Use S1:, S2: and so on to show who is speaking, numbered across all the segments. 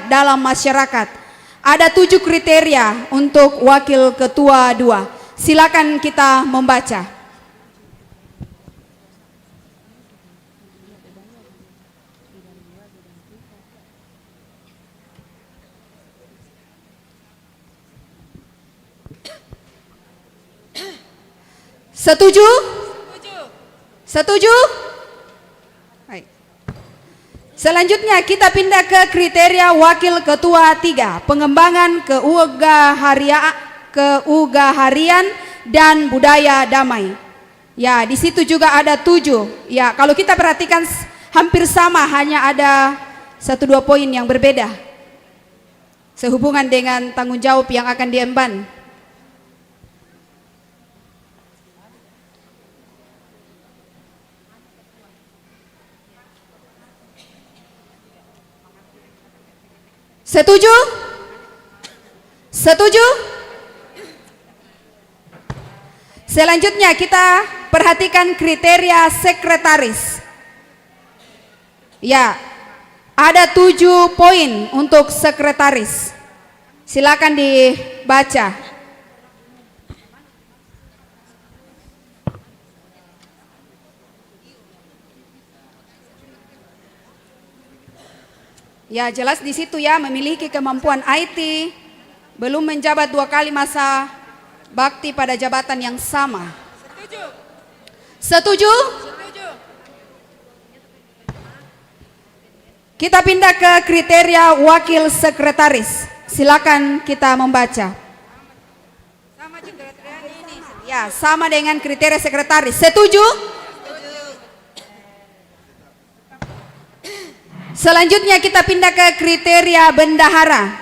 S1: budaya dalam masyarakat. Ada 7 kriteria untuk wakil ketua 2. Silakan kita membaca. Setuju? Setuju? Baik. Selanjutnya kita pindah ke kriteria wakil ketua 3, pengembangan keugaharian dan budaya damai. Ya, di situ juga ada 7. Ya, kalau kita perhatikan hampir sama, hanya ada 1-2 poin yang berbeda sehubungan dengan tanggung jawab yang akan diemban. Setuju? Setuju? Selanjutnya kita perhatikan kriteria sekretaris. Ya, ada 7 poin untuk sekretaris. Silakan dibaca. Ya, jelas di situ ya, memiliki kemampuan IT, belum menjabat 2 kali masa bakti pada jabatan yang sama.
S2: Setuju.
S1: Setuju?
S2: Setuju.
S1: Kita pindah ke kriteria wakil sekretaris. Silakan kita membaca.
S2: Sama juga kriteria ini.
S1: Ya, sama dengan kriteria sekretaris. Setuju? Selanjutnya kita pindah ke kriteria bendahara.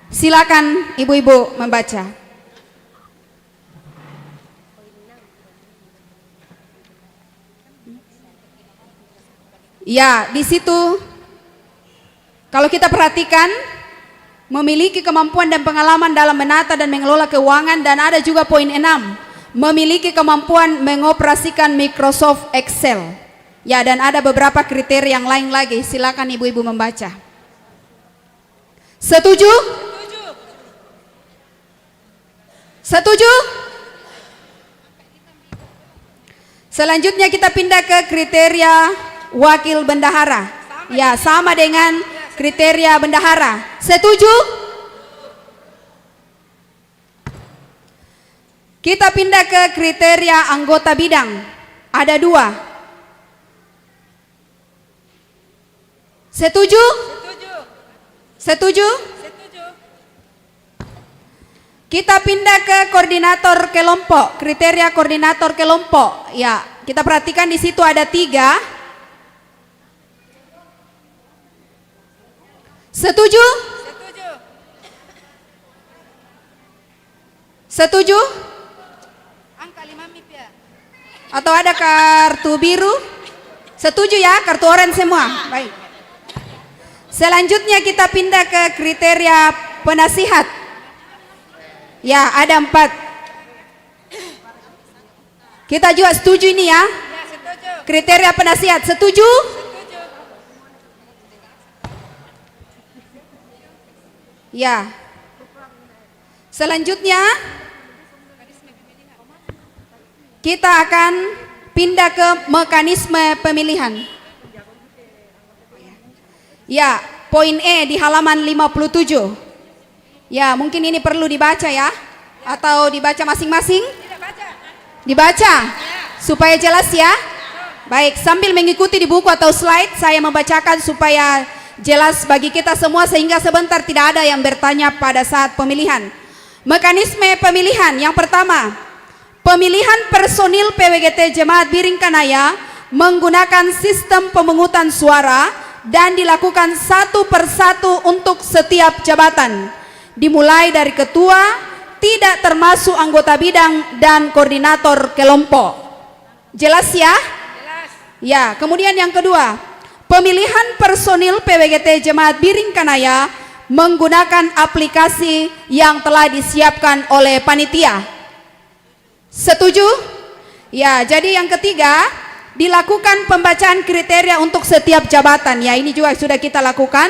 S1: Silakan ibu-ibu membaca. Ya, di situ kalau kita perhatikan memiliki kemampuan dan pengalaman dalam menata dan mengelola keuangan, dan ada juga poin 6, memiliki kemampuan mengoperasikan Microsoft Excel. Ya, dan ada beberapa kriteria yang lain lagi. Silakan ibu-ibu membaca. Setuju?
S2: Setuju.
S1: Setuju? Selanjutnya kita pindah ke kriteria wakil bendahara. Ya, sama dengan kriteria bendahara. Setuju? Kita pindah ke kriteria anggota bidang. Ada 2. Setuju?
S2: Setuju.
S1: Setuju?
S2: Setuju.
S1: Kita pindah ke koordinator kelompok, kriteria koordinator kelompok. Ya, kita perhatikan di situ ada 3. Setuju?
S2: Setuju.
S1: Setuju?
S2: Angka 5 MIP ya.
S1: Atau ada kartu biru? Setuju ya, kartu oranye semua. Baik. Selanjutnya kita pindah ke kriteria penasihat. Ya, ada 4. Kita juga setuju ini ya.
S2: Ya, setuju.
S1: Kriteria penasihat, setuju?
S2: Setuju.
S1: Ya. Selanjutnya kita akan pindah ke mekanisme pemilihan. Ya, poin E di halaman 57. Ya, mungkin ini perlu dibaca ya, atau dibaca masing-masing?
S2: Tidak baca.
S1: Dibaca supaya jelas ya. Baik, sambil mengikuti di buku atau slide, saya membacakan supaya jelas bagi kita semua, sehingga sebentar tidak ada yang bertanya pada saat pemilihan. Mekanisme pemilihan yang pertama, pemilihan personil PWGT Jemaat Biring Kanaya menggunakan sistem pemungutan suara dan dilakukan 1 persatu untuk setiap jabatan, dimulai dari ketua, tidak termasuk anggota bidang dan koordinator kelompok. Jelas ya?
S2: Jelas.
S1: Ya, kemudian yang kedua, pemilihan personil PWGT Jemaat Biring Kanaya menggunakan aplikasi yang telah disiapkan oleh panitia. Setuju? Ya, jadi yang ketiga, dilakukan pembacaan kriteria untuk setiap jabatan. Ya, ini juga sudah kita lakukan.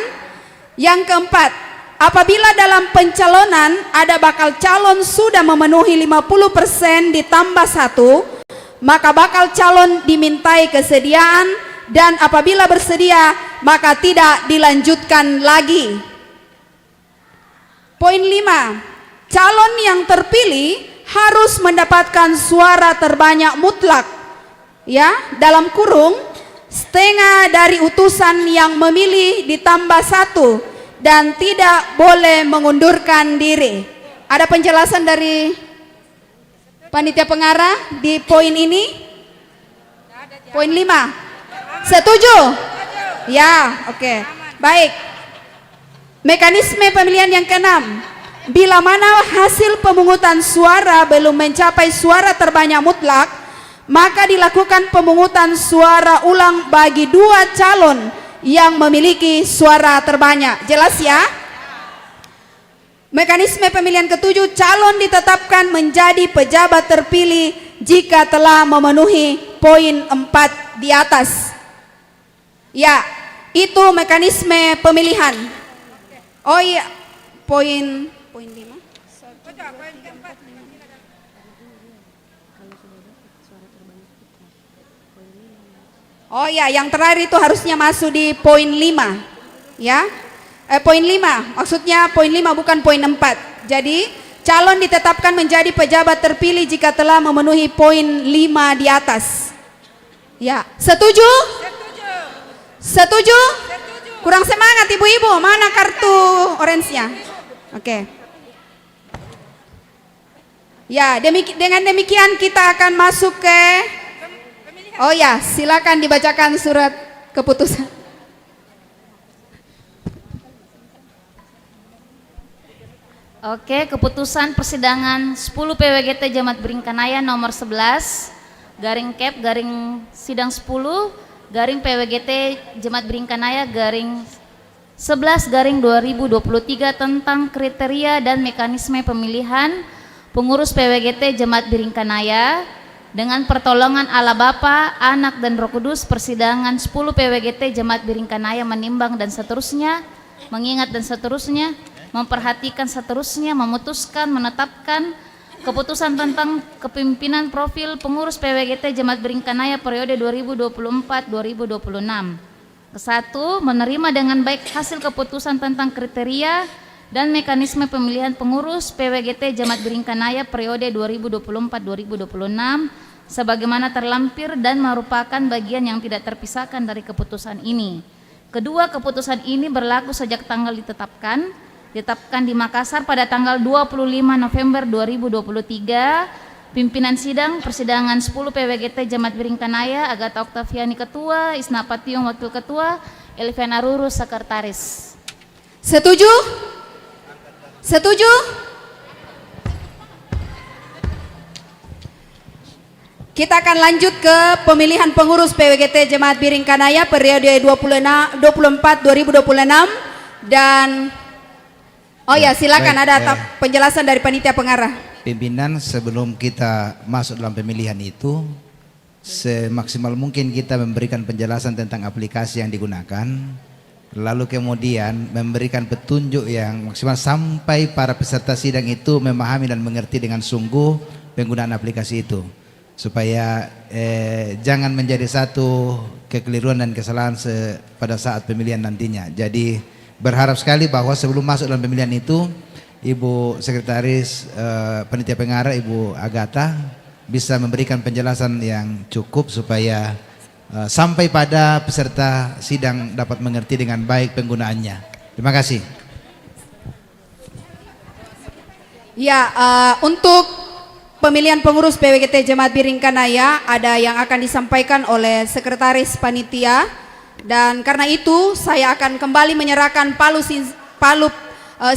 S1: Yang keempat, apabila dalam pencalonan ada bakal calon sudah memenuhi 50% ditambah 1, maka bakal calon dimintai kesediaan, dan apabila bersedia maka tidak dilanjutkan lagi. Poin 5, calon yang terpilih harus mendapatkan suara terbanyak mutlak, ya, dalam kurung setengah dari utusan yang memilih ditambah 1, dan tidak boleh mengundurkan diri. Ada penjelasan dari panitia pengarah di poin ini? Poin 5. Setuju? Ya, oke. Baik. Mekanisme pemilihan yang keenam. Bila mana hasil pemungutan suara belum mencapai suara terbanyak mutlak, maka dilakukan pemungutan suara ulang bagi 2 calon yang memiliki suara terbanyak. Jelas ya? Mekanisme pemilihan ketujuh, calon ditetapkan menjadi pejabat terpilih jika telah memenuhi poin 4 di atas. Ya, itu mekanisme pemilihan. Oh iya, poin 5. Oh ya, yang terakhir itu harusnya masuk di poin 5. Ya. Poin 5, maksudnya poin 5 bukan poin 4. Jadi, calon ditetapkan menjadi pejabat terpilih jika telah memenuhi poin 5 di atas. Ya, setuju? Setuju? Kurang semangat ibu-ibu, mana kartu orange-nya? Oke. Ya, dengan demikian kita akan masuk ke... Oh ya, silakan dibacakan surat keputusan.
S3: Oke, keputusan persidangan 10 PWGT Jemaat Beringkanaya nomor 11 garing Kep garing sidang 10 garing PWGT Jemaat Beringkanaya garing 11 garing 2023 tentang kriteria dan mekanisme pemilihan pengurus PWGT Jemaat Beringkanaya dengan pertolongan Allah Bapa, Anak dan Roh Kudus. Persidangan 10 PWGT Jemaat Beringkanaya menimbang dan seterusnya, mengingat dan seterusnya, memperhatikan seterusnya, memutuskan, menetapkan keputusan tentang kepimpinan profil pengurus PWGT Jemaat Beringkanaya periode 2024-2026. Kesatu, menerima dengan baik hasil keputusan tentang kriteria dan mekanisme pemilihan pengurus PWGT Jemaat Beringkanaya periode 2024-2026 sebagaimana terlampir dan merupakan bagian yang tidak terpisahkan dari keputusan ini. Kedua, keputusan ini berlaku sejak tanggal ditetapkan di Makassar pada tanggal 25 November 2023. Pimpinan sidang persidangan 10 PWGT Jemaat Beringkanaya Agatha Oktaviani Ketua, Isna Patiung Wakil Ketua, Elviana Ruru Sekretaris.
S1: Setuju? Setuju? Kita akan lanjut ke pemilihan pengurus PWGT Jemaat Beringkanaya periode 24-2026 dan oh ya, silakan ada penjelasan dari panitia pengarah.
S4: Pimpinan, sebelum kita masuk dalam pemilihan itu, semaksimal mungkin kita memberikan penjelasan tentang aplikasi yang digunakan, lalu kemudian memberikan petunjuk yang maksimal sampai para peserta sidang itu memahami dan mengerti dengan sungguh penggunaan aplikasi itu, supaya jangan menjadi satu kekeliruan dan kesalahan pada saat pemilihan nantinya. Jadi berharap sekali bahwa sebelum masuk dalam pemilihan itu, Ibu Sekretaris Panitia Pengarah Ibu Agatha bisa memberikan penjelasan yang cukup supaya sampai pada peserta sidang dapat mengerti dengan baik penggunaannya. Terima kasih.
S1: Ya, untuk pemilihan pengurus PWGT Jemaat Beringkanaya ada yang akan disampaikan oleh Sekretaris Panitia, dan karena itu saya akan kembali menyerahkan palu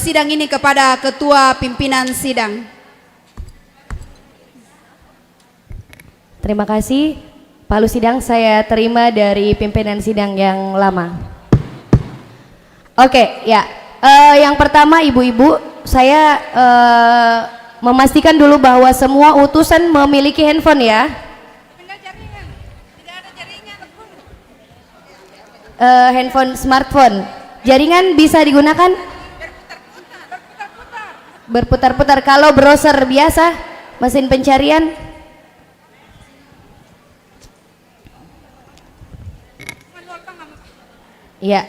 S1: sidang ini kepada Ketua Pimpinan Sidang.
S5: Terima kasih. Palu sidang saya terima dari pimpinan sidang yang lama. Oke, ya. Yang pertama, ibu-ibu, saya memastikan dulu bahwa semua utusan memiliki handphone ya.
S2: Tidak ada jaringan.
S5: Handphone smartphone. Jaringan bisa digunakan? Berputar-putar. Kalau browser biasa, mesin pencarian? Ya.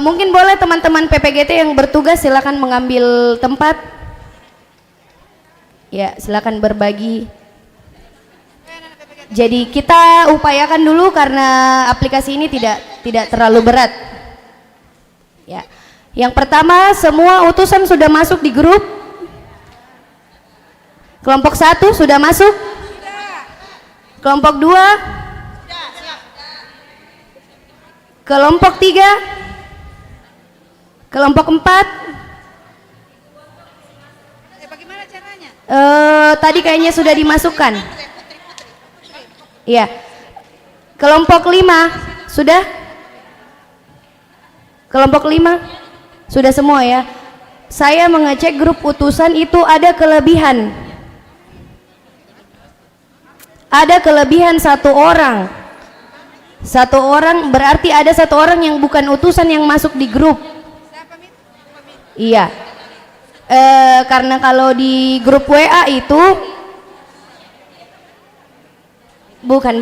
S5: Mungkin boleh teman-teman PPGT yang bertugas silakan mengambil tempat. Ya, silakan berbagi. Jadi kita upayakan dulu karena aplikasi ini tidak terlalu berat. Ya. Yang pertama, semua utusan sudah masuk di grup. Kelompok 1 sudah masuk. Kelompok 2. Kelompok 3. Kelompok 4.
S2: Bagaimana caranya?
S5: Tadi kayaknya sudah dimasukkan. Iya. Kelompok 5 sudah? Kelompok 5 sudah semua ya. Saya mengecek grup utusan itu ada kelebihan. Ada kelebihan 1 orang. 1 orang berarti ada 1 orang yang bukan utusan yang masuk di grup. Iya. Karena kalau di grup WA itu bukan.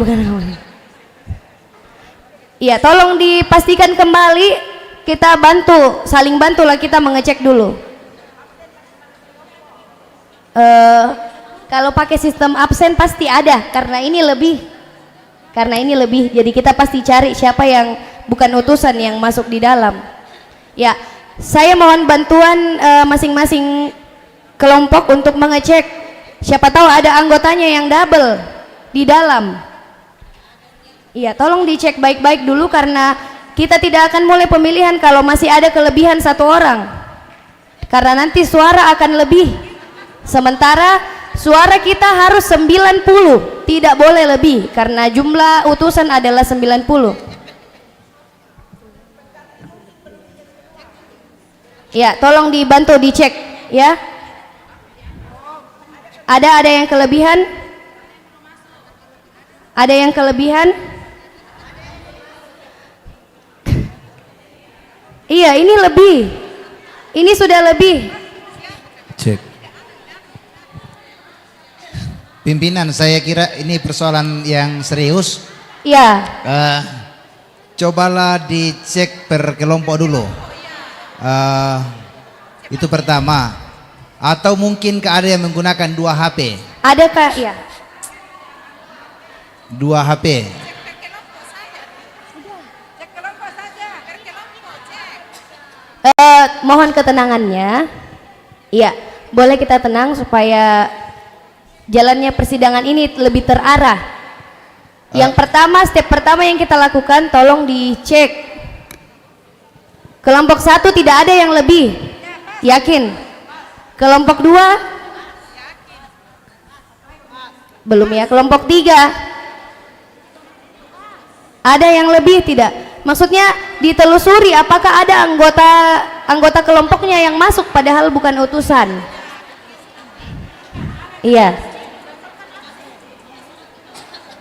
S5: Iya, tolong dipastikan kembali, kita saling bantulah kita mengecek dulu. Kalau pakai sistem absen pasti ada, karena ini lebih. Jadi kita pasti cari siapa yang bukan utusan yang masuk di dalam. Ya, saya mohon bantuan masing-masing kelompok untuk mengecek. Siapa tahu ada anggotanya yang double di dalam. Iya, tolong dicek baik-baik dulu karena kita tidak akan mulai pemilihan kalau masih ada kelebihan 1 orang. Karena nanti suara akan lebih. Sementara suara kita harus 90, tidak boleh lebih karena jumlah utusan adalah 90. Ya, tolong dibantu dicek ya. Ada yang kelebihan? Ada yang kelebihan? Iya, ini lebih. Ini sudah lebih.
S4: Cek. Pimpinan, saya kira ini persoalan yang serius.
S5: Iya.
S4: Cobalah dicek per kelompok dulu. Itu pertama. Atau mungkin ada yang menggunakan 2 HP?
S5: Adakah? Ya.
S4: 2 HP.
S5: Mohon ketenangannya. Iya, boleh kita tenang supaya jalannya persidangan ini lebih terarah. Yang pertama, step pertama yang kita lakukan, tolong dicek. Kelompok 1 tidak ada yang lebih. Yakin? Kelompok 2? Belum ya. Kelompok 3? Ada yang lebih tidak? Maksudnya ditelusuri apakah ada anggota kelompoknya yang masuk padahal bukan utusan. Iya.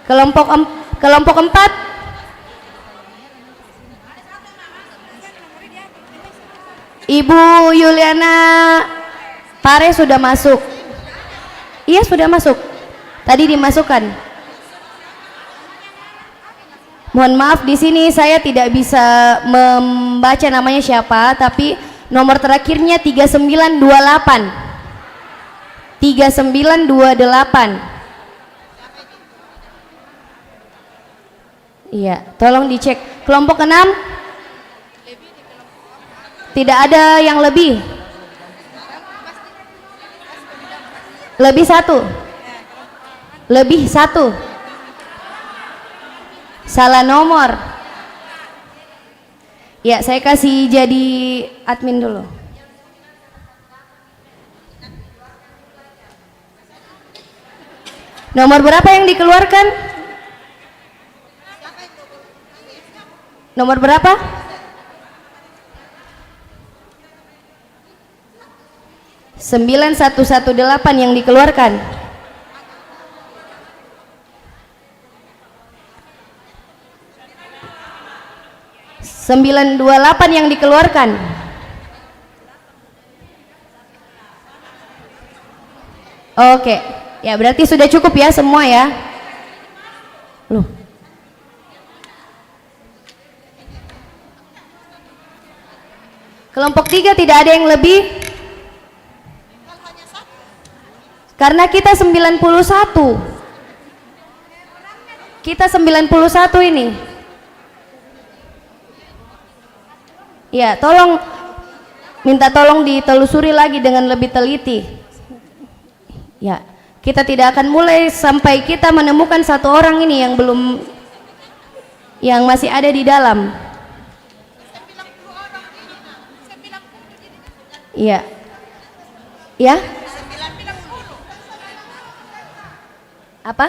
S5: Kelompok 4? Ibu Yuliana Pare sudah masuk. Iya, sudah masuk. Tadi dimasukkan. Mohon maaf, di sini saya tidak bisa membaca namanya siapa, tapi nomor terakhirnya 3928. 3928. Iya, tolong dicek. Kelompok 6? Tidak ada yang lebih. Lebih 1. Lebih 1. Salah nomor. Ya, saya kasih jadi admin dulu. Nomor berapa yang dikeluarkan? Nomor berapa? 9118 yang dikeluarkan. 928 yang dikeluarkan. Oke, ya berarti sudah cukup ya semua ya. Loh. Kelompok 3 tidak ada yang lebih. Karena kita 91. Kita 91 ini. Ya, tolong minta tolong ditelusuri lagi dengan lebih teliti. Ya, kita tidak akan mulai sampai kita menemukan satu orang ini yang masih ada di dalam. Iya. Ya? Apa?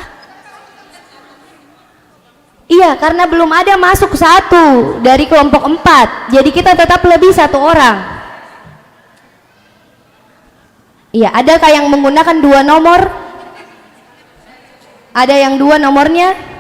S5: Iya, karena belum ada masuk satu dari kelompok 4. Jadi kita tetap lebih satu orang. Iya, adakah yang menggunakan 2 nomor? Ada yang 2 nomornya?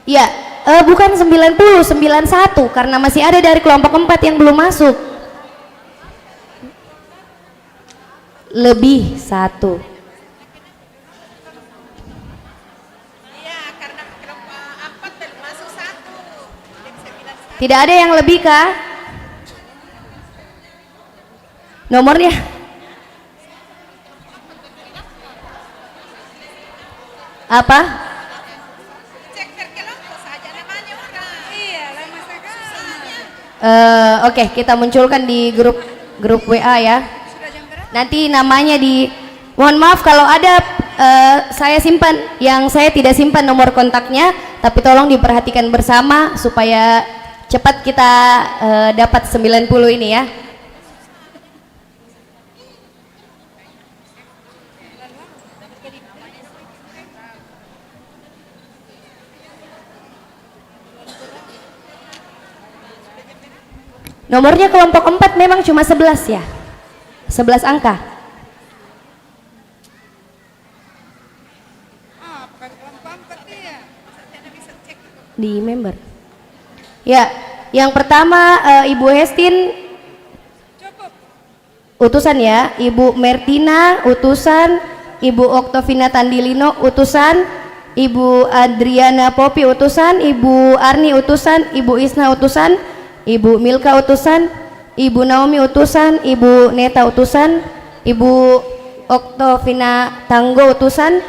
S5: Ya, bukan 90, 91 karena masih ada dari kelompok 4 yang belum masuk. Lebih 1.
S2: Iya, karena kelompok 4 belum masuk 1.
S5: Tidak ada yang lebih kah? Nomornya? Apa? Oke, kita munculkan di grup WA ya. Nanti namanya mohon maaf kalau ada saya simpan, yang saya tidak simpan nomor kontaknya, tapi tolong diperhatikan bersama supaya cepat kita dapat 90 ini ya. Nomornya kelompok 4 memang cuma 11 ya, 11 angka.
S2: Bukan kelompok 4 ya. Saya bisa cek
S5: Di member. Ya, yang pertama Ibu Hestin utusan ya, Ibu Mertina utusan, Ibu Oktovina Tandilino utusan, Ibu Adriana Popi utusan, Ibu Arni utusan, Ibu Isna utusan, Ibu Milka utusan, Ibu Naomi utusan, Ibu Neta utusan, Ibu Oktovina Tanggo utusan,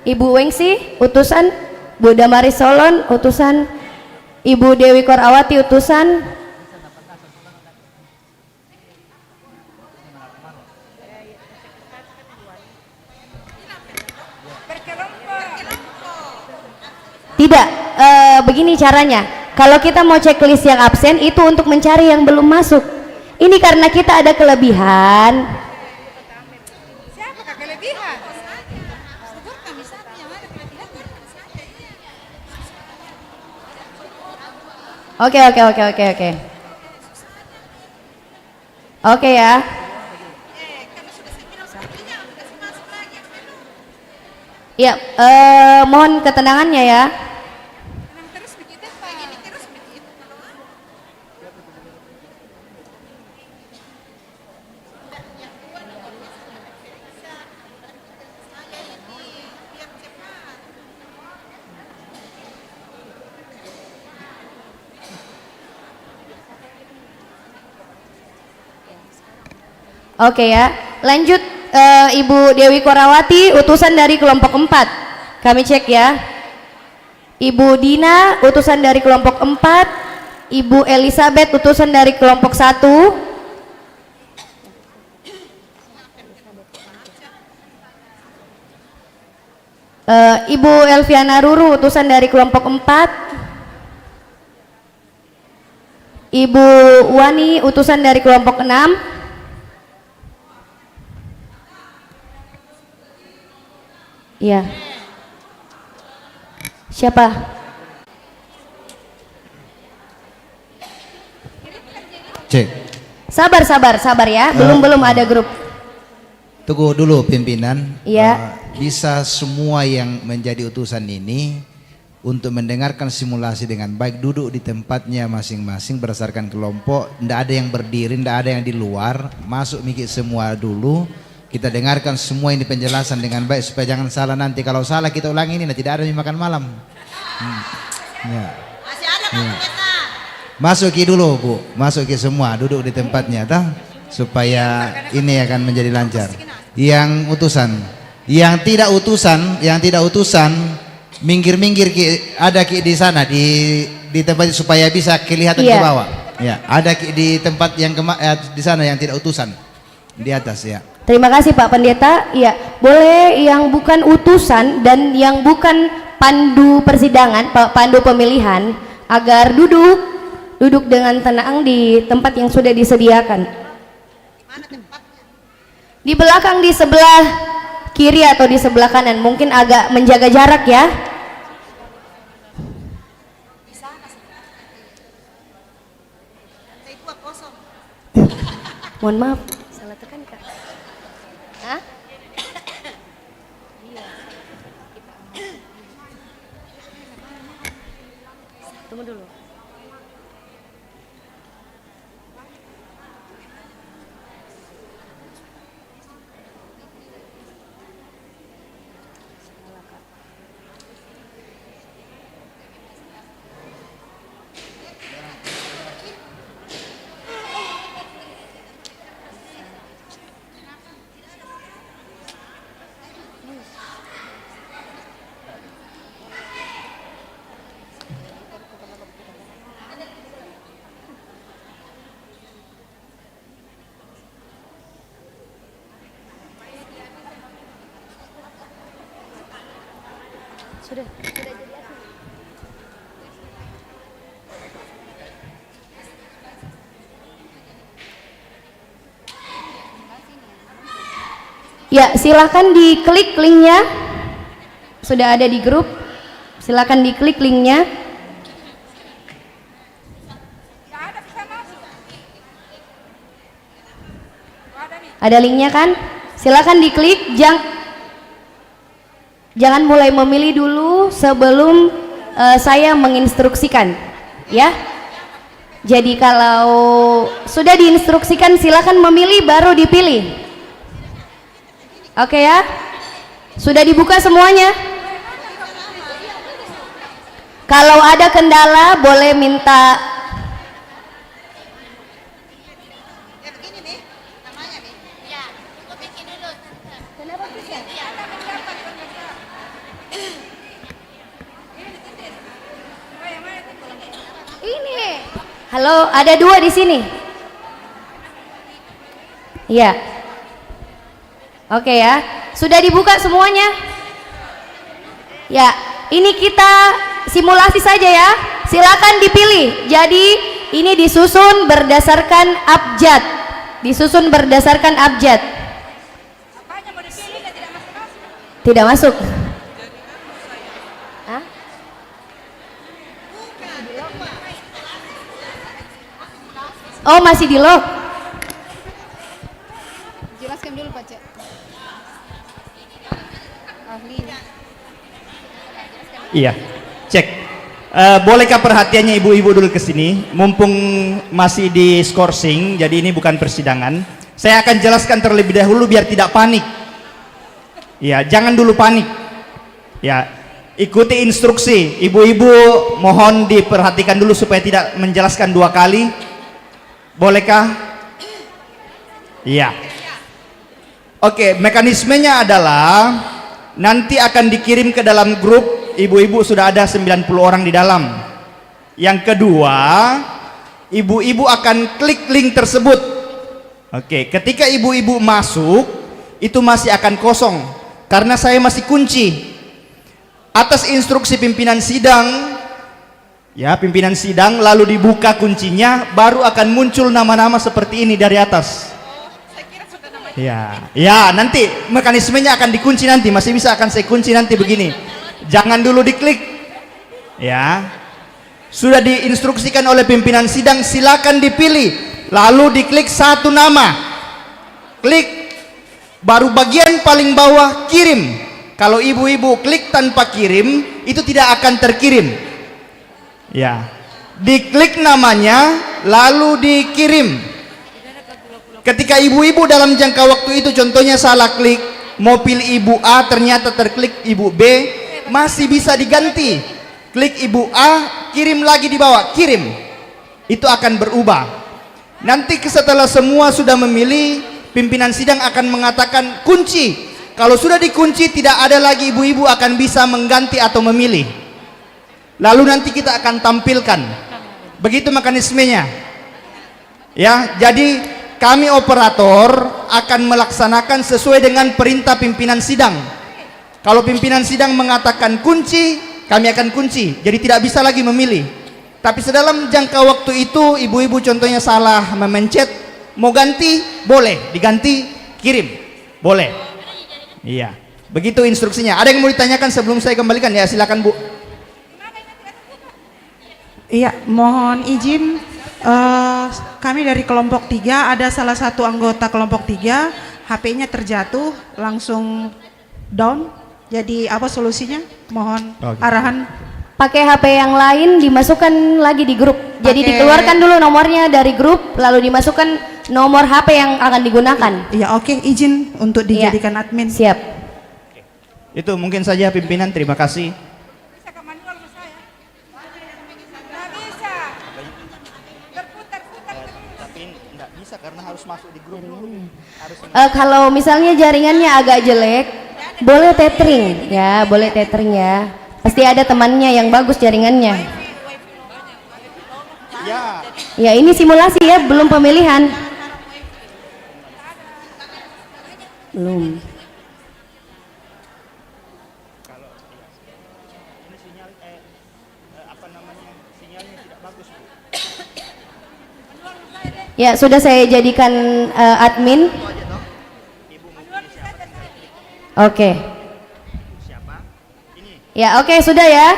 S5: Ibu Wengsi utusan, Bu Damari Solon utusan, Ibu Dewi Korawati utusan, tidak, begini caranya. Kalau kita mau checklist yang absen itu untuk mencari yang belum masuk. Ini karena kita ada kelebihan.
S2: siapa kelebihan? Sebut kami satu yang ada kelebihan.
S5: Oke. Oke ya. Ya, mohon ketenangannya ya. Oke ya, lanjut Ibu Dewi Korawati utusan dari kelompok 4. Kami cek ya. Ibu Dina utusan dari kelompok 4, Ibu Elizabeth utusan dari kelompok 1, Ibu Elviana Ruru utusan dari kelompok 4, Ibu Wani, utusan dari kelompok 6. Ya. Siapa?
S4: Cek.
S5: Sabar ya. Belum ada grup.
S4: Tunggu dulu pimpinan.
S5: Iya.
S4: Bisa semua yang menjadi utusan ini untuk mendengarkan simulasi dengan baik, duduk di tempatnya masing-masing berdasarkan kelompok. Tidak ada yang berdiri, tidak ada yang di luar. Masuk mikir semua dulu. Kita dengarkan semua ini penjelasan dengan baik supaya jangan salah nanti. Kalau salah kita ulangi ini, tidak ada yang makan malam. Ya.
S2: Masih ada Pak Pendeta.
S4: Masuki dulu Bu, masuki semua, duduk di tempatnya, toh, supaya ini akan menjadi lancar. Yang utusan, yang tidak utusan, minggir-minggir ada ki di sana di tempat supaya bisa kelihatan
S5: Iya.
S4: ke bawah. Ya, ada ki di tempat yang di sana yang tidak utusan di atas ya.
S5: Terima kasih Pak Pendeta. Iya, boleh yang bukan utusan dan yang bukan pandu persidangan, pandu pemilihan, agar duduk dengan tenang di tempat yang sudah disediakan. Di belakang, di sebelah kiri atau di sebelah kanan, mungkin agak menjaga jarak ya. Mohon maaf, salah tekan Kak. Hah? Tunggu dulu. Sudah jadi asli. Ya, silakan diklik linknya. Sudah ada di grup. Silakan diklik linknya. Ada linknya kan? Silakan diklik. Jangan mulai memilih dulu sebelum saya menginstruksikan, ya. Jadi kalau sudah diinstruksikan silakan memilih baru dipilih. Oke ya? Sudah dibuka semuanya? Kalau ada kendala boleh minta.
S2: Ya begini nih, namanya nih. Ya, aku bikin dulu.
S5: Kenapa bisa? Ini. Halo, ada 2 di sini. Iya. Oke ya. Sudah dibuka semuanya? Ya, ini kita simulasi saja ya. Silakan dipilih. Jadi ini disusun berdasarkan abjad. Disusun berdasarkan abjad. Tidak masuk. Hah? Oh, masih di lock.
S1: Jelaskan dulu Pak Cek. Ahli.
S6: Iya, cek. Bolehkah perhatiannya ibu-ibu dulu ke sini? Mumpung masih di skorsing, jadi ini bukan persidangan. Saya akan jelaskan terlebih dahulu biar tidak panik. Ya, jangan dulu panik. Ya, ikuti instruksi. Ibu-ibu mohon diperhatikan dulu supaya tidak menjelaskan 2 kali. Bolehkah? Iya. Oke, mekanismenya adalah nanti akan dikirim ke dalam grup. Ibu-ibu sudah ada 90 orang di dalam. Yang kedua, ibu-ibu akan klik link tersebut. Oke, ketika ibu-ibu masuk, itu masih akan kosong karena saya masih kunci. Atas instruksi pimpinan sidang, Ya, pimpinan sidang lalu dibuka kuncinya, baru akan muncul nama-nama seperti ini dari atas. Ya, nanti mekanismenya akan dikunci nanti, masih bisa akan saya kunci nanti begini. Jangan dulu diklik. Ya. Sudah diinstruksikan oleh pimpinan sidang, silakan dipilih. Lalu diklik satu nama. Klik, baru bagian paling bawah kirim. Kalau ibu-ibu klik tanpa kirim, itu tidak akan terkirim. Ya. Diklik namanya, lalu dikirim. Ketika ibu-ibu dalam jangka waktu itu contohnya salah klik, mau pilih ibu A ternyata terklik ibu B, masih bisa diganti. Klik ibu A, kirim lagi di bawah, kirim. Itu akan berubah. Nanti setelah semua sudah memilih, pimpinan sidang akan mengatakan kunci. Kalau sudah dikunci, tidak ada lagi ibu-ibu akan bisa mengganti atau memilih. Lalu nanti kita akan tampilkan. Begitu mekanismenya. Ya, jadi kami operator akan melaksanakan sesuai dengan perintah pimpinan sidang. Kalau pimpinan sidang mengatakan kunci, kami akan kunci. Jadi tidak bisa lagi memilih. Tapi sedalam jangka waktu itu, ibu-ibu contohnya salah memencet, mau ganti, boleh. Diganti, kirim, boleh. Iya, begitu instruksinya. Ada yang mau ditanyakan sebelum saya kembalikan? Ya, silakan Bu.
S2: Iya, mohon izin, kami dari kelompok 3, ada salah satu anggota kelompok 3, HP-nya terjatuh, langsung down. Jadi apa solusinya? Mohon arahan.
S5: Pakai HP yang lain, dimasukkan lagi di grup. Jadi dikeluarkan dulu nomornya dari grup, lalu dimasukkan nomor HP yang akan digunakan.
S2: Iya, oke, izin untuk dijadikan admin.
S5: Siap.
S6: Itu mungkin saja pimpinan, terima kasih. Tapi enggak bisa karena harus masuk di grup dulu.
S5: Kalau misalnya jaringannya agak jelek, boleh tethering ya, boleh tethering ya. Pasti ada temannya yang bagus jaringannya.
S6: Ya.
S5: Ya, ini simulasi ya, belum pemilihan. Belum. Ya, sudah saya jadikan admin. Oke. Ya, oke, sudah ya.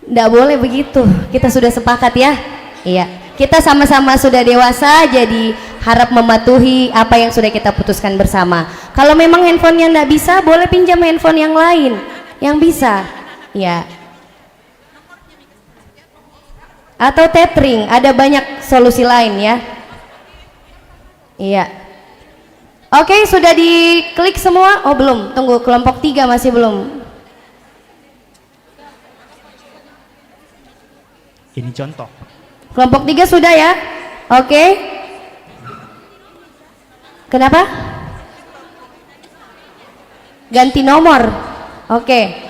S5: Nggak boleh begitu. Kita sudah sepakat ya. Iya. Kita sama-sama sudah dewasa, jadi harap mematuhi apa yang sudah kita putuskan bersama. Kalau memang handphonenya nggak bisa, boleh pinjam handphone yang lain yang bisa. Ya. Atau tethering, ada banyak solusi lain ya. Iya. Oke, sudah diklik semua? Oh belum, tunggu, kelompok 3 masih belum.
S6: Ini contoh.
S5: Kelompok 3 sudah ya? Oke. Kenapa? Ganti nomor. Oke.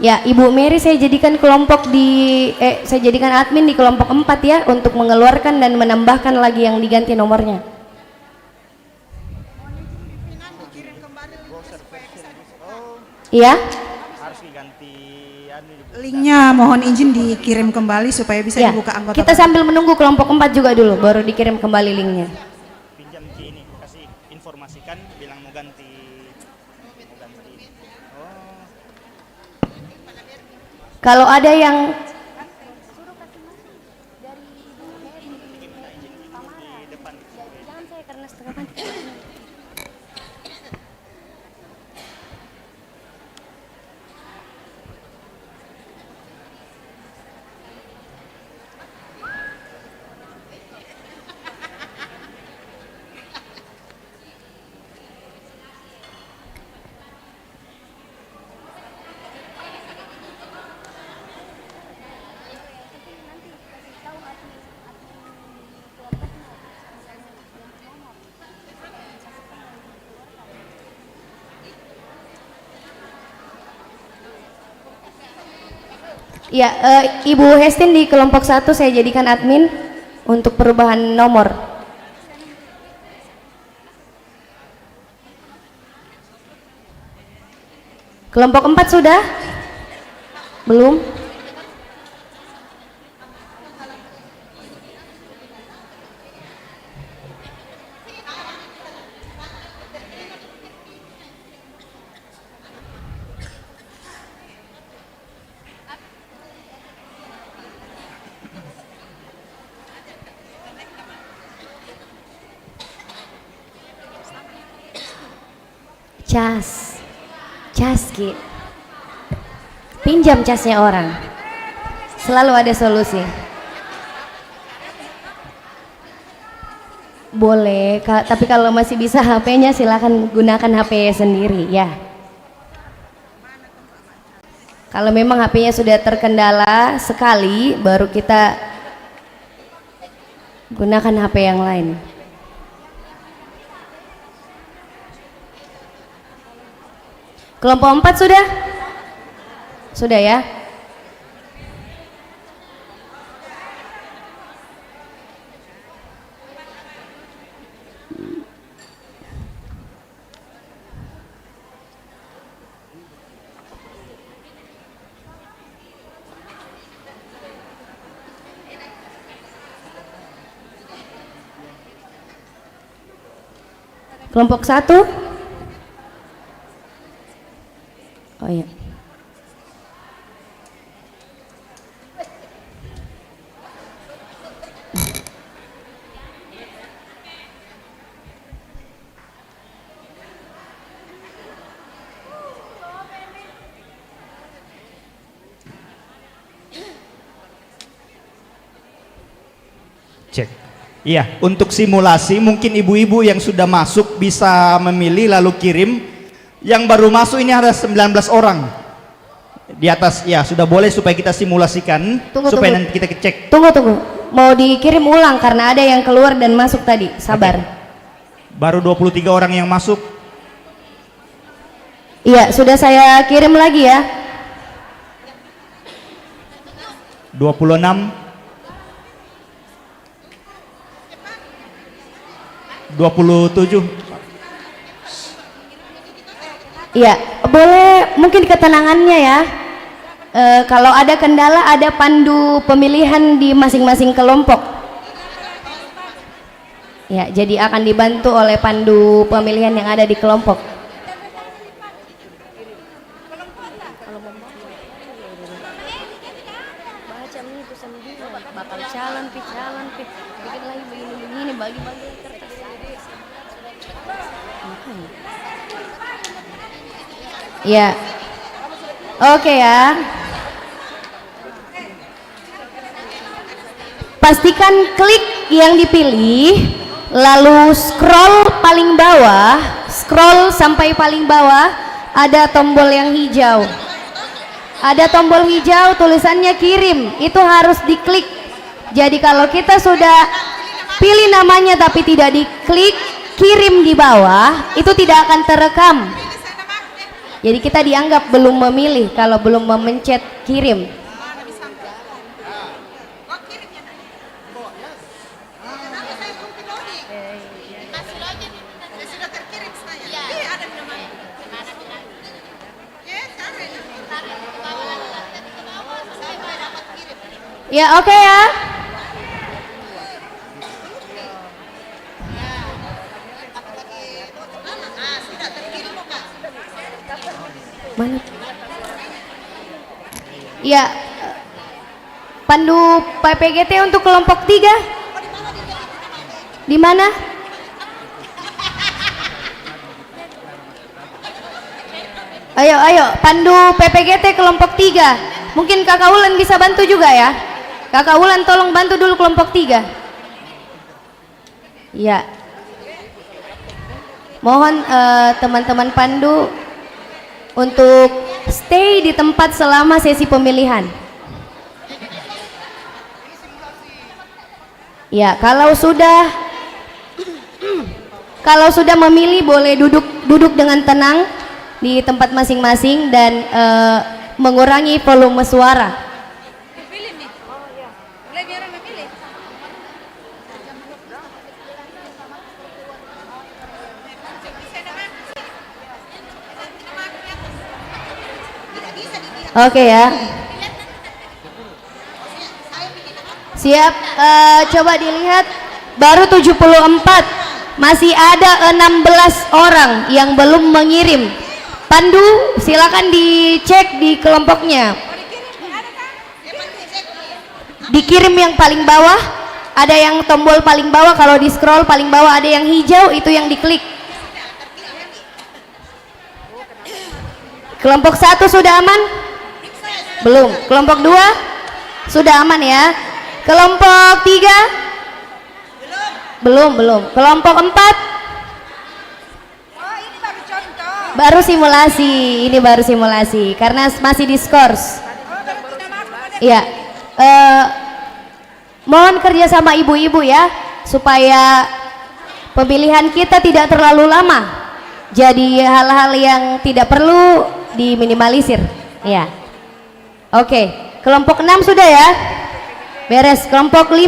S5: Ya, Ibu Mary saya jadikan saya jadikan admin di kelompok 4 ya, untuk mengeluarkan dan menambahkan lagi yang diganti nomornya. Iya?
S2: Linknya mohon izin dikirim kembali supaya bisa
S5: Ya,
S2: dibuka anggota.
S5: kita sambil menunggu kelompok 4 juga dulu, baru dikirim kembali linknya.
S6: Pinjam Ci ini, kasih informasikan, bilang mau ganti.
S5: Kalau ada yang Ya, Ibu Hestin di kelompok 1 saya jadikan admin untuk perubahan nomor. Kelompok 4 sudah? Belum? Cas Ki, pinjam casnya orang, selalu ada solusi. Boleh, tapi kalau masih bisa HP-nya silakan gunakan HP sendiri ya. Kalau memang HP-nya sudah terkendala sekali, baru kita gunakan HP yang lain. Kelompok 4 sudah? Sudah ya? Kelompok 1? Oh iya.
S6: Cek. Iya, untuk simulasi mungkin ibu-ibu yang sudah masuk bisa memilih lalu kirim. Yang baru masuk ini ada 19 orang di atas, ya sudah boleh supaya kita simulasikan. Supaya nanti kita cek.
S5: Tunggu, mau dikirim ulang karena ada yang keluar dan masuk tadi, sabar.
S6: Oke. Baru 23 orang yang masuk.
S5: Iya, sudah saya kirim lagi ya.
S6: 26 27.
S5: Iya, boleh mungkin ketenangannya ya. Kalau ada kendala, ada pandu pemilihan di masing-masing kelompok. Ya, jadi akan dibantu oleh pandu pemilihan yang ada di kelompok. Bakal calon, bikin lagi begini, bagi-bagi kertas. Ya, oke ya. Pastikan klik yang dipilih, lalu scroll paling bawah, scroll sampai paling bawah, ada tombol yang hijau. Ada tombol hijau tulisannya kirim, itu harus diklik. Jadi kalau kita sudah pilih namanya tapi tidak diklik kirim di bawah, itu tidak akan terekam. Jadi kita dianggap belum memilih kalau belum memencet kirim. Ya, oke ya. Mana? Ya, pandu PPGT untuk kelompok 3 di mana? Ayo, pandu PPGT kelompok 3. Mungkin Kakak Wulan bisa bantu juga ya. Kakak Wulan tolong bantu dulu kelompok 3. Ya. Mohon teman-teman pandu untuk stay di tempat selama sesi pemilihan. Ya, kalau sudah memilih boleh duduk dengan tenang di tempat masing-masing dan mengurangi volume suara. Oke ya. Siap, coba dilihat baru 74, masih ada 16 orang yang belum mengirim. Pandu silakan dicek di kelompoknya. Dikirim yang paling bawah, ada yang tombol paling bawah, kalau di scroll paling bawah ada yang hijau, itu yang diklik. Kelompok 1 sudah aman? Belum. Kelompok 2 sudah aman ya. Kelompok 3 belum. Kelompok 4 baru simulasi. Ini baru simulasi karena masih diskors. Iya. Mohon kerjasama ibu-ibu ya, supaya pemilihan kita tidak terlalu lama. Jadi hal-hal yang tidak perlu diminimalisir. Ya. Oke. Kelompok 6 sudah ya. Beres. Kelompok 5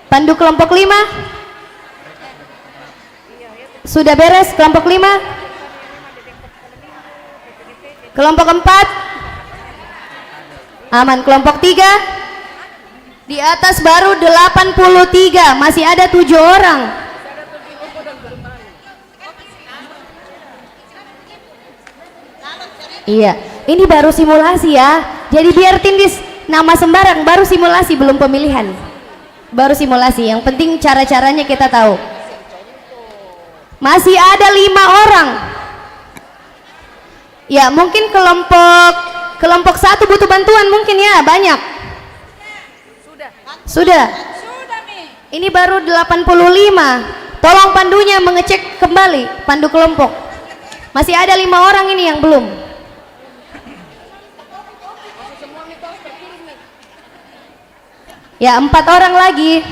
S5: Pandu kelompok 5 sudah beres. Kelompok 5 kelompok 4 aman. Kelompok 3 di atas baru 83, masih ada 7 orang. Iya, ini baru simulasi ya, jadi biar tindis nama sembarang, baru simulasi belum pemilihan, baru simulasi. Yang penting cara-caranya kita tahu. Masih ada 5 orang ya, mungkin kelompok 1 butuh bantuan mungkin ya, banyak. Sudah ini baru 85, tolong pandunya mengecek kembali, pandu kelompok. Masih ada 5 orang ini yang belum. Ya, 4 orang lagi.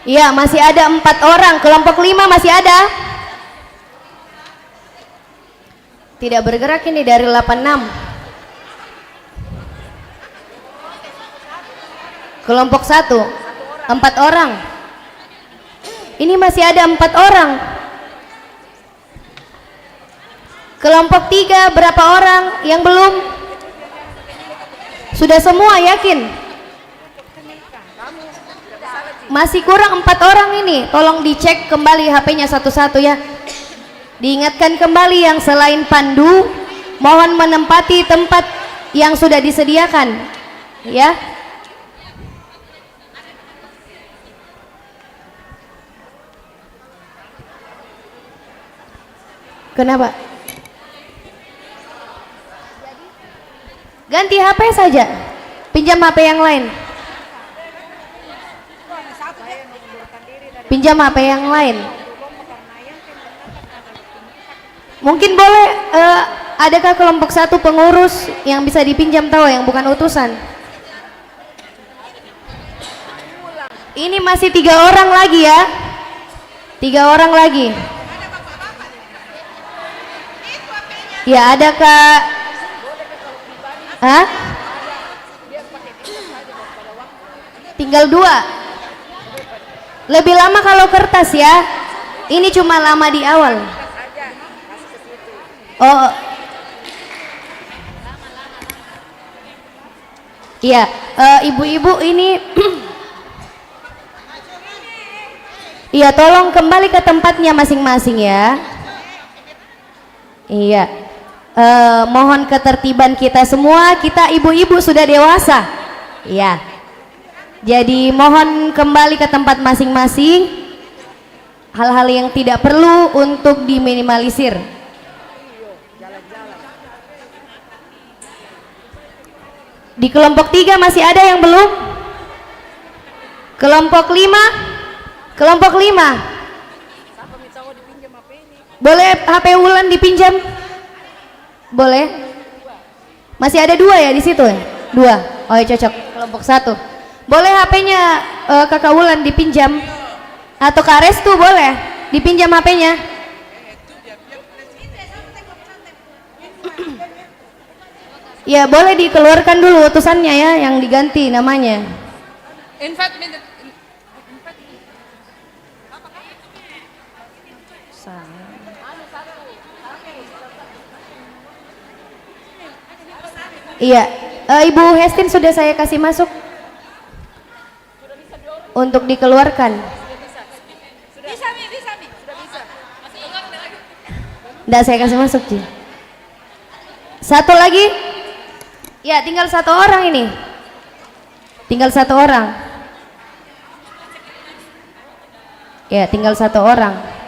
S5: Ya, masih ada 4 orang. Kelompok 5 masih ada. Tidak bergerak ini dari 86. Kelompok 1 4 orang. Ini masih ada 4 orang. Kelompok 3 berapa orang yang belum? Sudah semua yakin? Masih kurang 4 orang ini. Tolong dicek kembali HP-nya satu-satu ya. Diingatkan kembali yang selain pandu, mohon menempati tempat yang sudah disediakan ya. Kenapa? Ganti HP saja, pinjam HP yang lain. Pinjam HP yang lain. Mungkin boleh, adakah kelompok 1 pengurus yang bisa dipinjam, tahu, yang bukan utusan? Ini masih 3 orang lagi ya. 3 orang lagi. Ya, ada Kak. Hah? Tinggal 2. Lebih lama kalau kertas ya. Ini cuma lama di awal. Oh. Iya, ibu-ibu ini iya, tolong kembali ke tempatnya masing-masing ya. Iya. Mohon ketertiban kita semua, kita ibu-ibu sudah dewasa. Iya. Jadi mohon kembali ke tempat masing-masing. Hal-hal yang tidak perlu untuk diminimalisir. Di kelompok 3 masih ada yang belum? Kelompok 5? Kelompok 5 boleh HP Wulan dipinjam? Boleh? Masih ada 2 ya di situ ya? 2. Oh ya, cocok. Kelompok 1 boleh HP-nya Kakak Wulan dipinjam, atau Kak Restu boleh dipinjam HP-nya. Ya boleh dikeluarkan dulu utusannya ya, yang diganti namanya. Iya, Ibu Hestin sudah saya kasih masuk untuk dikeluarkan. Nggak, saya kasih masuk Ci. Satu lagi, ya tinggal satu orang ini, tinggal satu orang. Ya tinggal satu orang.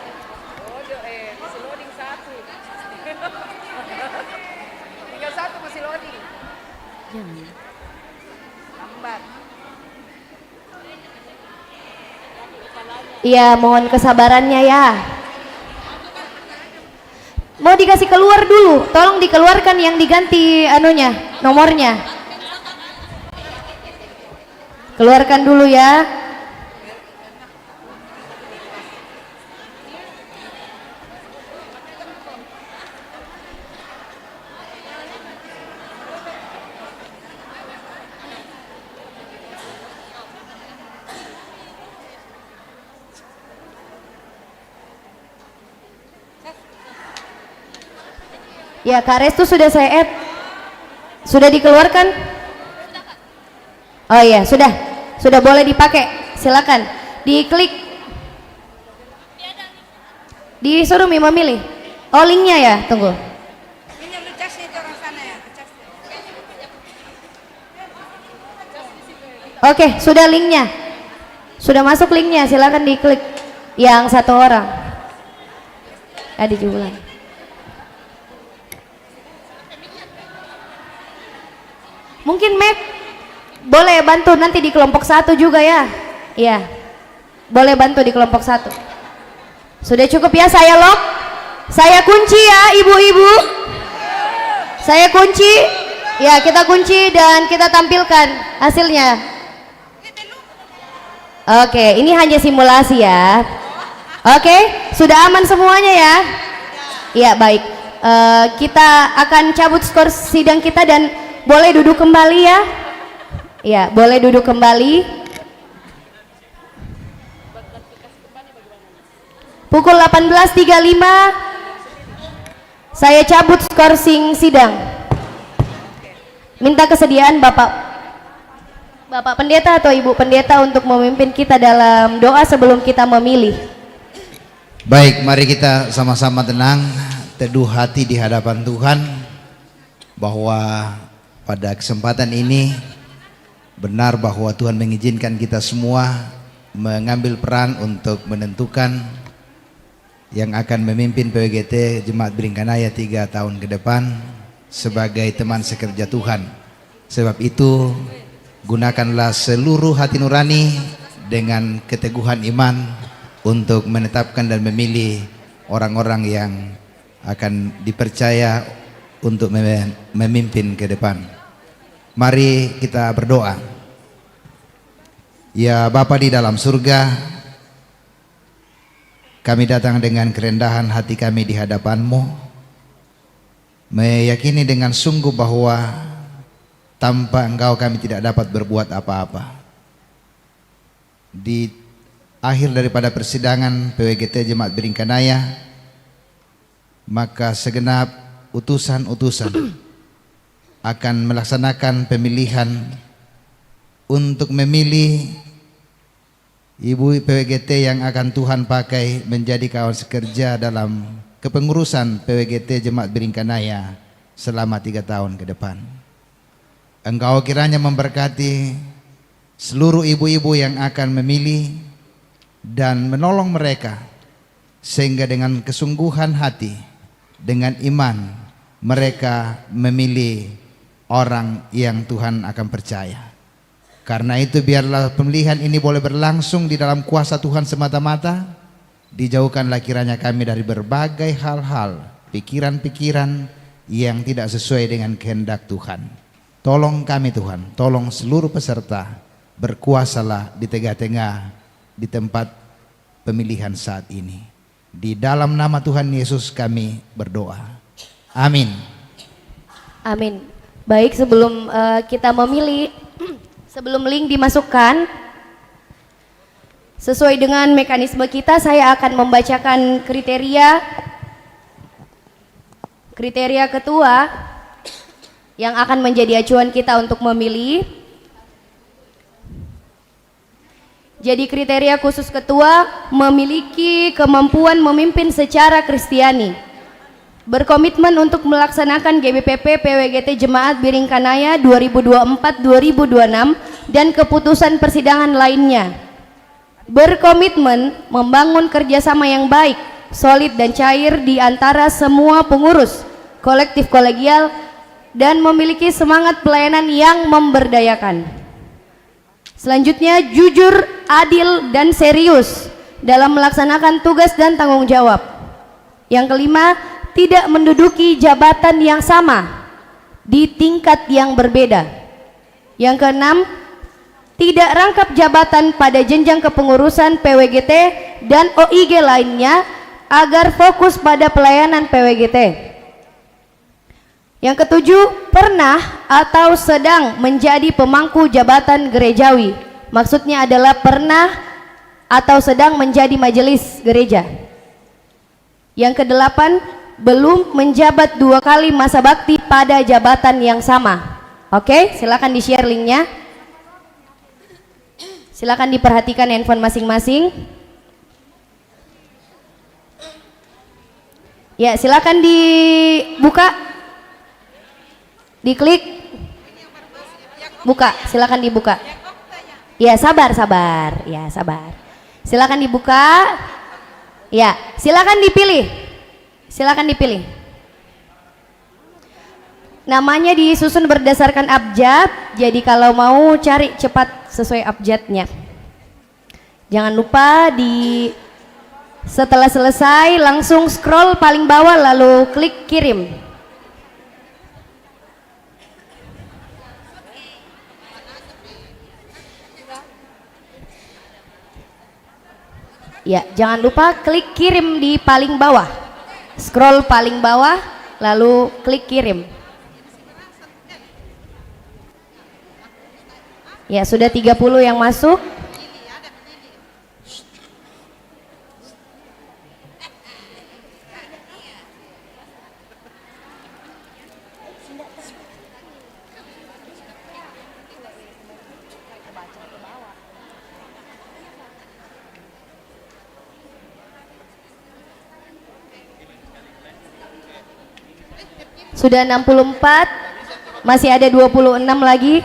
S5: Iya, mohon kesabarannya ya. Mau dikasih keluar dulu, tolong dikeluarkan yang diganti anunya, nomornya. Keluarkan dulu ya. Ya, Kak Restu sudah saya add. Sudah dikeluarkan? Oh iya, sudah. Sudah boleh dipakai. Silakan. Diklik. Disuruh memilih. Oh, linknya ya, tunggu. Oke, sudah linknya. Sudah masuk linknya, silakan diklik. Yang satu orang. Diulang. Mungkin Mac boleh bantu nanti di kelompok 1 juga ya. Iya, boleh bantu di kelompok 1. Sudah cukup ya, saya lock, saya kunci ya ibu-ibu, saya kunci ya, kita kunci dan kita tampilkan hasilnya. Oke, ini hanya simulasi ya. Oke, sudah aman semuanya ya. Iya, baik. Kita akan cabut skor sidang kita dan boleh duduk kembali ya. Ya, boleh duduk kembali. Pukul 18.35 saya cabut skorsing sidang. Minta kesediaan Bapak Pendeta atau Ibu Pendeta untuk memimpin kita dalam doa sebelum kita memilih.
S4: Baik, mari kita sama-sama tenang, teduh hati di hadapan Tuhan, bahwa pada kesempatan ini benar bahwa Tuhan mengizinkan kita semua mengambil peran untuk menentukan yang akan memimpin PWGT Jemaat Beringkanaya 3 tahun ke depan sebagai teman sekerja Tuhan. Sebab itu gunakanlah seluruh hati nurani dengan keteguhan iman untuk menetapkan dan memilih orang-orang yang akan dipercaya untuk memimpin ke depan. Mari kita berdoa. Ya Bapa di dalam surga, kami datang dengan kerendahan hati kami di hadapan-Mu, meyakini dengan sungguh bahwa tanpa Engkau kami tidak dapat berbuat apa-apa. Di akhir daripada persidangan PWGT Jemaat Beringkanaya, maka segenap utusan-utusan akan melaksanakan pemilihan untuk memilih Ibu PWGT yang akan Tuhan pakai menjadi kawan sekerja dalam kepengurusan PWGT Jemaat Beringkanaya selama 3 tahun ke depan. Engkau kiranya memberkati seluruh ibu-ibu yang akan memilih dan menolong mereka, sehingga dengan kesungguhan hati, dengan iman, mereka memilih orang yang Tuhan akan percaya. Karena itu biarlah pemilihan ini boleh berlangsung di dalam kuasa Tuhan semata-mata. Dijauhkanlah kiranya kami dari berbagai hal-hal, pikiran-pikiran yang tidak sesuai dengan kehendak Tuhan. Tolong kami Tuhan, tolong seluruh peserta, berkuasalah di tengah-tengah di tempat pemilihan saat ini. Di dalam nama Tuhan Yesus kami berdoa. Amin.
S5: Amin. Baik, sebelum kita memilih, sebelum link dimasukkan, sesuai dengan mekanisme kita, saya akan membacakan kriteria ketua yang akan menjadi acuan kita untuk memilih. Jadi kriteria khusus ketua memiliki kemampuan memimpin secara Kristiani, berkomitmen untuk melaksanakan GBPP PWGT Jemaat Biringkanaya 2024-2026 dan keputusan persidangan lainnya, berkomitmen membangun kerjasama yang baik, solid dan cair di antara semua pengurus, kolektif kolegial, dan memiliki semangat pelayanan yang memberdayakan. Selanjutnya, jujur, adil, dan serius dalam melaksanakan tugas dan tanggung jawab. Yang kelima, tidak menduduki jabatan yang sama di tingkat yang berbeda. Yang keenam, tidak rangkap jabatan pada jenjang kepengurusan PWGT dan OIG lainnya agar fokus pada pelayanan PWGT. Yang ketujuh, pernah atau sedang menjadi pemangku jabatan gerejawi. Maksudnya adalah pernah atau sedang menjadi majelis gereja. Yang kedelapan, belum menjabat 2 kali masa bakti pada jabatan yang sama. Oke, silakan di-share linknya. Silakan diperhatikan handphone masing-masing. Ya, silakan dibuka. Diklik. Buka, silakan dibuka. Ya, sabar. Ya, sabar. Silakan dibuka. Ya, silakan dipilih. Silakan dipilih. Namanya disusun berdasarkan abjad, jadi kalau mau cari cepat sesuai abjadnya. Jangan lupa setelah selesai langsung scroll paling bawah lalu klik kirim. Ya, jangan lupa klik kirim di paling bawah. Scroll paling bawah lalu klik kirim. Ya, sudah 30 yang masuk. Sudah 64, masih ada 26 lagi.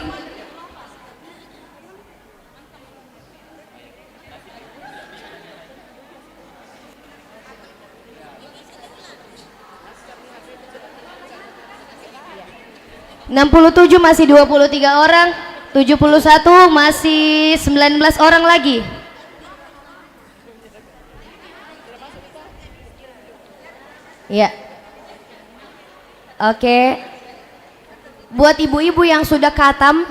S5: (67) masih 23 orang, 71 masih 19 orang lagi. Ya. Oke, buat ibu-ibu yang sudah khatam,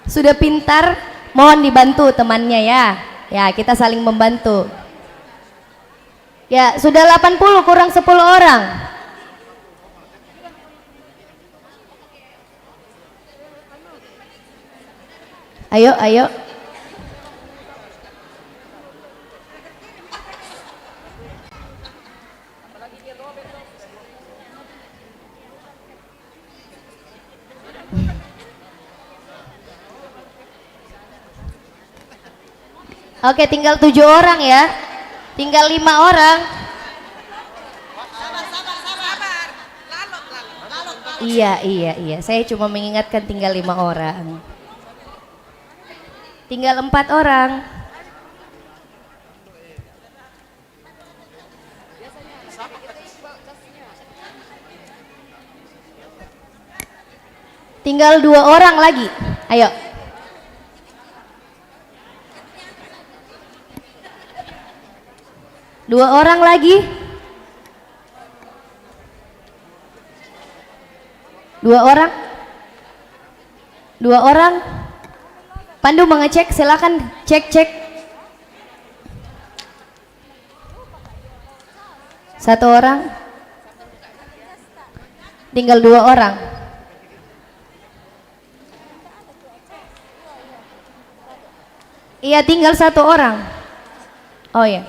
S5: sudah pintar, mohon dibantu temannya ya. Ya, kita saling membantu. Ya, sudah 80 kurang 10 orang. Ayo. Oke, tinggal 7 orang ya. Tinggal 5 orang. Iya. Saya cuma mengingatkan tinggal 5 orang. Tinggal 4 orang. Tinggal 2 orang lagi. Ayo. Dua orang lagi. 2 orang. 2 orang. Pandu mengecek, silakan cek. 1 orang. Tinggal 2 orang. Iya, tinggal 1 orang. Oh ya.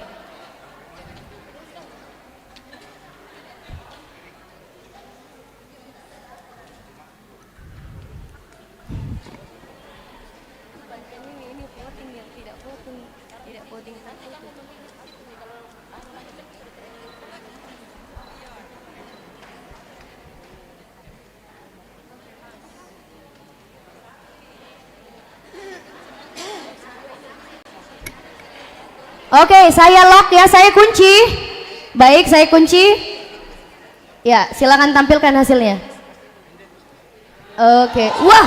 S5: Oke, saya lock ya, saya kunci. Baik, saya kunci. Ya, silakan tampilkan hasilnya. Oke, wah.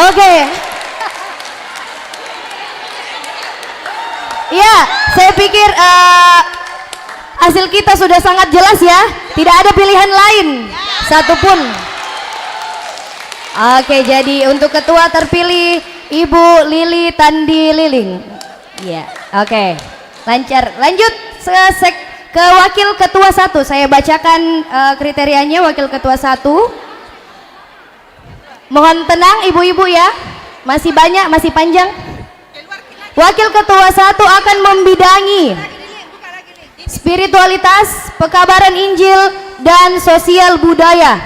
S5: Oke. Ya, saya pikir hasil kita sudah sangat jelas ya. Tidak ada pilihan lain satupun. Oke, jadi untuk ketua terpilih Ibu Lili Tandi Liling. Ya, oke. Lancar. Lanjut ke wakil ketua 1. Saya bacakan kriterianya wakil ketua 1. Mohon tenang ibu-ibu ya. Masih banyak, masih panjang. Wakil ketua 1 akan membidangi spiritualitas, pekabaran Injil, dan sosial budaya.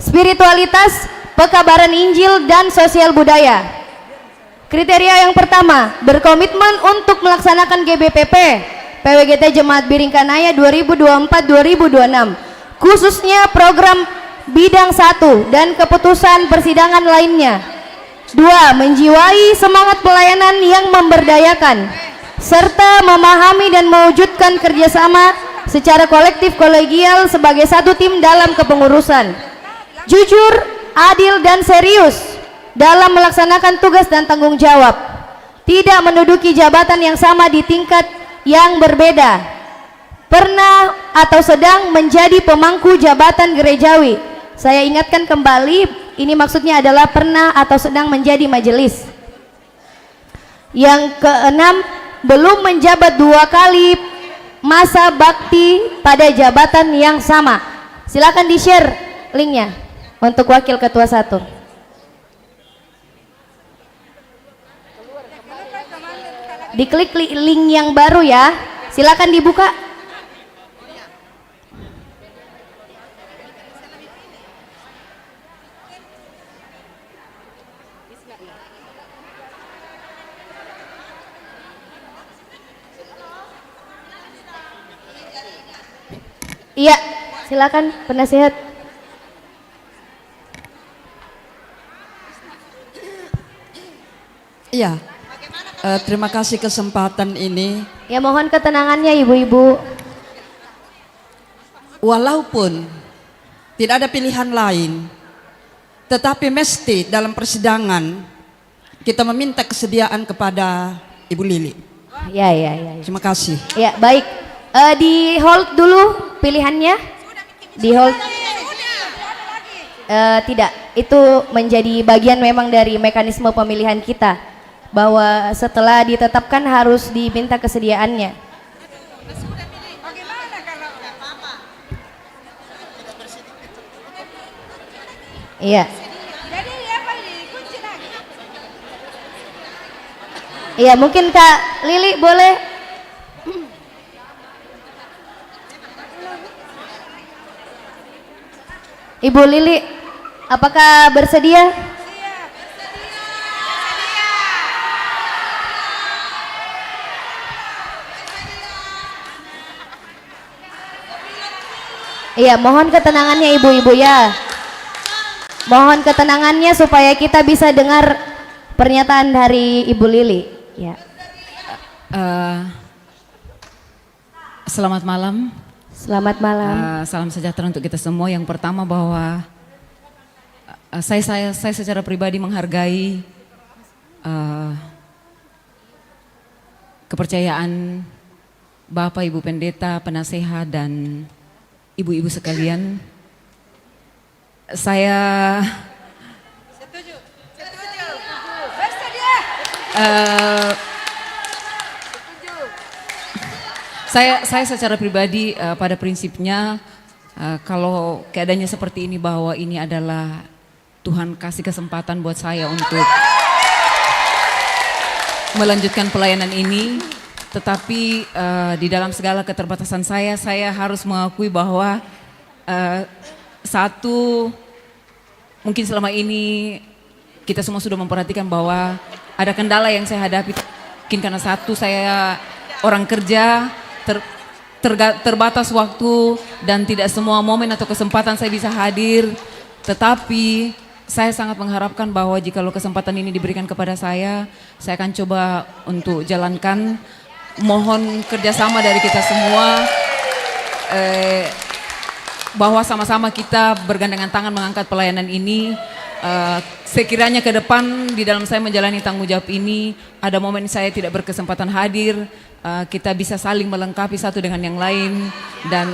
S5: Spiritualitas, pekabaran Injil, dan sosial budaya. Kriteria yang pertama, berkomitmen untuk melaksanakan GBPP PWGT Jemaat Biringkanaya 2024-2026, khususnya program bidang 1 dan keputusan persidangan lainnya. 2. Menjiwai semangat pelayanan yang memberdayakan serta memahami dan mewujudkan kerjasama secara kolektif kolegial sebagai satu tim dalam kepengurusan. Jujur, adil, dan serius dalam melaksanakan tugas dan tanggung jawab. Tidak menduduki jabatan yang sama di tingkat yang berbeda. Pernah atau sedang menjadi pemangku jabatan gerejawi. Saya ingatkan kembali, ini maksudnya adalah pernah atau sedang menjadi majelis. Yang keenam, belum menjabat 2 kali masa bakti pada jabatan yang sama. Silakan di-share linknya untuk wakil ketua 1. Diklik link yang baru ya. Silakan dibuka. Iya, silakan penasihat.
S7: Iya, terima kasih kesempatan ini.
S5: Ya, mohon ketenangannya ibu-ibu.
S7: Walaupun tidak ada pilihan lain, tetapi mesti dalam persidangan kita meminta kesediaan kepada Ibu Lili.
S5: Ya, ya, ya.
S7: Terima kasih.
S5: Ya, baik. Di hold dulu pilihannya. Di hold. Tidak, itu menjadi bagian memang dari mekanisme pemilihan kita, bahwa setelah ditetapkan harus diminta kesediaannya. Iya. Iya, mungkin Kak Lili boleh. Ibu Lili, apakah bersedia? Iya, mohon ketenangannya ibu-ibu ya. Mohon ketenangannya supaya kita bisa dengar pernyataan dari Ibu Lili. Ya.
S8: Selamat malam.
S5: Selamat malam.
S8: Salam sejahtera untuk kita semua. Yang pertama bahwa saya secara pribadi menghargai kepercayaan Bapak, Ibu Pendeta, penasehat, dan ibu-ibu sekalian. Saya Saya secara pribadi pada prinsipnya kalau keadaannya seperti ini bahwa ini adalah Tuhan kasih kesempatan buat saya untuk melanjutkan pelayanan ini, tetapi di dalam segala keterbatasan saya harus mengakui bahwa satu, mungkin selama ini kita semua sudah memperhatikan bahwa ada kendala yang saya hadapi. Mungkin karena satu, saya orang kerja, terbatas waktu dan tidak semua momen atau kesempatan saya bisa hadir. Tetapi saya sangat mengharapkan bahwa jika kesempatan ini diberikan kepada saya akan coba untuk jalankan. Mohon kerjasama dari kita semua, bahwa sama-sama kita bergandengan tangan mengangkat pelayanan ini. Sekiranya ke depan di dalam saya menjalani tanggung jawab ini ada momen saya tidak berkesempatan hadir, kita bisa saling melengkapi satu dengan yang lain dan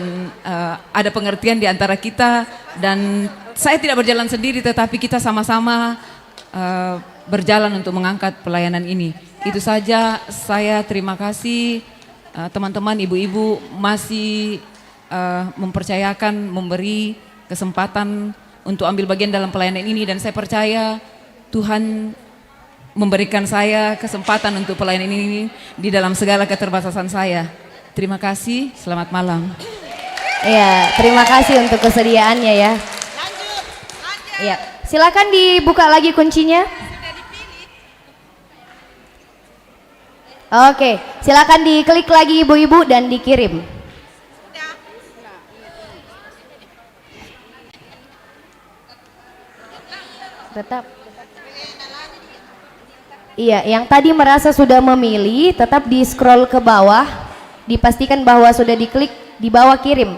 S8: ada pengertian di antara kita, dan saya tidak berjalan sendiri tetapi kita sama-sama berjalan untuk mengangkat pelayanan ini. Itu saja, saya terima kasih teman-teman, ibu-ibu masih mempercayakan, memberi kesempatan untuk ambil bagian dalam pelayanan ini, dan saya percaya Tuhan memberikan saya kesempatan untuk pelayanan ini di dalam segala keterbatasan saya. Terima kasih, selamat malam.
S5: Ya, terima kasih untuk kesediaannya ya. Ya, silakan dibuka lagi kuncinya. Oke, silakan diklik lagi ibu-ibu dan dikirim. Tetap. Iya, yang tadi merasa sudah memilih tetap di scroll ke bawah, dipastikan bahwa sudah diklik di bawah kirim.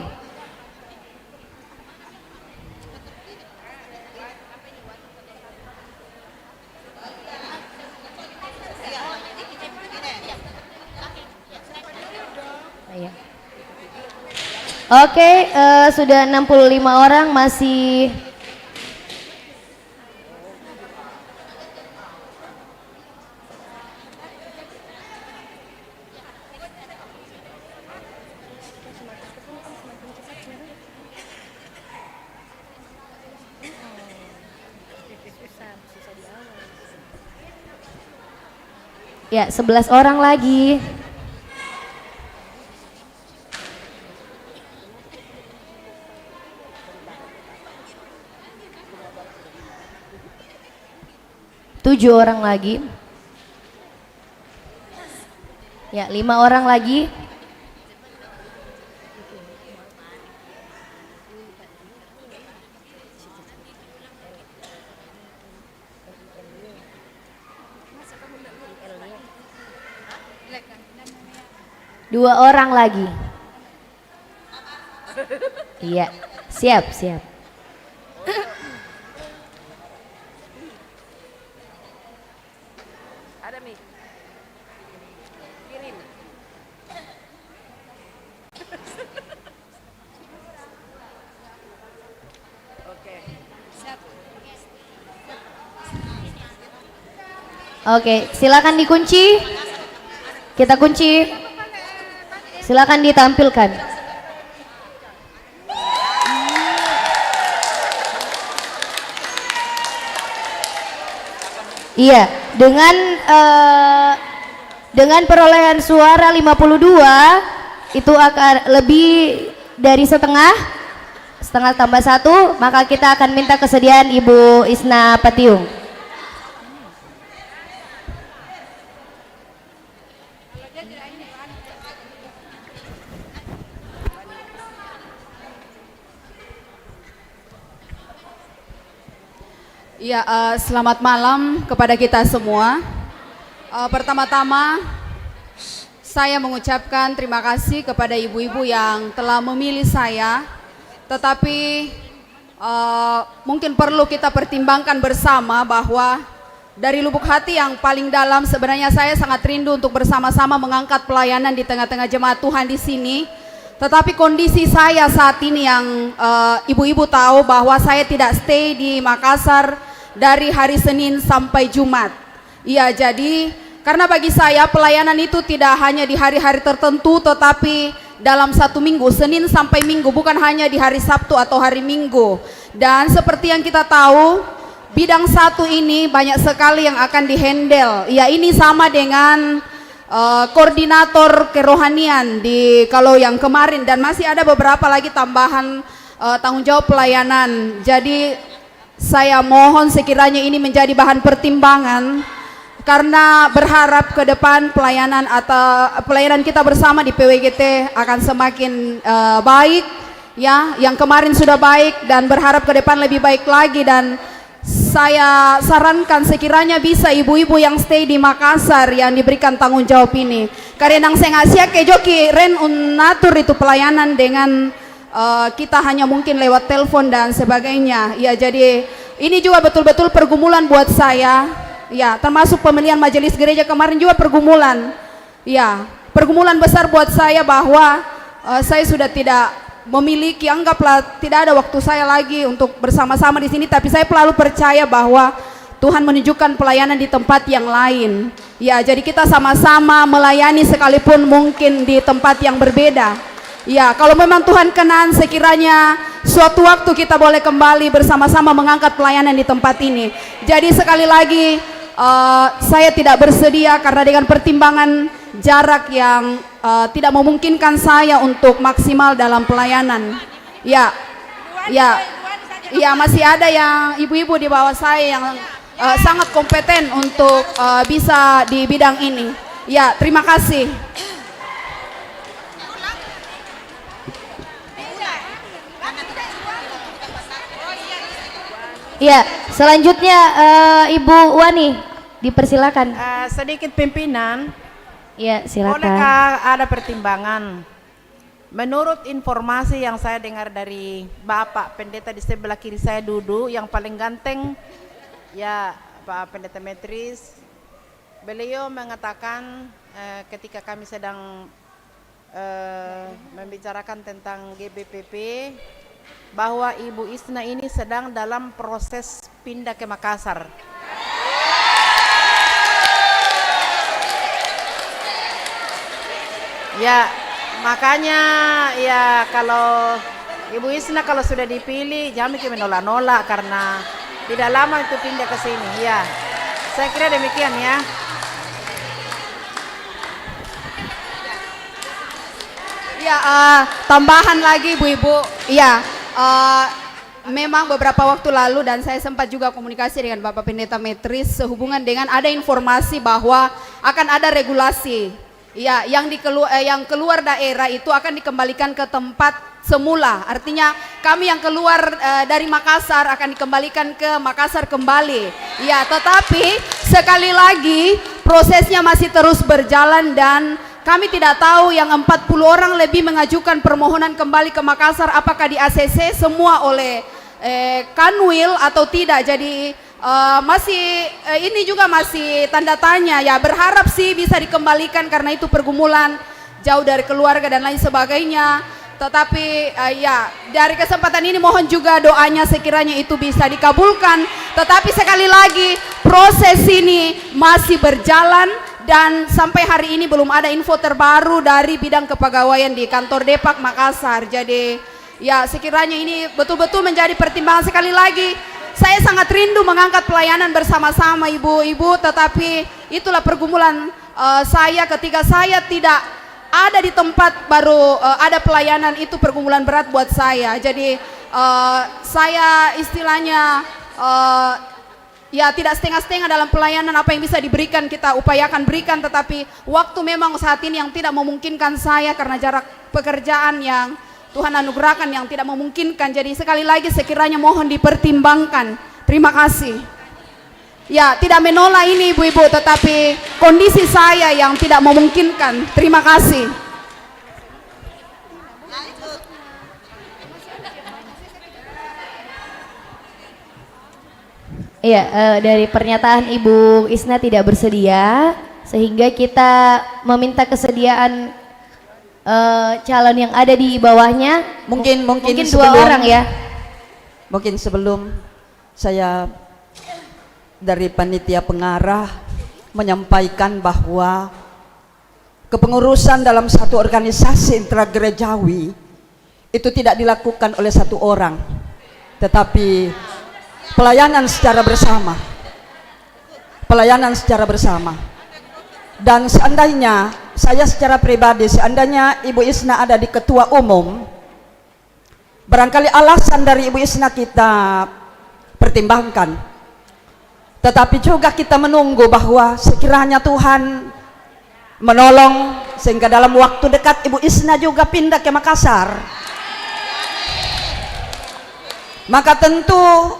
S5: Iya. Oke, sudah 65 orang, masih ya 11 orang lagi. Tujuh orang lagi. Ya, 5 orang lagi. Dua orang lagi. Iya, siap, siap. Oke, silakan dikunci. Kita kunci. Silakan ditampilkan. Iya, dengan perolehan suara 52 itu akan lebih dari setengah tambah 1, maka kita akan minta kesediaan Ibu Isna Patiung.
S1: Ya, selamat malam kepada kita semua. Pertama-tama saya mengucapkan terima kasih kepada ibu-ibu yang telah memilih saya. Tetapi mungkin perlu kita pertimbangkan bersama bahwa dari lubuk hati yang paling dalam sebenarnya saya sangat rindu untuk bersama-sama mengangkat pelayanan di tengah-tengah jemaat Tuhan di sini. Tetapi kondisi saya saat ini yang ibu-ibu tahu bahwa saya tidak stay di Makassar dari hari Senin sampai Jumat. Iya, jadi Karena bagi saya pelayanan itu tidak hanya di hari-hari tertentu, tetapi dalam satu minggu, Senin sampai Minggu, bukan hanya di hari Sabtu atau hari Minggu. Dan seperti yang kita tahu, bidang satu ini banyak sekali yang akan dihandle. Ya, ini sama dengan koordinator kerohanian di kalau yang kemarin, dan masih ada beberapa lagi tambahan tanggung jawab pelayanan. Jadi saya mohon sekiranya ini menjadi bahan pertimbangan, karena berharap ke depan pelayanan atau pelayanan kita bersama di PWGT akan semakin baik, ya. Yang kemarin sudah baik dan berharap ke depan lebih baik lagi. Dan saya sarankan sekiranya bisa ibu-ibu yang stay di Makassar yang diberikan tanggung jawab ini, karena saya ngasih ke joki ren unatur itu pelayanan dengan kita hanya mungkin lewat telepon dan sebagainya. Ya, jadi ini juga betul-betul pergumulan buat saya. Ya, termasuk pemilihan majelis gereja kemarin juga pergumulan. Ya, pergumulan besar buat saya bahwa saya sudah tidak memiliki, anggaplah tidak ada waktu saya lagi untuk bersama-sama di sini, tapi saya selalu percaya bahwa Tuhan menunjukkan pelayanan di tempat yang lain. Ya, jadi kita sama-sama melayani sekalipun mungkin di tempat yang berbeda. Ya, kalau memang Tuhan kenan, sekiranya suatu waktu kita boleh kembali bersama-sama mengangkat pelayanan di tempat ini. Jadi sekali lagi saya tidak bersedia karena dengan pertimbangan jarak yang tidak memungkinkan saya untuk maksimal dalam pelayanan. Ya, ya, ya, masih ada yang ibu-ibu di bawah saya yang sangat kompeten untuk bisa di bidang ini. Ya, terima kasih.
S5: Ya, selanjutnya Ibu Wani, dipersilakan.
S9: Sedikit pimpinan,
S5: Ya, silakan.
S9: bolehkah ada pertimbangan? Menurut informasi yang saya dengar dari Bapak Pendeta di sebelah kiri saya duduk, yang paling ganteng, ya Pak Pendeta Metris, beliau mengatakan ketika kami sedang membicarakan tentang GBPP, bahwa Ibu Isna ini sedang dalam proses pindah ke Makassar. Ya, makanya ya kalau Ibu Isna kalau sudah dipilih jangan bikin menolak-nolak karena tidak lama itu pindah ke sini. Ya, saya kira demikian ya.
S1: Ya, tambahan lagi ibu-ibu. Ya, memang beberapa waktu lalu dan saya sempat juga komunikasi dengan Bapak Pendeta Metris sehubungan dengan ada informasi bahwa akan ada regulasi. Ya, yang keluar daerah itu akan dikembalikan ke tempat semula. Artinya kami yang keluar dari Makassar akan dikembalikan ke Makassar kembali. Ya, tetapi sekali lagi prosesnya masih terus berjalan dan kami tidak tahu yang 40 orang lebih mengajukan permohonan kembali ke Makassar apakah di ACC semua oleh Kanwil atau tidak. Jadi ini juga masih tanda tanya. Ya, berharap sih bisa dikembalikan karena itu pergumulan jauh dari keluarga dan lain sebagainya. Tetapi ya, dari kesempatan ini mohon juga doanya sekiranya itu bisa dikabulkan. Tetapi sekali lagi proses ini masih berjalan dan sampai hari ini belum ada info terbaru dari bidang kepegawaian di kantor Depak Makassar. Jadi ya, sekiranya ini betul-betul menjadi pertimbangan. Sekali lagi saya sangat rindu mengangkat pelayanan bersama-sama ibu-ibu, tetapi itulah pergumulan saya ketika saya tidak ada di tempat baru ada pelayanan, itu pergumulan berat buat saya. Jadi saya istilahnya ya tidak setengah-setengah dalam pelayanan. Apa yang bisa diberikan kita upayakan berikan, tetapi waktu memang saat ini yang tidak memungkinkan saya karena jarak pekerjaan yang Tuhan anugerahkan yang tidak memungkinkan. Jadi sekali lagi sekiranya mohon dipertimbangkan. Terima kasih. Ya, tidak menolak ini ibu-ibu, tetapi kondisi saya yang tidak memungkinkan. Terima kasih.
S5: Iya, dari pernyataan Ibu Isna tidak bersedia, sehingga kita meminta kesediaan calon yang ada di bawahnya. Mungkin dua orang ya.
S7: Mungkin sebelum saya dari panitia pengarah menyampaikan bahwa kepengurusan dalam satu organisasi intragerejawi itu tidak dilakukan oleh satu orang, tetapi pelayanan secara bersama. Pelayanan secara bersama. Dan seandainya saya secara pribadi, seandainya Ibu Isna ada di ketua umum, barangkali alasan dari Ibu Isna kita pertimbangkan. Tetapi juga kita menunggu bahwa sekiranya Tuhan menolong sehingga dalam waktu dekat Ibu Isna juga pindah ke Makassar. Maka tentu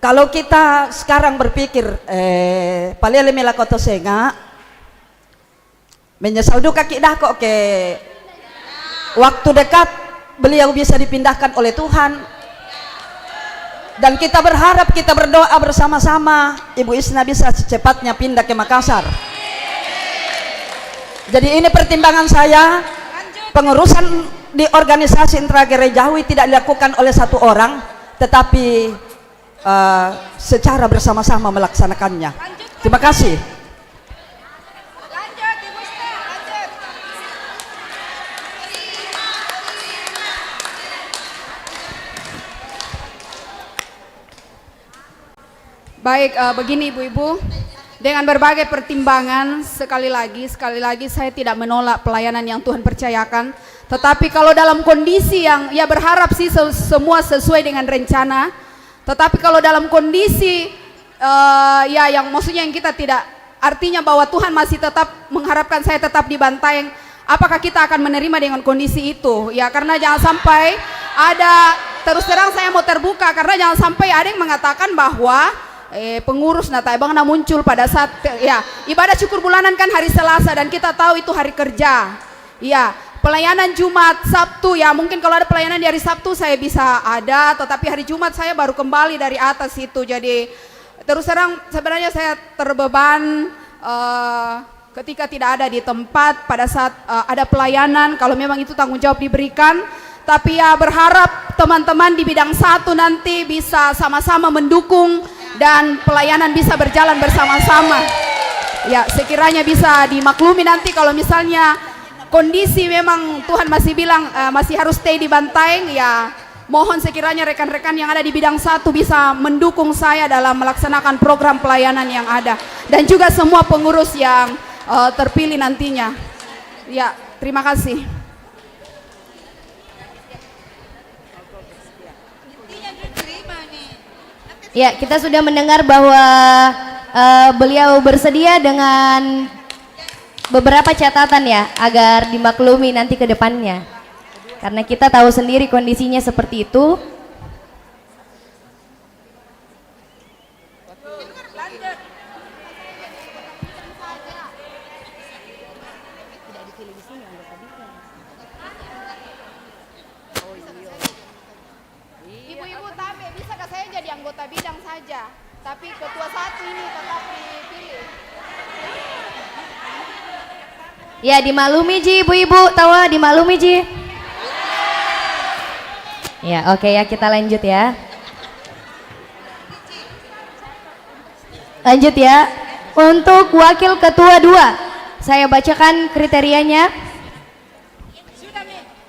S7: kalau kita sekarang berpikir palele mela koto senga menyesal duka kita kok ke waktu dekat beliau bisa dipindahkan oleh Tuhan, dan kita berharap, kita berdoa bersama-sama Ibu Isna bisa secepatnya pindah ke Makassar. Jadi ini pertimbangan saya, pengurusan di organisasi intragerejawi tidak dilakukan oleh satu orang, tetapi secara bersama-sama melaksanakannya. Terima kasih.
S1: Baik, begini ibu-ibu, dengan berbagai pertimbangan sekali lagi saya tidak menolak pelayanan yang Tuhan percayakan, tetapi kalau dalam kondisi yang ya berharap sih semua sesuai dengan rencana, tetapi kalau dalam kondisi ya yang maksudnya yang kita tidak, artinya bahwa Tuhan masih tetap mengharapkan saya tetap di Bantaeng, apakah kita akan menerima dengan kondisi itu? Ya karena jangan sampai ada, terus terang saya mau terbuka, karena jangan sampai ada yang mengatakan bahwa pengurus bang muncul pada saat ya ibadah syukur bulanan kan hari Selasa, dan kita tahu itu hari kerja. Ya, pelayanan Jumat, Sabtu, ya mungkin kalau ada pelayanan di hari Sabtu saya bisa ada, tetapi hari Jumat saya baru kembali dari atas itu. Jadi terus terang sebenarnya saya terbeban ketika tidak ada di tempat pada saat ada pelayanan, kalau memang itu tanggung jawab diberikan. Tapi ya berharap teman-teman di bidang satu nanti bisa sama-sama mendukung dan pelayanan bisa berjalan bersama-sama. Ya, sekiranya bisa dimaklumi nanti kalau misalnya kondisi memang Tuhan masih bilang masih harus stay di Bantaeng, ya mohon sekiranya rekan-rekan yang ada di bidang satu bisa mendukung saya dalam melaksanakan program pelayanan yang ada, dan juga semua pengurus yang terpilih nantinya. Ya, terima kasih.
S5: Ya, kita sudah mendengar bahwa beliau bersedia dengan beberapa catatan ya, agar dimaklumi nanti ke depannya. Karena kita tahu sendiri kondisinya seperti itu.
S1: Ibu-ibu tapi bisakah saya jadi anggota bidang saja, tapi ketua satu ini tetap dipilih.
S5: Ya, dimaklumi Ji, ibu-ibu, tawa dimaklumi Ji. Ya, oke ya, kita lanjut ya. Lanjut ya. Untuk wakil ketua 2, saya bacakan kriterianya.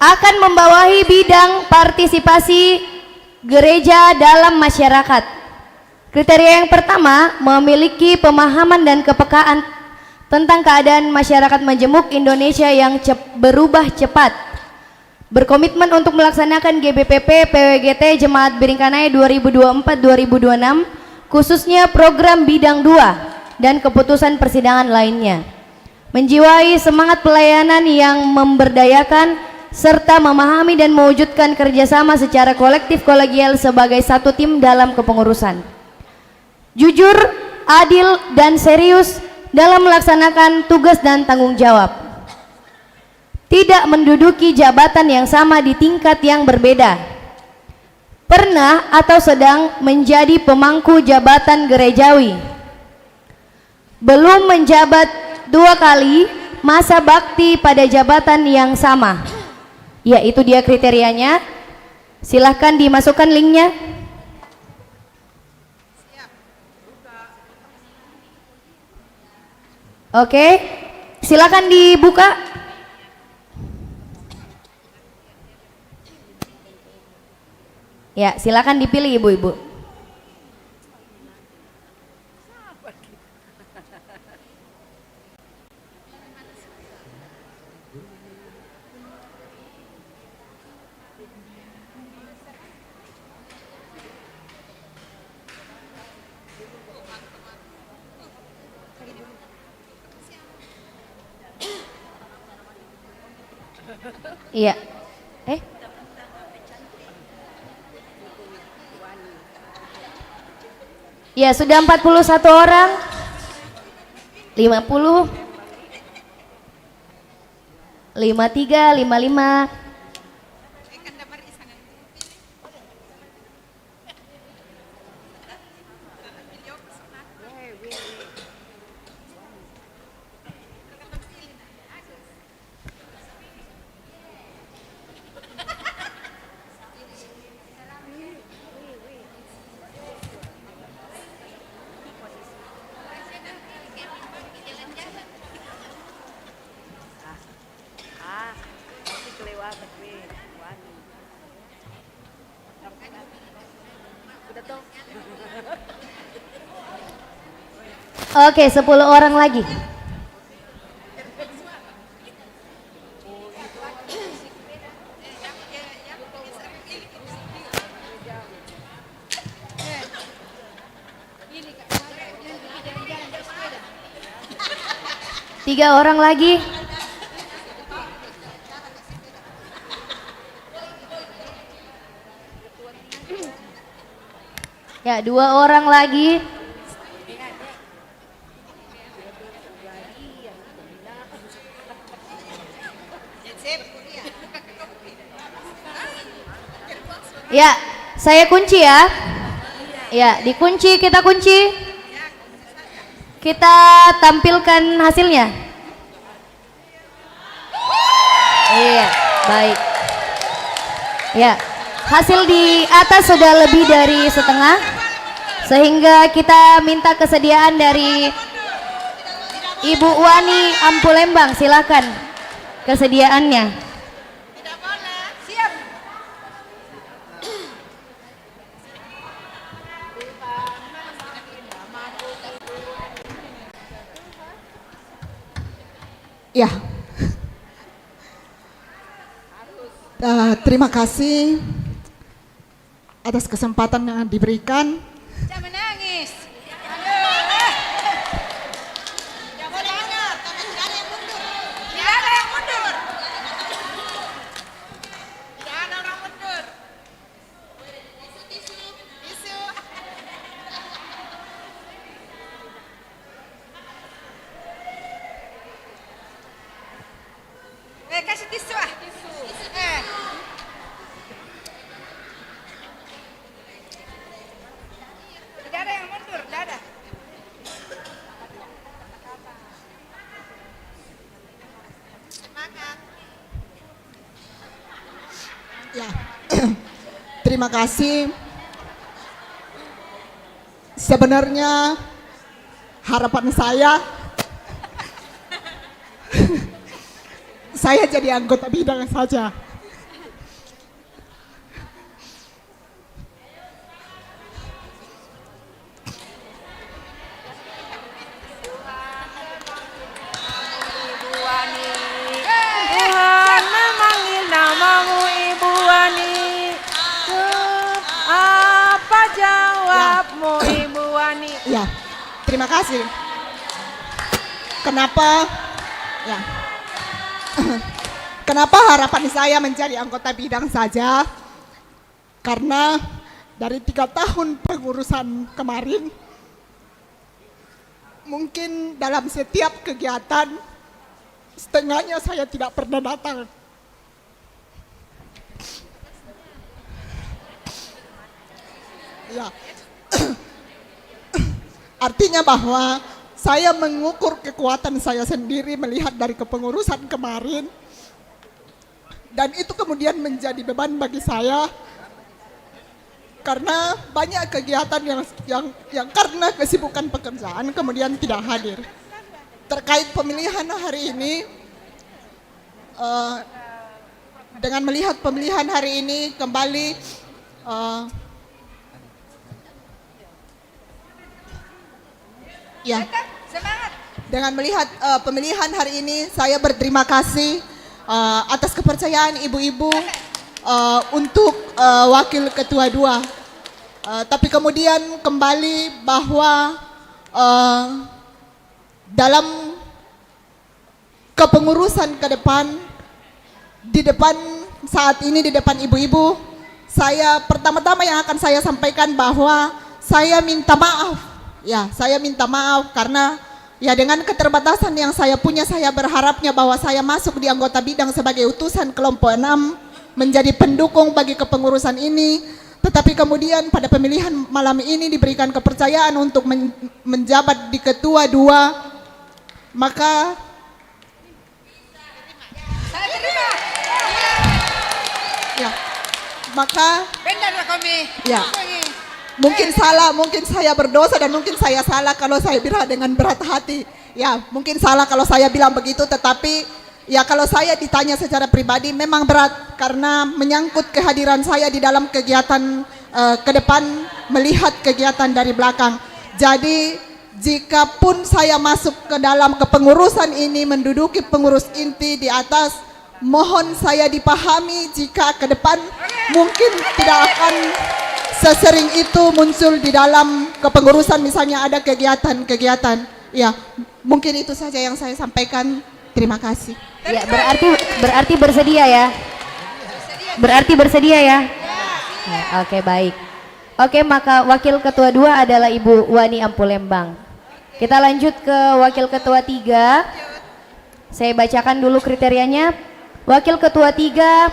S5: Akan membawahi bidang partisipasi gereja dalam masyarakat. Kriteria yang pertama, memiliki pemahaman dan kepekaan tentang keadaan masyarakat majemuk Indonesia yang berubah cepat. Berkomitmen untuk melaksanakan GBPP PWGT Jemaat Biringkanaya 2024-2026, khususnya program bidang 2 dan keputusan persidangan lainnya. Menjiwai semangat pelayanan yang memberdayakan serta memahami dan mewujudkan kerjasama secara kolektif kolegial sebagai satu tim dalam kepengurusan. Jujur, adil, dan serius dalam melaksanakan tugas dan tanggung jawab. Tidak menduduki jabatan yang sama di tingkat yang berbeda. Pernah atau sedang menjadi pemangku jabatan gerejawi. Belum menjabat 2 kali masa bakti pada jabatan yang sama. Ya, itu dia kriterianya. Silahkan dimasukkan linknya. Oke, silakan dibuka. Ya, silakan dipilih ibu-ibu. Iya. Ya, sudah 41 orang. 50. 53, 55. Oke, 10 orang lagi. Tiga orang lagi. Ya, 2 orang lagi. Ya, saya kunci ya. Ya, dikunci, kita kunci. Kita tampilkan hasilnya. Iya, baik. Ya, hasil di atas sudah lebih dari setengah, sehingga kita minta kesediaan dari Ibu Wani Ampulembang, silakan kesediaannya.
S10: Ya, terima kasih atas kesempatan yang diberikan.
S1: Jangan menangis. Kasih tisu ah. Tidak ada yang mundur, tidak ada. Semangat.
S10: Ya, terima kasih. Sebenarnya harapan saya jadi anggota bidang saja.
S9: Tuhan memanggil namamu Ibu Wani. Apa jawabmu Ibu Wani?
S10: Ya, terima kasih. Kenapa? Ya. Kenapa harapan saya menjadi anggota bidang saja? Karena dari 3 tahun pengurusan kemarin, mungkin dalam setiap kegiatan, setengahnya saya tidak pernah datang. Ya. Artinya bahwa saya mengukur kekuatan saya sendiri melihat dari kepengurusan kemarin, dan itu kemudian menjadi beban bagi saya karena banyak kegiatan yang karena kesibukan pekerjaan kemudian tidak hadir. terkait pemilihan hari ini, dengan melihat pemilihan hari ini kembali ya, dengan melihat pemilihan hari ini, saya berterima kasih atas kepercayaan ibu-ibu untuk wakil ketua 2. Tapi kemudian kembali bahwa dalam kepengurusan ke depan, di depan saat ini, di depan ibu-ibu, saya pertama-tama yang akan saya sampaikan bahwa saya minta maaf. Ya, saya minta maaf karena ya dengan keterbatasan yang saya punya, saya berharapnya bahwa saya masuk di anggota bidang sebagai utusan kelompok 6 menjadi pendukung bagi kepengurusan ini. Tetapi kemudian pada pemilihan malam ini diberikan kepercayaan untuk menjabat di ketua 2, maka ya, maka ya, mungkin salah, mungkin saya berdosa dan mungkin saya salah kalau saya bilang dengan berat hati. Ya, mungkin salah kalau saya bilang begitu, tetapi ya kalau saya ditanya secara pribadi memang berat karena menyangkut kehadiran saya di dalam kegiatan ke depan, melihat kegiatan dari belakang. Jadi jika pun saya masuk ke dalam kepengurusan ini, menduduki pengurus inti di atas, mohon saya dipahami jika ke depan mungkin tidak akan sesering itu muncul di dalam kepengurusan, misalnya ada kegiatan-kegiatan. Ya, mungkin itu saja yang saya sampaikan. Terima kasih.
S5: Ya, berarti bersedia ya. Berarti bersedia ya. Ya, oke, baik. Oke, maka wakil ketua 2 adalah Ibu Wani Ampulembang. Kita lanjut ke wakil ketua 3. Saya bacakan dulu kriterianya. Wakil ketua 3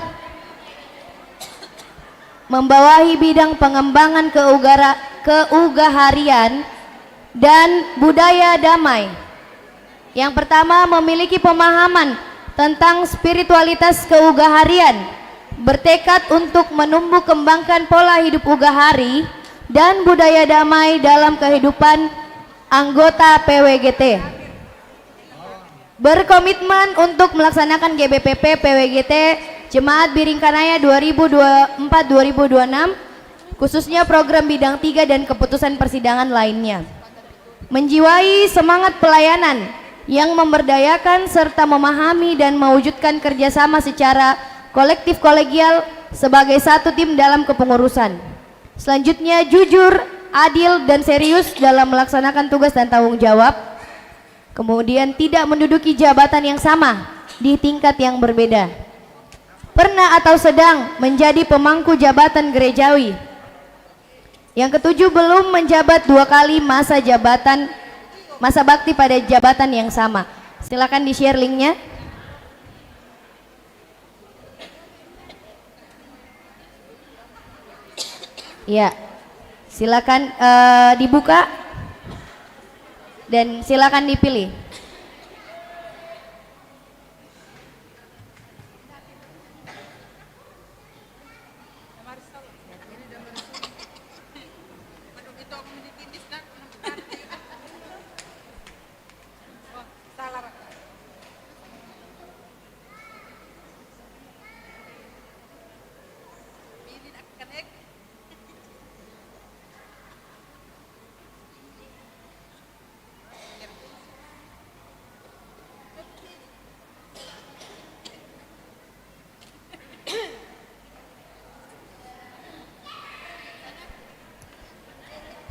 S5: membawahi bidang pengembangan keugaharian dan budaya damai. Yang pertama, memiliki pemahaman tentang spiritualitas keugaharian, bertekad untuk menumbuh kembangkan pola hidup ugahari dan budaya damai dalam kehidupan anggota PWGT. Berkomitmen untuk melaksanakan GBPP PWGT Jemaat Biringkanaya 2024-2026, khususnya program bidang 3 dan keputusan persidangan lainnya. Menjiwai semangat pelayanan yang memberdayakan serta memahami dan mewujudkan kerjasama secara kolektif kolegial sebagai satu tim dalam kepengurusan. Selanjutnya, jujur, adil, dan serius dalam melaksanakan tugas dan tanggung jawab. Kemudian tidak menduduki jabatan yang sama di tingkat yang berbeda. Pernah atau sedang menjadi pemangku jabatan gerejawi. Yang ketujuh, belum menjabat 2 kali masa bakti pada jabatan yang sama. Silakan di-share linknya. Ya, silakan dibuka dan silakan dipilih.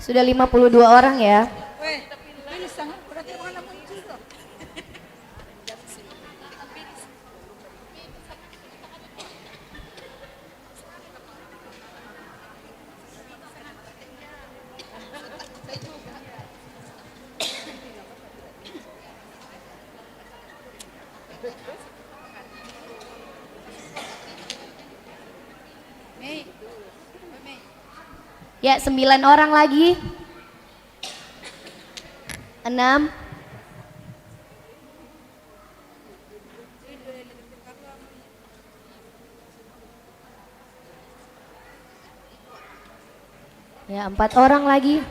S5: Sudah 52 orang ya. Ya, 9 orang lagi. 6. Ya, 4 orang lagi.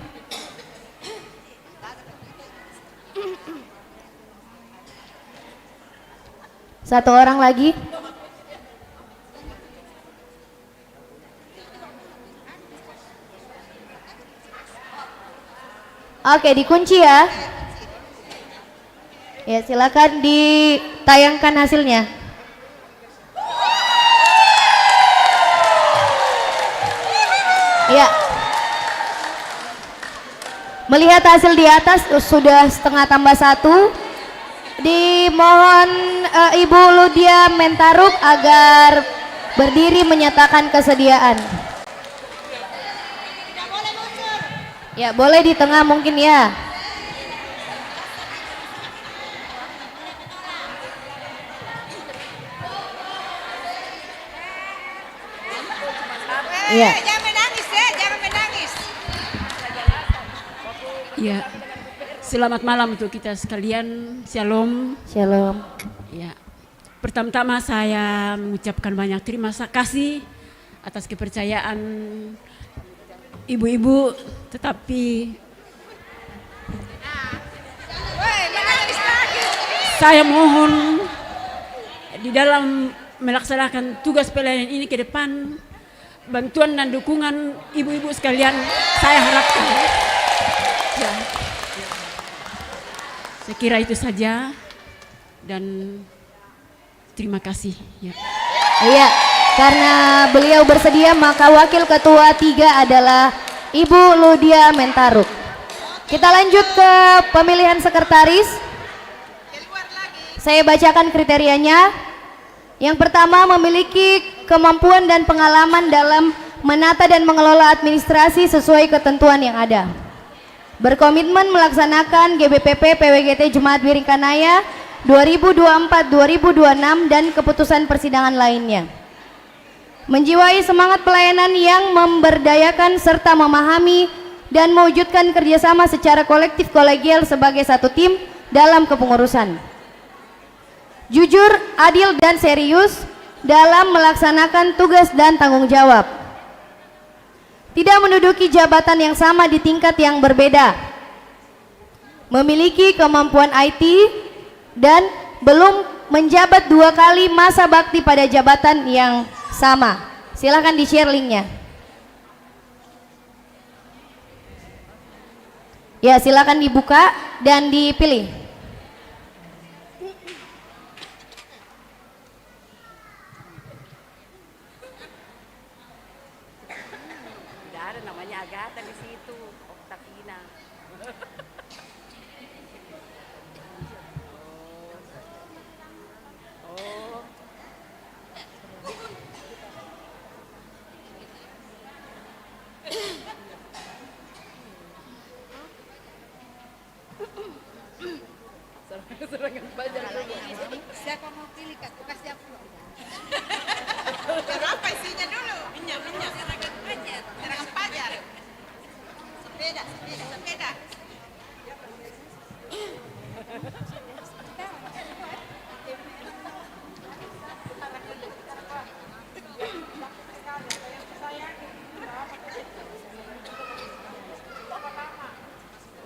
S5: Satu orang lagi. Oke, dikunci ya. Ya, silakan ditayangkan hasilnya. Ya. Melihat hasil di atas sudah setengah tambah 1. Dimohon Ibu Ludia Mentaruk agar berdiri menyatakan kesediaan. Ya, boleh di tengah mungkin ya. Iya.
S11: Jangan menangis ya, jangan menangis. Ya, selamat malam untuk kita sekalian. Shalom.
S5: Shalom.
S11: Ya, pertama-tama saya mengucapkan banyak terima kasih atas kepercayaan ibu-ibu, tetapi saya mohon di dalam melaksanakan tugas pelayanan ini ke depan, bantuan dan dukungan ibu-ibu sekalian saya harapkan. Ya. Saya kira itu saja dan terima kasih. Ya.
S5: Iya, karena beliau bersedia maka wakil ketua 3 adalah Ibu Ludia Mentaruk. Kita lanjut ke pemilihan sekretaris. Saya bacakan kriterianya. Yang pertama, memiliki kemampuan dan pengalaman dalam menata dan mengelola administrasi sesuai ketentuan yang ada. Berkomitmen melaksanakan GBPP PWGT Jemaat Biringkanaya 2024-2026 dan keputusan persidangan lainnya. Menjiwai semangat pelayanan yang memberdayakan serta memahami dan mewujudkan kerjasama secara kolektif kolegial sebagai satu tim dalam kepengurusan. Jujur, adil, dan serius dalam melaksanakan tugas dan tanggung jawab. Tidak menduduki jabatan yang sama di tingkat yang berbeda. Memiliki kemampuan IT dan belum menjabat 2 kali masa bakti pada jabatan yang sama. Silakan di-share linknya. Ya, silakan dibuka dan dipilih.
S11: Siapa mau pilih Kak? Kasih aku. Berapa isinya dulu? Minyak. Serangan pajar. Sepeda.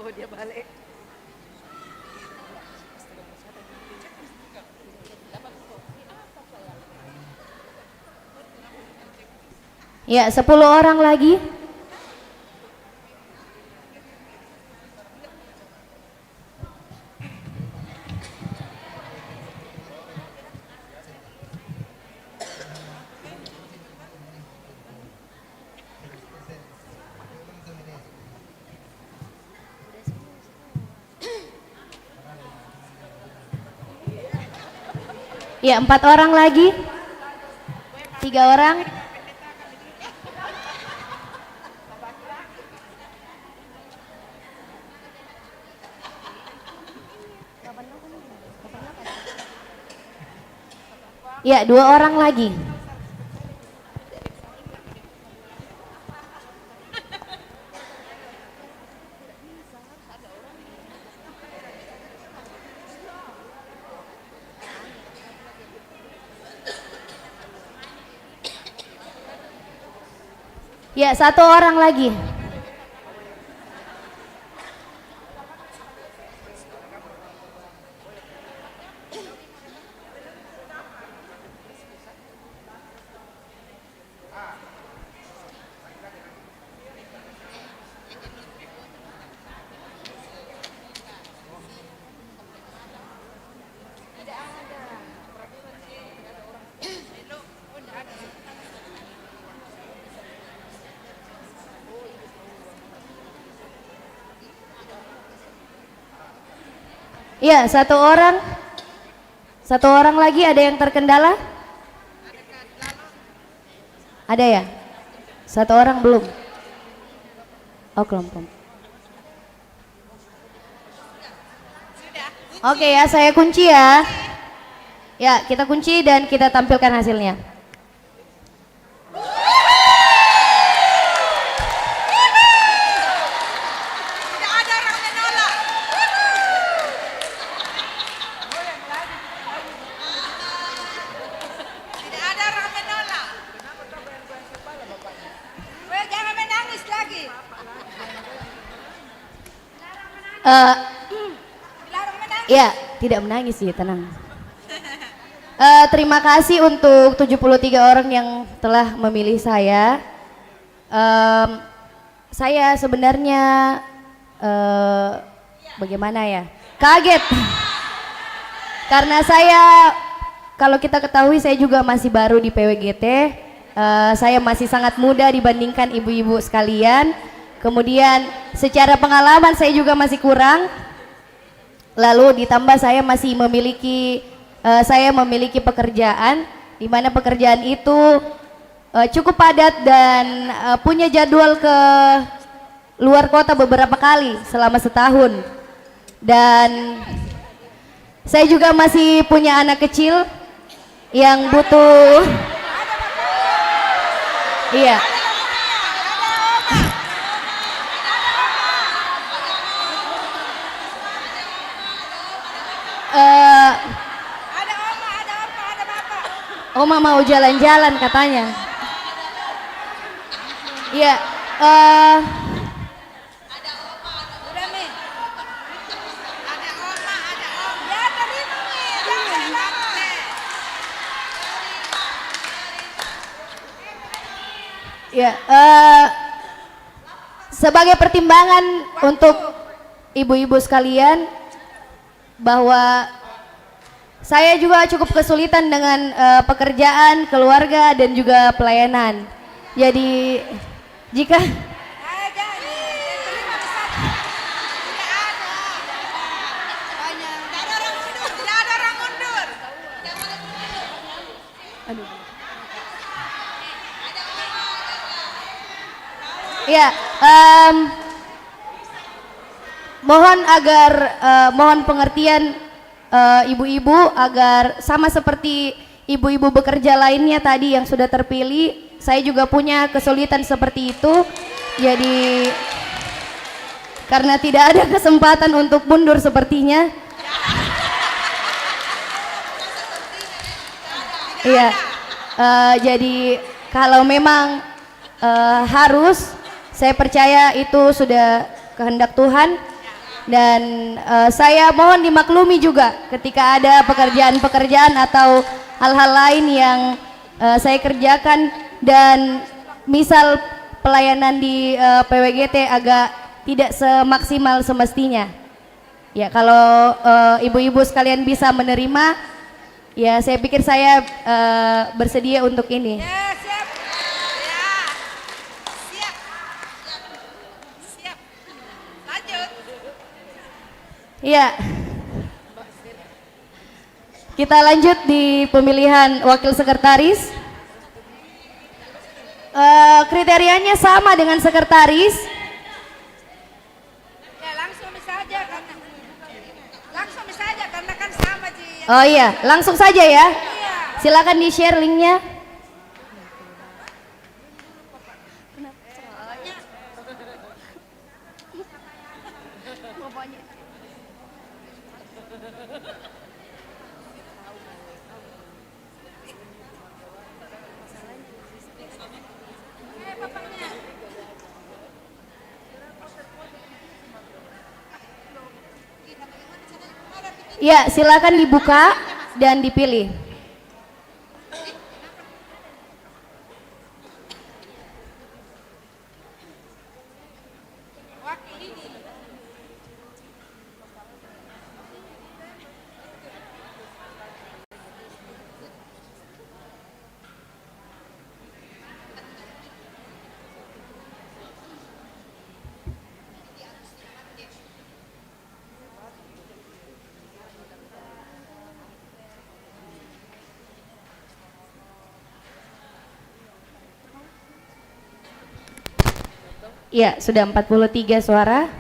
S11: Oh, dia balik.
S5: Ya, 10 orang lagi. Ya, 4 orang lagi. 3 orang. Ya, 2 orang lagi. Ya, 1 orang lagi. Iya, satu orang. Satu orang lagi ada yang terkendala? Ada ya? Satu orang belum? Oh, kelompok. Oke ya, saya kunci ya. Ya, kita kunci dan kita tampilkan hasilnya. Ya, tidak menangis sih, tenang. Terima kasih untuk 73 orang yang telah memilih saya. Saya sebenarnya bagaimana ya? Kaget. Karena saya, kalau kita ketahui saya juga masih baru di PWGT. Saya masih sangat muda dibandingkan ibu-ibu sekalian. Kemudian secara pengalaman saya juga masih kurang. Lalu ditambah saya masih memiliki pekerjaan di mana pekerjaan itu cukup padat dan punya jadwal ke luar kota beberapa kali selama setahun. Dan saya juga masih punya anak kecil yang butuh iya. Oma mau jalan-jalan katanya. Iya. Ya, sebagai pertimbangan untuk ibu-ibu sekalian bahwa saya juga cukup kesulitan dengan pekerjaan, keluarga, dan juga pelayanan. Jadi jika ya, mohon pengertian ibu-ibu agar sama seperti ibu-ibu bekerja lainnya tadi yang sudah terpilih, saya juga punya kesulitan seperti itu. Jadi karena tidak ada kesempatan untuk mundur sepertinya. Iya, jadi kalau memang harus, saya percaya itu sudah kehendak Tuhan. Dan saya mohon dimaklumi juga ketika ada pekerjaan-pekerjaan atau hal-hal lain yang saya kerjakan dan misal pelayanan di PWGT agak tidak semaksimal semestinya. Ya, kalau ibu-ibu sekalian bisa menerima, ya saya pikir saya bersedia untuk ini. Ya, kita lanjut di pemilihan wakil sekretaris. Kriterianya sama dengan sekretaris.
S1: Ya, langsung saja karena kan sama Ji.
S5: Oh iya, langsung saja ya. Silakan di-share linknya. Ya, silakan dibuka dan dipilih. Ya, sudah 43 suara.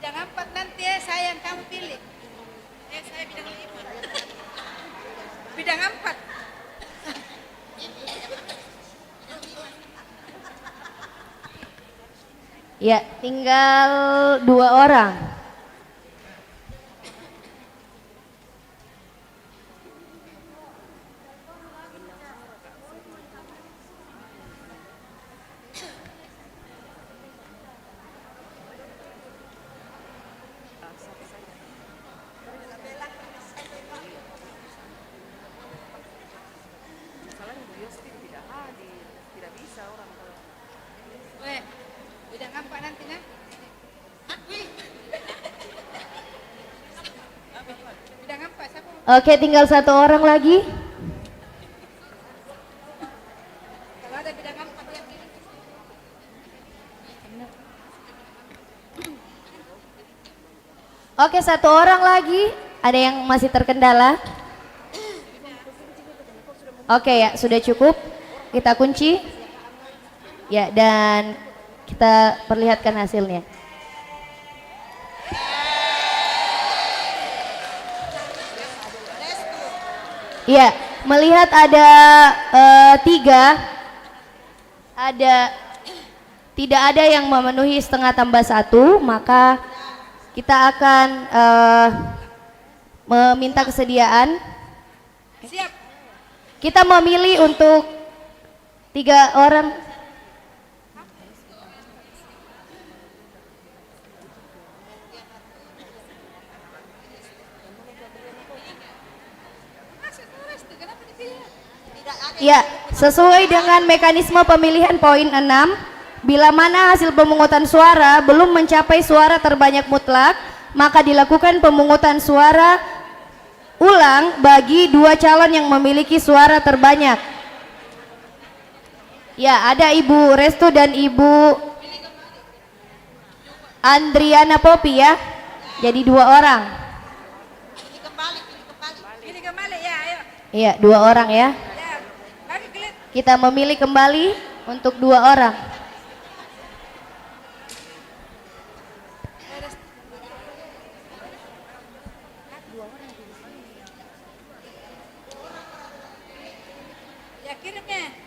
S9: Bidang 4 nanti ya, saya yang kamu pilih. Saya bidang 5. Bidang 4.
S5: Ya, tinggal 2 orang.
S9: Bidang 4 nanti nah. Bidang 4 siapa?
S5: Oke, tinggal 1 orang lagi.
S9: Kalau ada bidang 4 yang pilih.
S5: Oke, 1 orang lagi. Ada yang masih terkendala? Oke ya, sudah cukup. Kita kunci. Ya, dan kita perlihatkan hasilnya. Ya, melihat ada 3, tidak ada yang memenuhi setengah tambah 1, maka kita akan meminta kesediaan.
S9: Siap.
S5: Kita memilih untuk 3 orang. Ya, sesuai dengan mekanisme pemilihan poin 6, bila mana hasil pemungutan suara belum mencapai suara terbanyak mutlak, maka dilakukan pemungutan suara ulang bagi 2 calon yang memiliki suara terbanyak. Ya, ada Ibu Restu dan Ibu Andriana Popi ya. Jadi 2 orang.
S9: Pilih kembali ya, ayo.
S5: Iya, 2 orang ya.
S9: Ya, bagi klik.
S5: Kita memilih kembali untuk 2 orang.
S9: Ya kirimnya.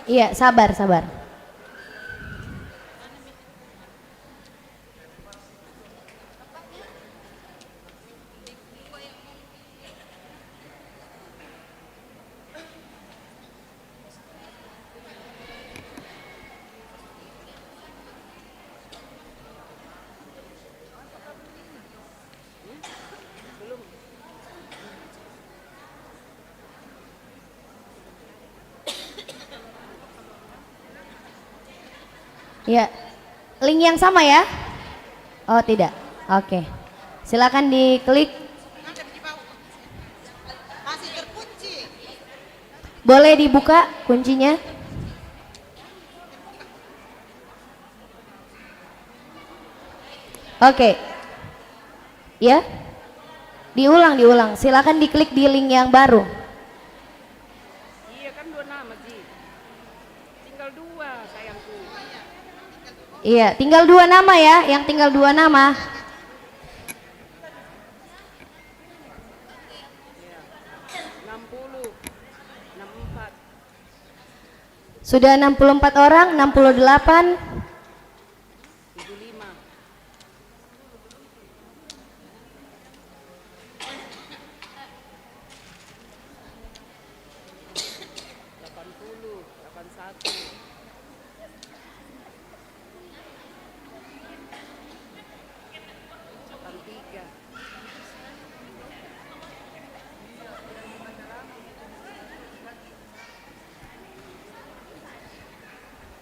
S5: Iya, sabar, sabar. Ya, link yang sama ya? Oh tidak, oke. Silakan diklik.
S10: Masih terkunci.
S5: Boleh dibuka kuncinya? Oke. Ya, diulang. Silakan diklik di link yang baru.
S11: Iya kan 2 nama Ji. Tinggal 2 sayangku.
S5: Iya, tinggal 2 nama ya, yang tinggal 2 nama. Sudah 64 orang, 68.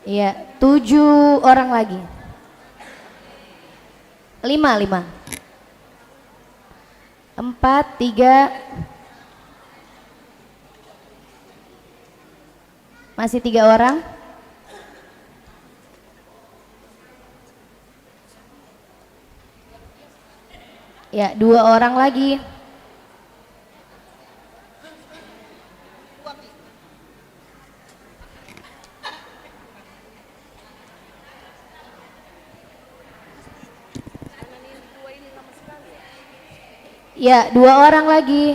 S5: Iya, 7 orang lagi. 5, 4, 3. Masih 3 orang. Ya, 2 orang lagi. Ya, 2 orang lagi.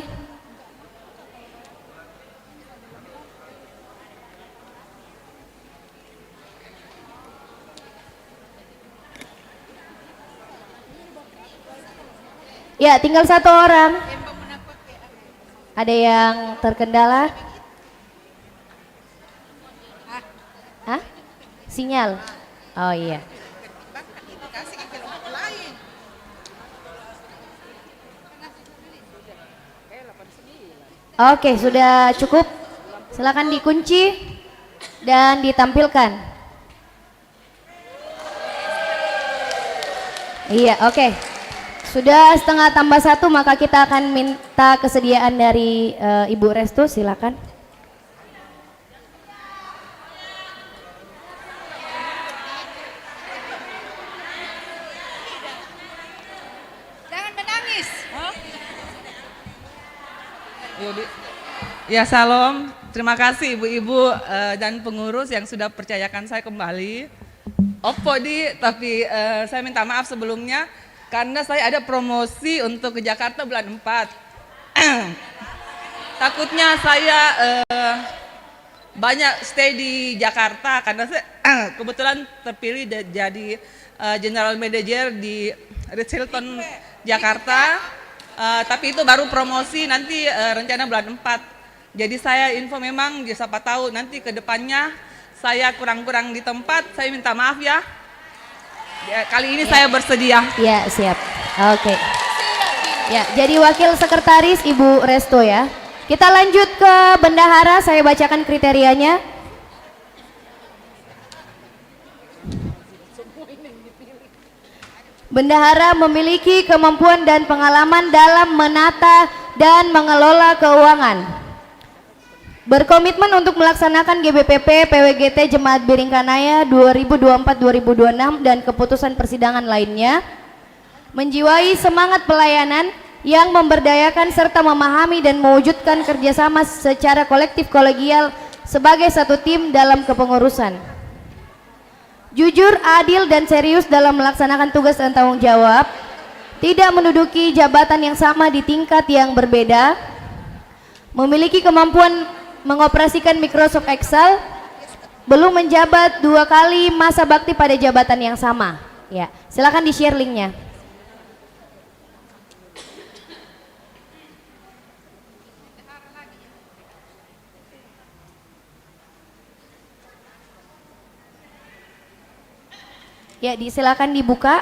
S5: Ya, tinggal 1 orang. Ada yang terkendala? Hah? Sinyal? Oh iya. Oke, sudah cukup. Silakan dikunci dan ditampilkan. Iya, oke. Sudah setengah tambah 1, maka kita akan minta kesediaan dari Ibu Restu, silakan.
S1: Jangan menangis.
S12: Ya, salam. Terima kasih ibu-ibu dan pengurus yang sudah percayakan saya kembali. Oppo tapi saya minta maaf sebelumnya karena saya ada promosi untuk ke Jakarta bulan 4. Takutnya saya banyak stay di Jakarta karena saya kebetulan terpilih jadi General Manager di Ritz Hilton Jakarta. Tapi itu baru promosi, nanti rencana bulan 4. Jadi saya info memang, siapa tahu nanti ke depannya saya kurang-kurang di tempat, saya minta maaf ya. Kali ini saya bersedia.
S5: Ya, siap. Oke. Ya, jadi Wakil Sekretaris Ibu Resto ya. Kita lanjut ke bendahara, saya bacakan kriterianya. Bendahara memiliki kemampuan dan pengalaman dalam menata dan mengelola keuangan. Berkomitmen untuk melaksanakan GBPP PWGT Jemaat Biringkanaya 2024-2026 dan keputusan persidangan lainnya. Menjiwai semangat pelayanan yang memberdayakan serta memahami dan mewujudkan kerjasama secara kolektif kolegial sebagai satu tim dalam kepengurusan. Jujur, adil, dan serius dalam melaksanakan tugas dan tanggung jawab. Tidak menduduki jabatan yang sama di tingkat yang berbeda. Memiliki kemampuan mengoperasikan Microsoft Excel. Belum menjabat 2 kali masa bakti pada jabatan yang sama. Ya, silakan di-share linknya. Ya, silakan dibuka.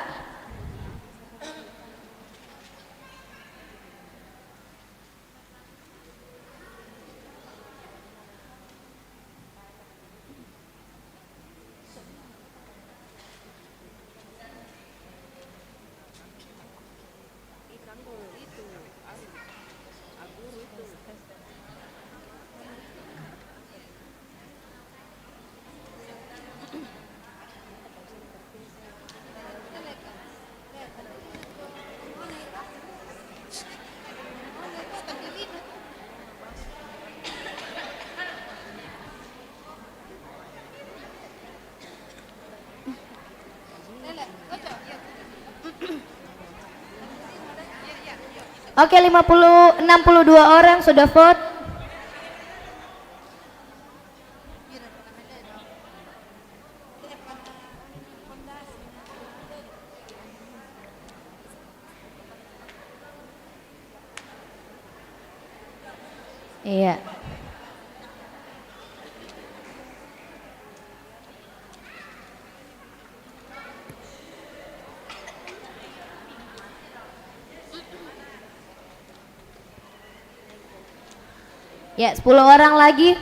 S5: Oke, 62 orang sudah vote. Iya. Ya, 10 orang lagi.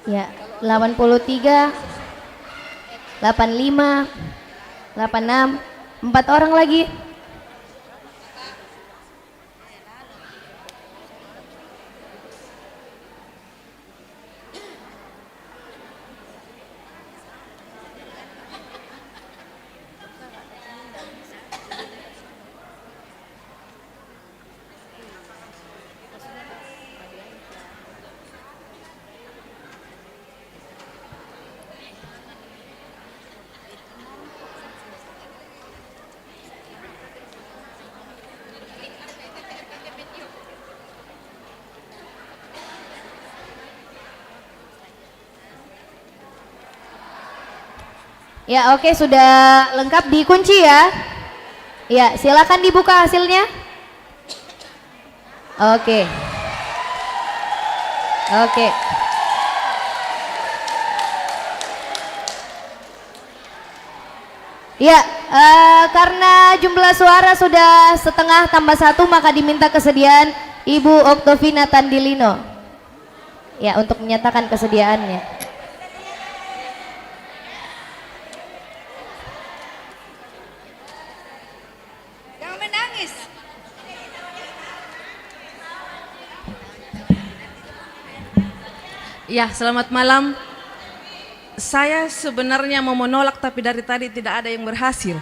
S5: Ya, 83, 85, 86, 4 orang lagi. Ya, oke, sudah lengkap, dikunci ya. Ya, silakan dibuka hasilnya. Oke. Oke. Ya, karena jumlah suara sudah setengah tambah 1, maka diminta kesediaan Ibu Oktovina Tandilino. Ya, untuk menyatakan kesediaannya.
S12: Ya, selamat malam. Saya sebenarnya mau menolak tapi dari tadi tidak ada yang berhasil.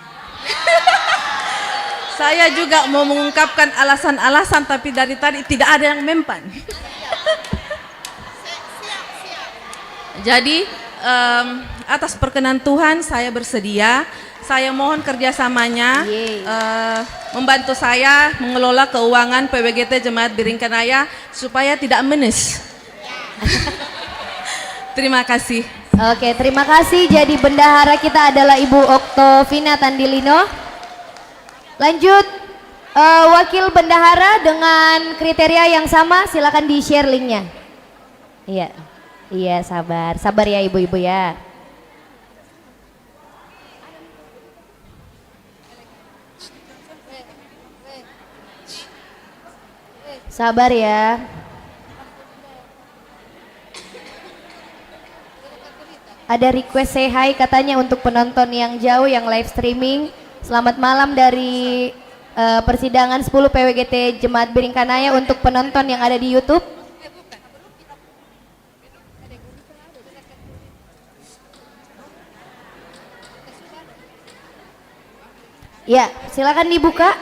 S12: Saya juga mau mengungkapkan alasan-alasan tapi dari tadi tidak ada yang mempan. Jadi atas perkenan Tuhan saya bersedia. Saya mohon kerjasamanya membantu saya mengelola keuangan PWGT Jemaat Biringkanaya supaya tidak menes. Terima kasih.
S5: Oke, terima kasih. Jadi bendahara kita adalah Ibu Oktovina Tandilino. Lanjut, wakil bendahara dengan kriteria yang sama, silakan di-share linknya. Iya, iya, sabar, sabar ya ibu-ibu ya. Sabar ya. Ada request say hi katanya untuk penonton yang jauh yang live streaming. Selamat malam dari persidangan 10 PWGT Jemaat Biringkanaya untuk penonton yang ada di YouTube. Ya, silakan dibuka.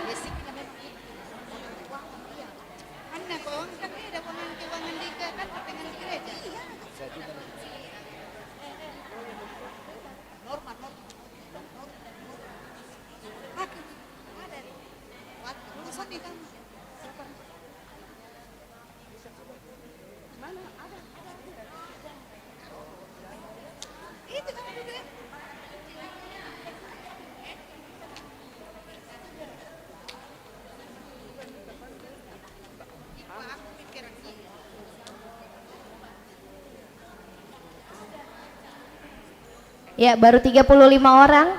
S5: Ya, baru 35 orang.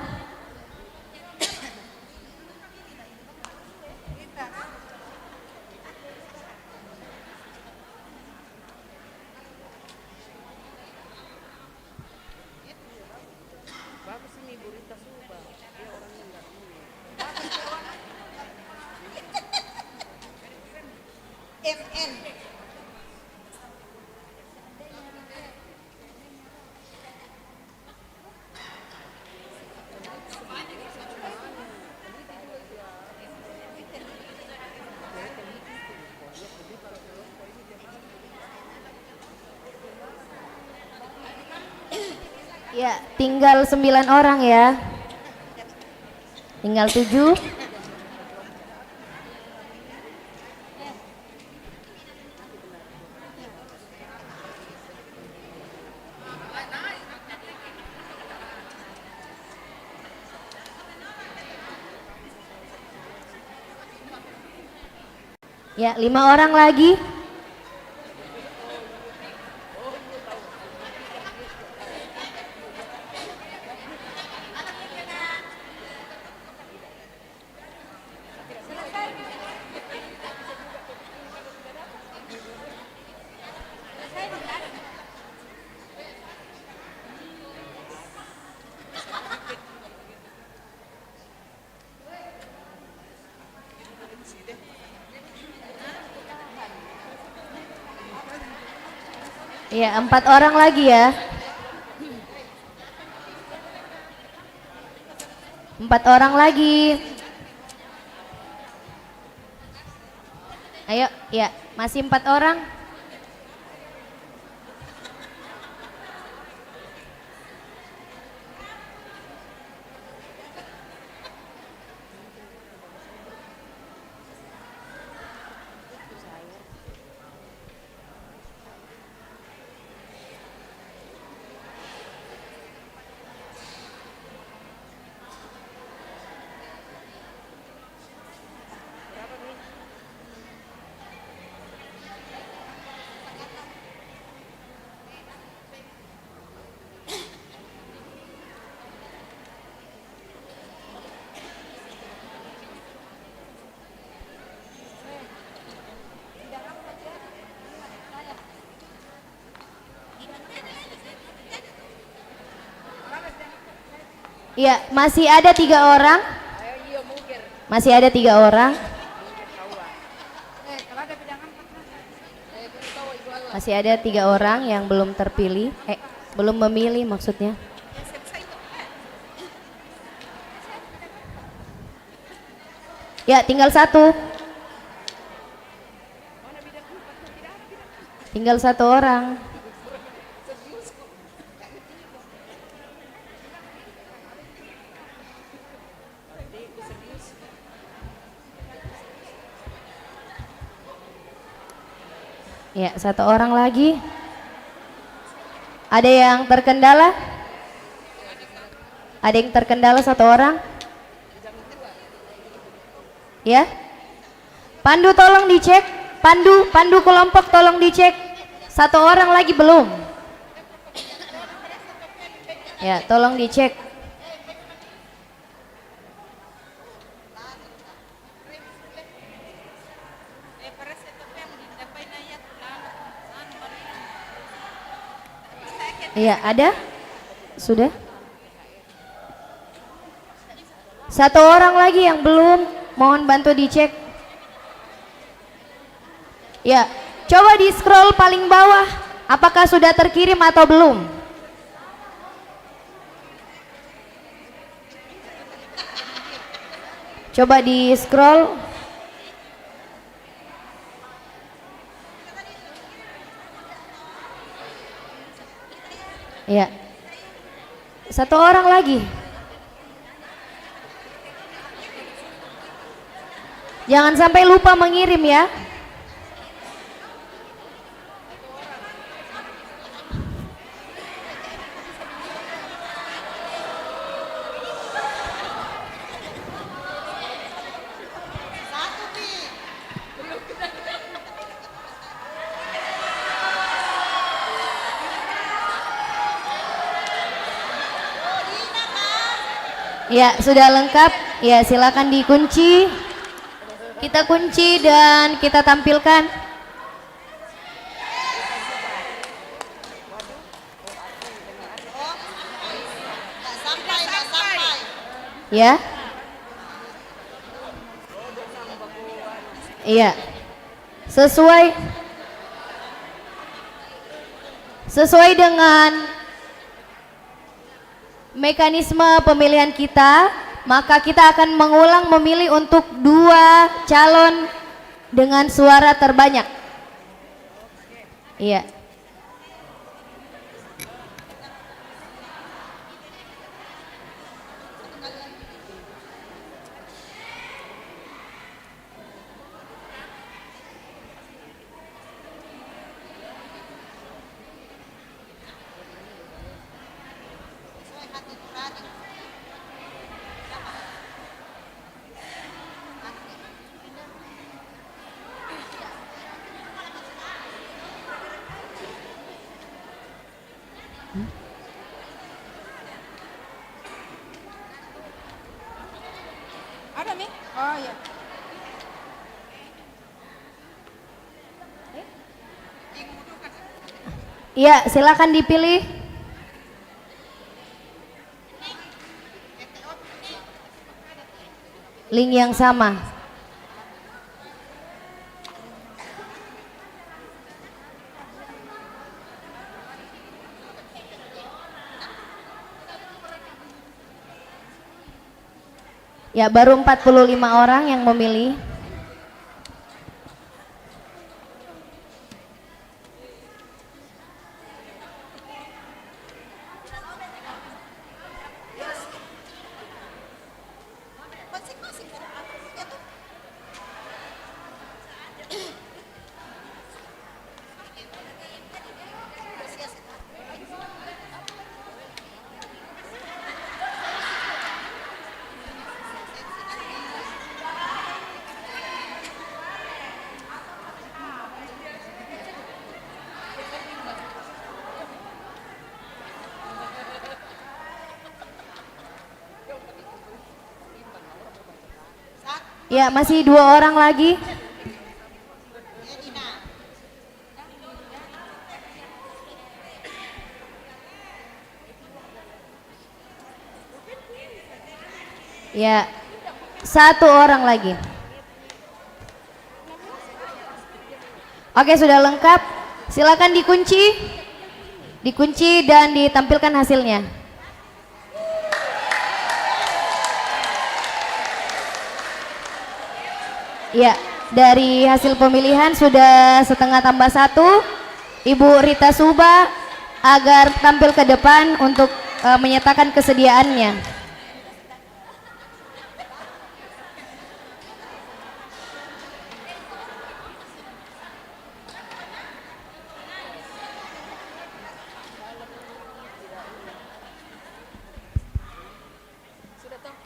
S5: Ya, tinggal 9 orang ya. Tinggal 7. Ya, 5 orang lagi. Ya, 4 orang lagi ya. 4 orang lagi. Ayo, ya, masih 4 orang. Ya, masih ada 3 orang. Masih ada 3 orang. Masih ada 3 orang yang belum terpilih. Belum memilih maksudnya. Ya, tinggal 1. Tinggal 1 orang. Ya, 1 orang lagi. Ada yang terkendala? Ada yang terkendala 1 orang? Ya. Pandu tolong dicek. Pandu kelompok tolong dicek. 1 orang lagi belum. Ya, tolong dicek. Iya, ada? Sudah? 1 orang lagi yang belum, mohon bantu dicek. Ya, coba di scroll paling bawah, apakah sudah terkirim atau belum? Coba di scroll. Ya, 1 orang lagi. Jangan sampai lupa mengirim ya. Ya, sudah lengkap. Ya, silakan dikunci. Kita kunci dan kita tampilkan. Ya. Iya. Sesuai dengan mekanisme pemilihan kita, maka kita akan mengulang memilih untuk 2 calon dengan suara terbanyak. Iya.
S1: Ada Mi? Oh iya.
S5: Iya, silakan dipilih. Link yang sama. Ya, baru 45 orang yang memilih. Ya, masih 2 orang lagi. Ya, 1 orang lagi. Oke, sudah lengkap. Silakan dikunci. Dikunci dan ditampilkan hasilnya. Ya, dari hasil pemilihan sudah setengah tambah 1. Ibu Rita Suba agar tampil ke depan untuk menyatakan kesediaannya.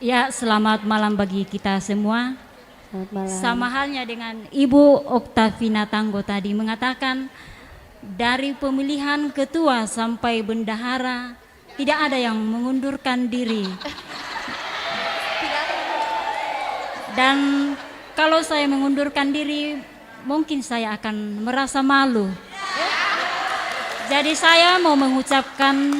S11: Ya, selamat malam bagi kita semua.
S5: Malam.
S11: Sama halnya dengan Ibu Oktavina Tanggo tadi mengatakan, dari pemilihan ketua sampai bendahara tidak ada yang mengundurkan diri. Dan kalau saya mengundurkan diri, mungkin saya akan merasa malu. Jadi saya mau mengucapkan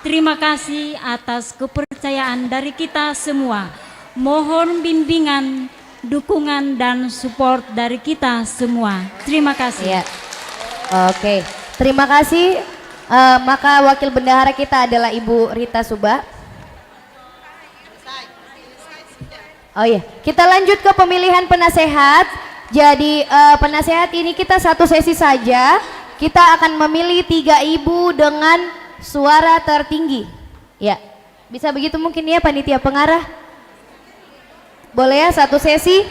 S11: terima kasih atas kepercayaan dari kita semua. Mohon bimbingan, dukungan dan support dari kita semua. Terima kasih.
S5: Ya. Oke, terima kasih. Maka wakil bendahara kita adalah Ibu Rita Suba. Oh iya, kita lanjut ke pemilihan penasehat. Jadi penasehat ini kita 1 sesi saja. Kita akan memilih 3 ibu dengan suara tertinggi. Ya, bisa begitu mungkin ya panitia pengarah. Boleh ya 1 sesi?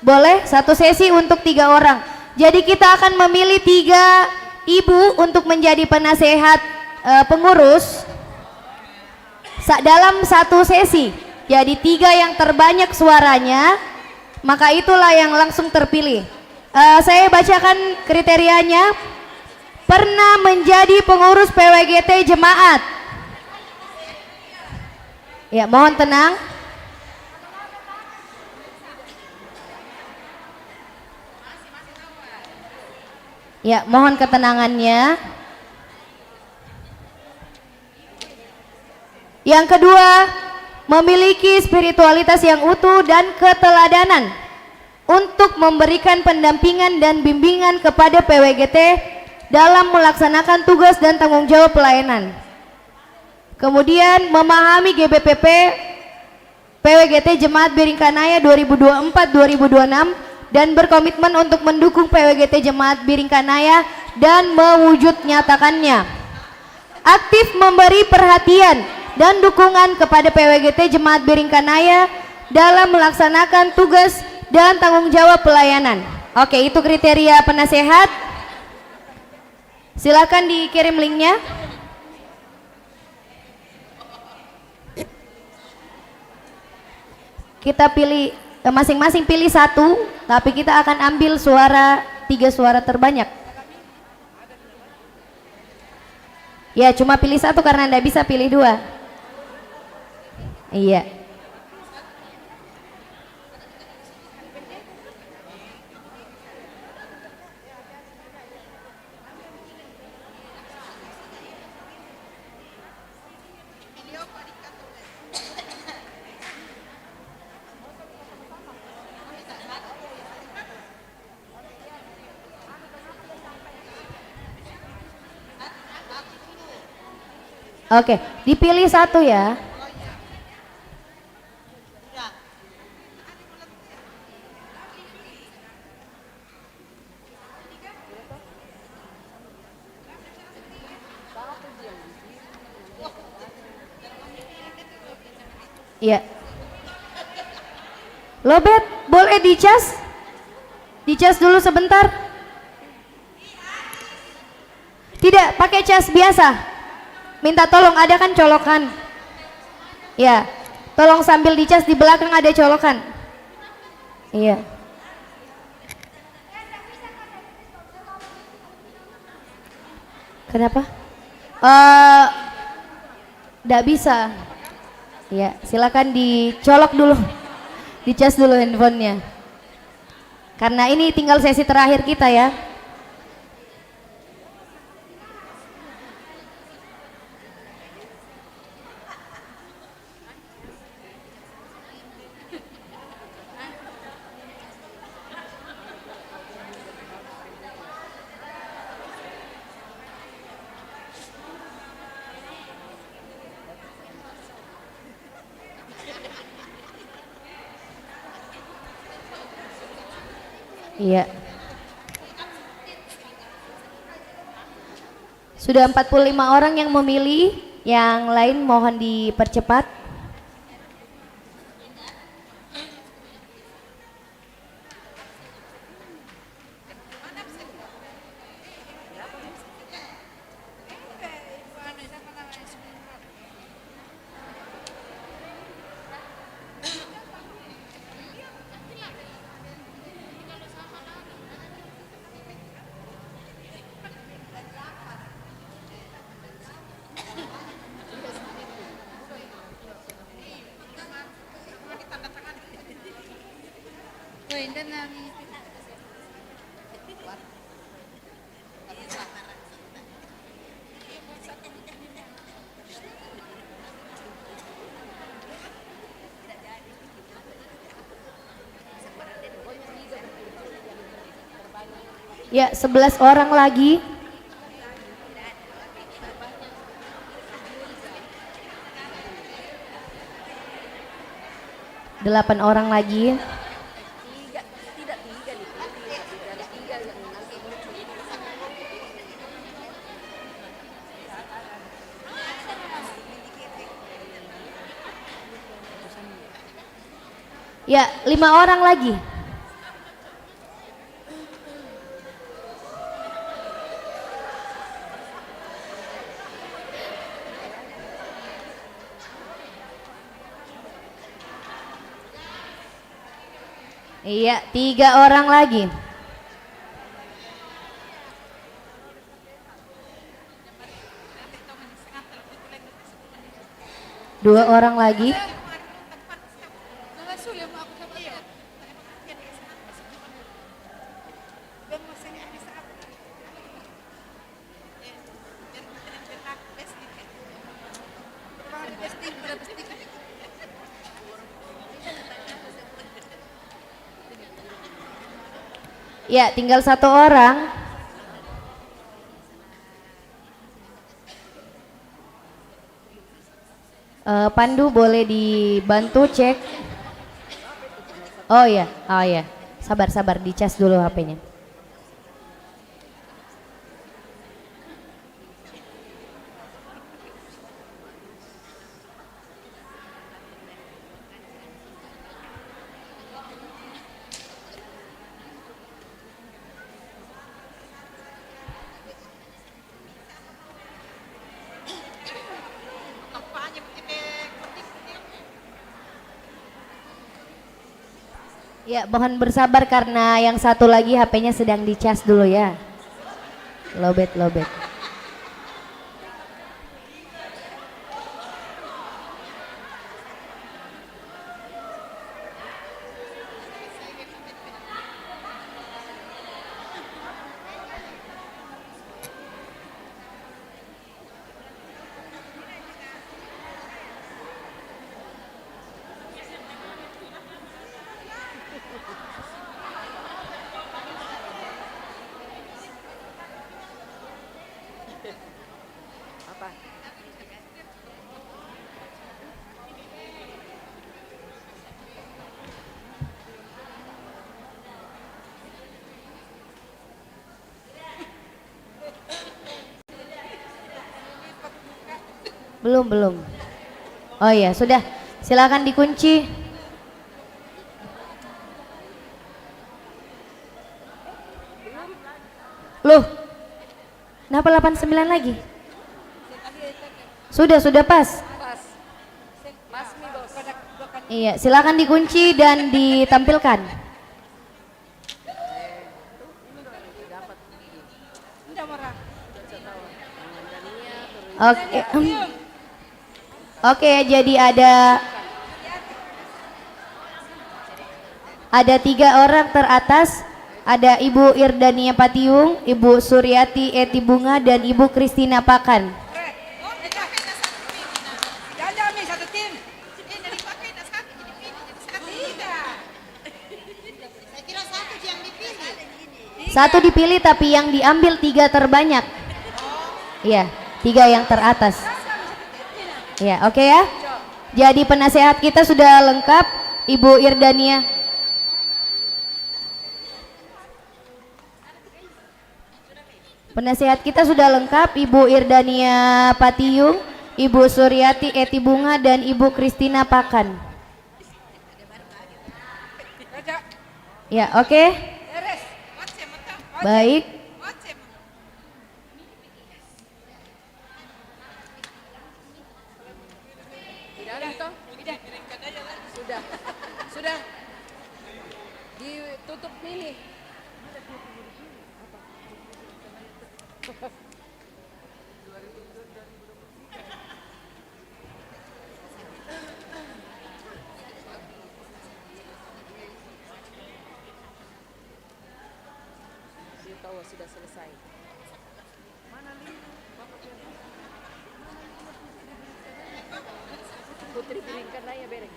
S5: Boleh 1 sesi untuk 3 orang. Jadi kita akan memilih 3 ibu untuk menjadi penasehat pengurus dalam 1 sesi. Jadi 3 yang terbanyak suaranya, maka itulah yang langsung terpilih. Saya bacakan kriterianya. Pernah menjadi pengurus PWGT Jemaat. Ya, mohon tenang. Ya, mohon ketenangannya. Yang kedua, memiliki spiritualitas yang utuh dan keteladanan untuk memberikan pendampingan dan bimbingan kepada PWGT dalam melaksanakan tugas dan tanggung jawab pelayanan. Kemudian memahami GBPP PWGT Jemaat Biringkanaya 2024-2026 dan berkomitmen untuk mendukung PWGT Jemaat Biringkanaya dan mewujud nyatakannya. Aktif memberi perhatian dan dukungan kepada PWGT Jemaat Biringkanaya dalam melaksanakan tugas dan tanggung jawab pelayanan. Oke, itu kriteria penasehat. Silakan dikirim linknya. Kita pilih masing-masing pilih 1, tapi kita akan ambil suara 3 suara terbanyak. Ya, cuma pilih satu karena Anda bisa pilih dua. Iya. Oke, dipilih satu ya. Iya. Lobet, boleh dicas? Dicas dulu sebentar. Tidak, pakai cas biasa. Minta tolong, ada kan colokan? Ya, tolong sambil dicas di belakang ada colokan. Iya. Kenapa? Nggak bisa. Ya, silakan dicolok dulu, dicas dulu handphonenya. Karena ini tinggal sesi terakhir kita ya. Iya. Sudah 45 orang yang memilih, yang lain mohon dipercepat. Ya, 11 orang lagi. Delapan orang lagi. Ya, 5 orang lagi. Iya, 3 orang lagi. Dua orang lagi. Ya, tinggal 1 orang. Pandu boleh dibantu cek. Oh ya, sabar dicas dulu HP-nya. Ya, mohon bersabar karena yang satu lagi HP-nya sedang dicas dulu ya. Lobet. Belum. Oh iya, sudah. Silakan dikunci. Loh. Kenapa 89 lagi? Sudah pas. Iya, silakan dikunci dan ditampilkan. Oke. Oke, jadi ada 3 orang teratas, ada Ibu Irdania Patiung, Ibu Suryati Eti Bunga, dan Ibu Kristina Pakan. Satu dipilih tapi yang diambil 3 terbanyak. Iya, 3 yang teratas. Ya, oke ya. Jadi penasehat kita sudah lengkap, Ibu Irdania. Penasehat kita sudah lengkap, Ibu Irdania Patiung, Ibu Suryati Eti Bunga, dan Ibu Kristina Pakan. Ya, oke. Baik.
S9: Sudah ditutup ini. Tahu sudah selesai. Putri berikan aja bereng.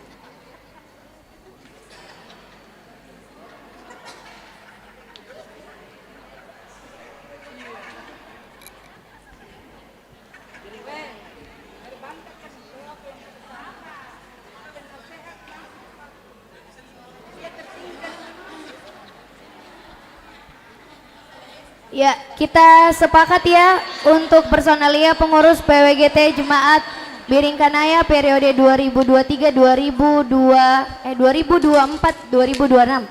S5: Ya, kita sepakat ya untuk personalia pengurus PWGT Jemaat Biringkanaya periode 2023 2024 2026.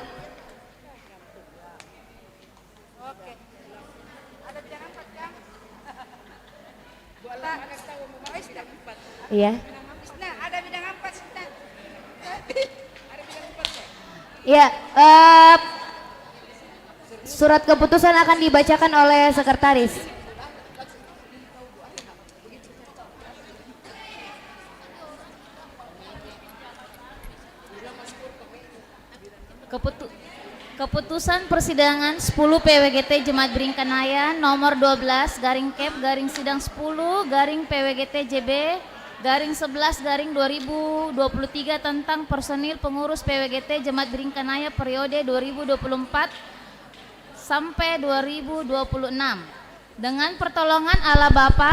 S5: Iya. Ya, surat keputusan akan dibacakan oleh sekretaris.
S3: Keputusan persidangan 10 PWGT Jemaat Biringkanaya nomor 12 garing Kep garing sidang 10 garing PWGT JB garing 11 garing 2023 tentang personil pengurus PWGT Jemaat Biringkanaya periode 2024 sampai 2026 dengan pertolongan Allah Bapa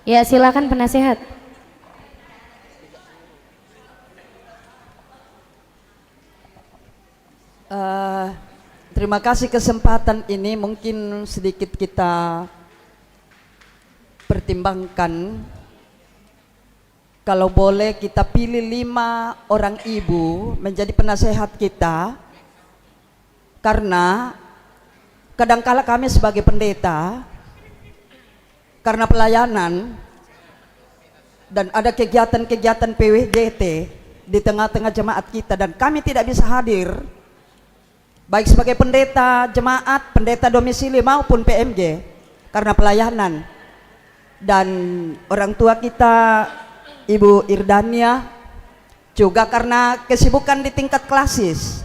S5: ya, silakan penasehat.
S7: Terima kasih kesempatan ini, mungkin sedikit kita pertimbangkan. Kalau boleh kita pilih 5 orang ibu menjadi penasehat kita, karena kadangkala kami sebagai pendeta karena pelayanan dan ada kegiatan-kegiatan PWGT di tengah-tengah jemaat kita dan kami tidak bisa hadir, baik sebagai pendeta jemaat, pendeta domisili maupun PMG karena pelayanan. Dan orang tua kita Ibu Irdania juga karena kesibukan di tingkat klasis.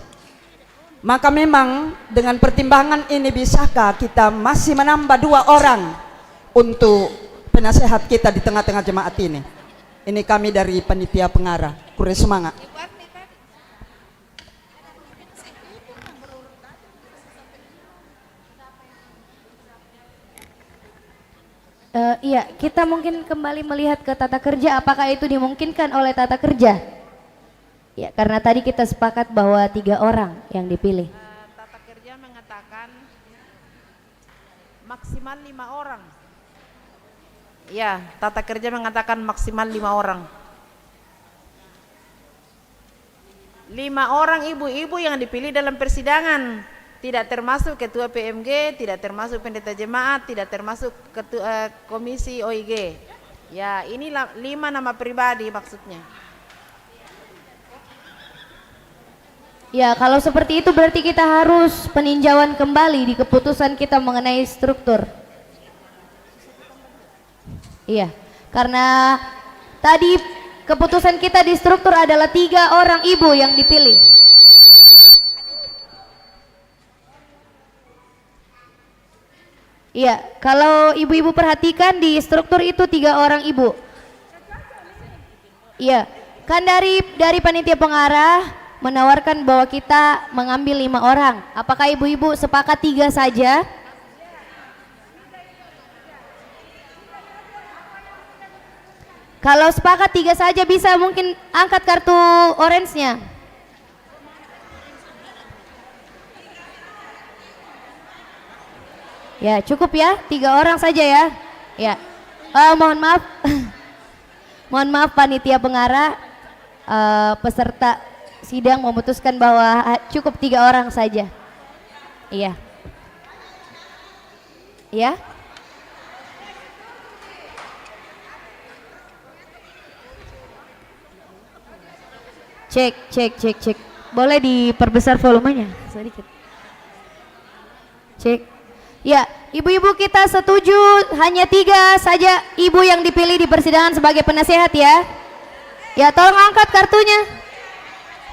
S7: Maka memang dengan pertimbangan ini bisakah kita masih menambah 2 orang untuk penasehat kita di tengah-tengah jemaat ini. Ini kami dari panitia pengarah. Kure semangat.
S5: Iya, kita mungkin kembali melihat ke tata kerja, apakah itu dimungkinkan oleh tata kerja? Ya, karena tadi kita sepakat bahwa 3 orang yang dipilih.
S9: Tata kerja mengatakan maksimal 5 orang. Ya, tata kerja mengatakan maksimal 5 orang. 5 orang ibu-ibu yang dipilih dalam persidangan. Tidak termasuk ketua PMG, tidak termasuk pendeta jemaat, tidak termasuk ketua komisi OIG. Ya, ini 5 nama pribadi maksudnya.
S5: Ya, kalau seperti itu berarti kita harus peninjauan kembali di keputusan kita mengenai struktur. Iya, karena tadi keputusan kita di struktur adalah 3 orang ibu yang dipilih. Iya, kalau ibu-ibu perhatikan di struktur itu 3 orang ibu. Iya, kan dari panitia pengarah menawarkan bahwa kita mengambil 5 orang. Apakah ibu-ibu sepakat 3 saja? Kalau sepakat 3 saja bisa mungkin angkat kartu orange-nya. Ya, cukup ya, 3 orang saja ya. Ya, mohon maaf, mohon maaf panitia pengarah, peserta sidang memutuskan bahwa cukup 3 orang saja. Iya, ya. Cek. Boleh diperbesar volumenya sedikit. Cek. Ya, ibu-ibu kita setuju hanya 3 saja ibu yang dipilih di persidangan sebagai penasehat ya. Ya, tolong angkat kartunya.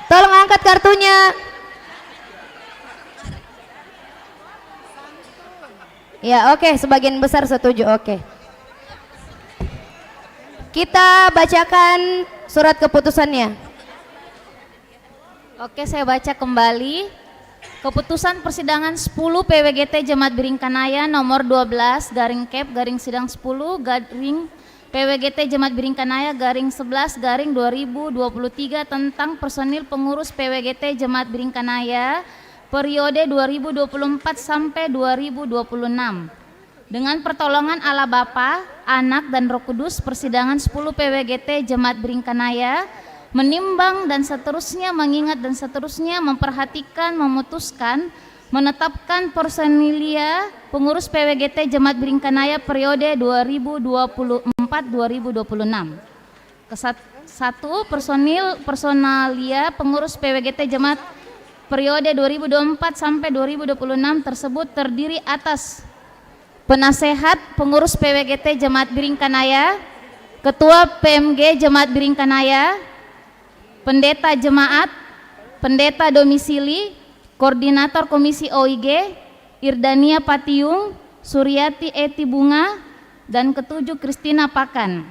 S5: Tolong angkat kartunya. Ya, oke, sebagian besar setuju, oke. Kita bacakan surat keputusannya.
S3: Oke, saya baca kembali. Keputusan persidangan 10 PWGT Jemaat Biringkanaya nomor 12 garing Kep garing sidang 10 garing PWGT Jemaat Biringkanaya garing 11 garing 2023 tentang personil pengurus PWGT Jemaat Biringkanaya periode 2024 sampai 2026. Dengan pertolongan Allah Bapa, Anak dan Roh Kudus, persidangan 10 PWGT Jemaat Biringkanaya menimbang dan seterusnya, mengingat dan seterusnya, memperhatikan, memutuskan, menetapkan personilia pengurus PWGT Jemaat Biringkanaya periode 2024-2026. Satu, personalia pengurus PWGT Jemaat periode 2024 sampai 2026 tersebut terdiri atas penasehat pengurus PWGT Jemaat Biringkanaya, ketua PMG Jemaat Biringkanaya, pendeta jemaat, pendeta domisili, koordinator komisi OIG, Irdania Patiung, Suryati Eti Bunga, dan ketujuh Kristina Pakan.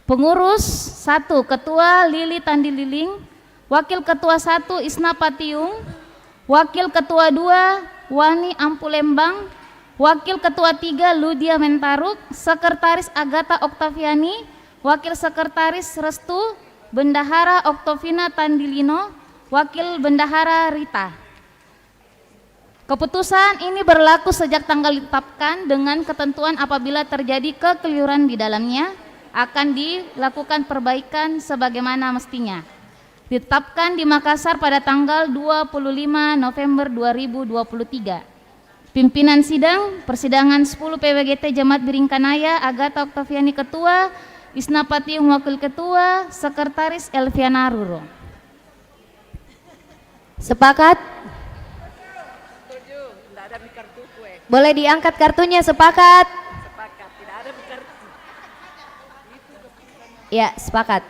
S3: Pengurus 1, Ketua Lili Tandi Liling, Wakil Ketua 1 Isna Patiung, Wakil Ketua 2 Wani Ampulembang, Wakil Ketua 3 Ludia Mentaruk, Sekretaris Agatha Oktaviani, Wakil Sekretaris Restu, Bendahara Oktovina Tandilino, Wakil Bendahara Rita. Keputusan ini berlaku sejak tanggal ditetapkan dengan ketentuan apabila terjadi kekeliruan di dalamnya akan dilakukan perbaikan sebagaimana mestinya. Ditetapkan di Makassar pada tanggal 25 November 2023. Pimpinan sidang, persidangan 10 PWGT Jemaat Biringkanaya, Agatha Oktaviani Ketua, Isna Patiung Wakil Ketua, Sekretaris Elviana Ruro.
S5: Sepakat? Boleh diangkat kartunya, sepakat?
S9: Sepakat, tidak ada kartu.
S5: Ya, sepakat.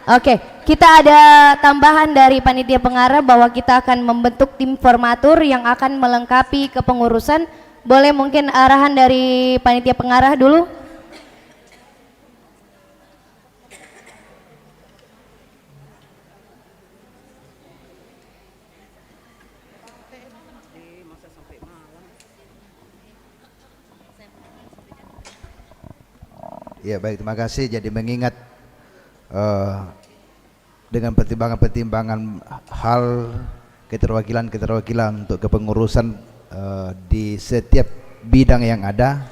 S5: Oke, kita ada tambahan dari panitia pengarah bahwa kita akan membentuk tim formatur yang akan melengkapi kepengurusan. Boleh mungkin arahan dari panitia pengarah dulu?
S4: Ya baik, terima kasih. Jadi mengingat dengan pertimbangan-pertimbangan hal keterwakilan untuk kepengurusan di setiap bidang yang ada,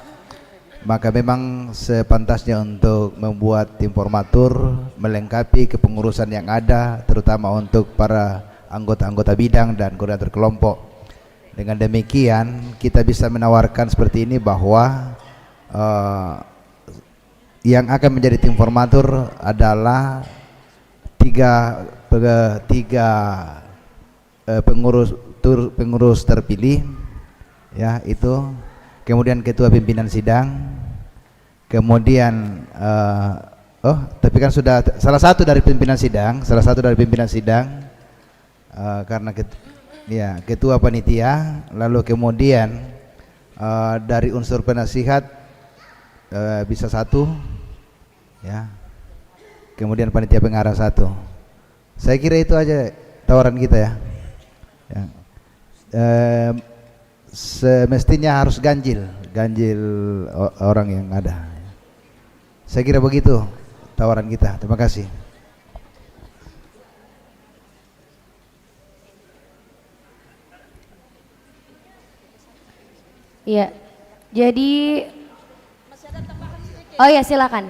S4: maka memang sepantasnya untuk membuat informatur melengkapi kepengurusan yang ada, terutama untuk para anggota-anggota bidang dan koordinator kelompok. Dengan demikian kita bisa menawarkan seperti ini bahwa yang akan menjadi tim formatur adalah tiga pengurus terpilih, ya itu, kemudian ketua pimpinan sidang, kemudian tapi kan sudah salah satu dari pimpinan sidang, karena ketua panitia, lalu kemudian dari unsur penasihat bisa satu, ya, kemudian panitia pengarah satu. Saya kira itu aja tawaran kita ya. Semestinya harus ganjil orang yang ada. Saya kira begitu tawaran kita. Terima kasih.
S5: Iya. Jadi oh ya, silakan.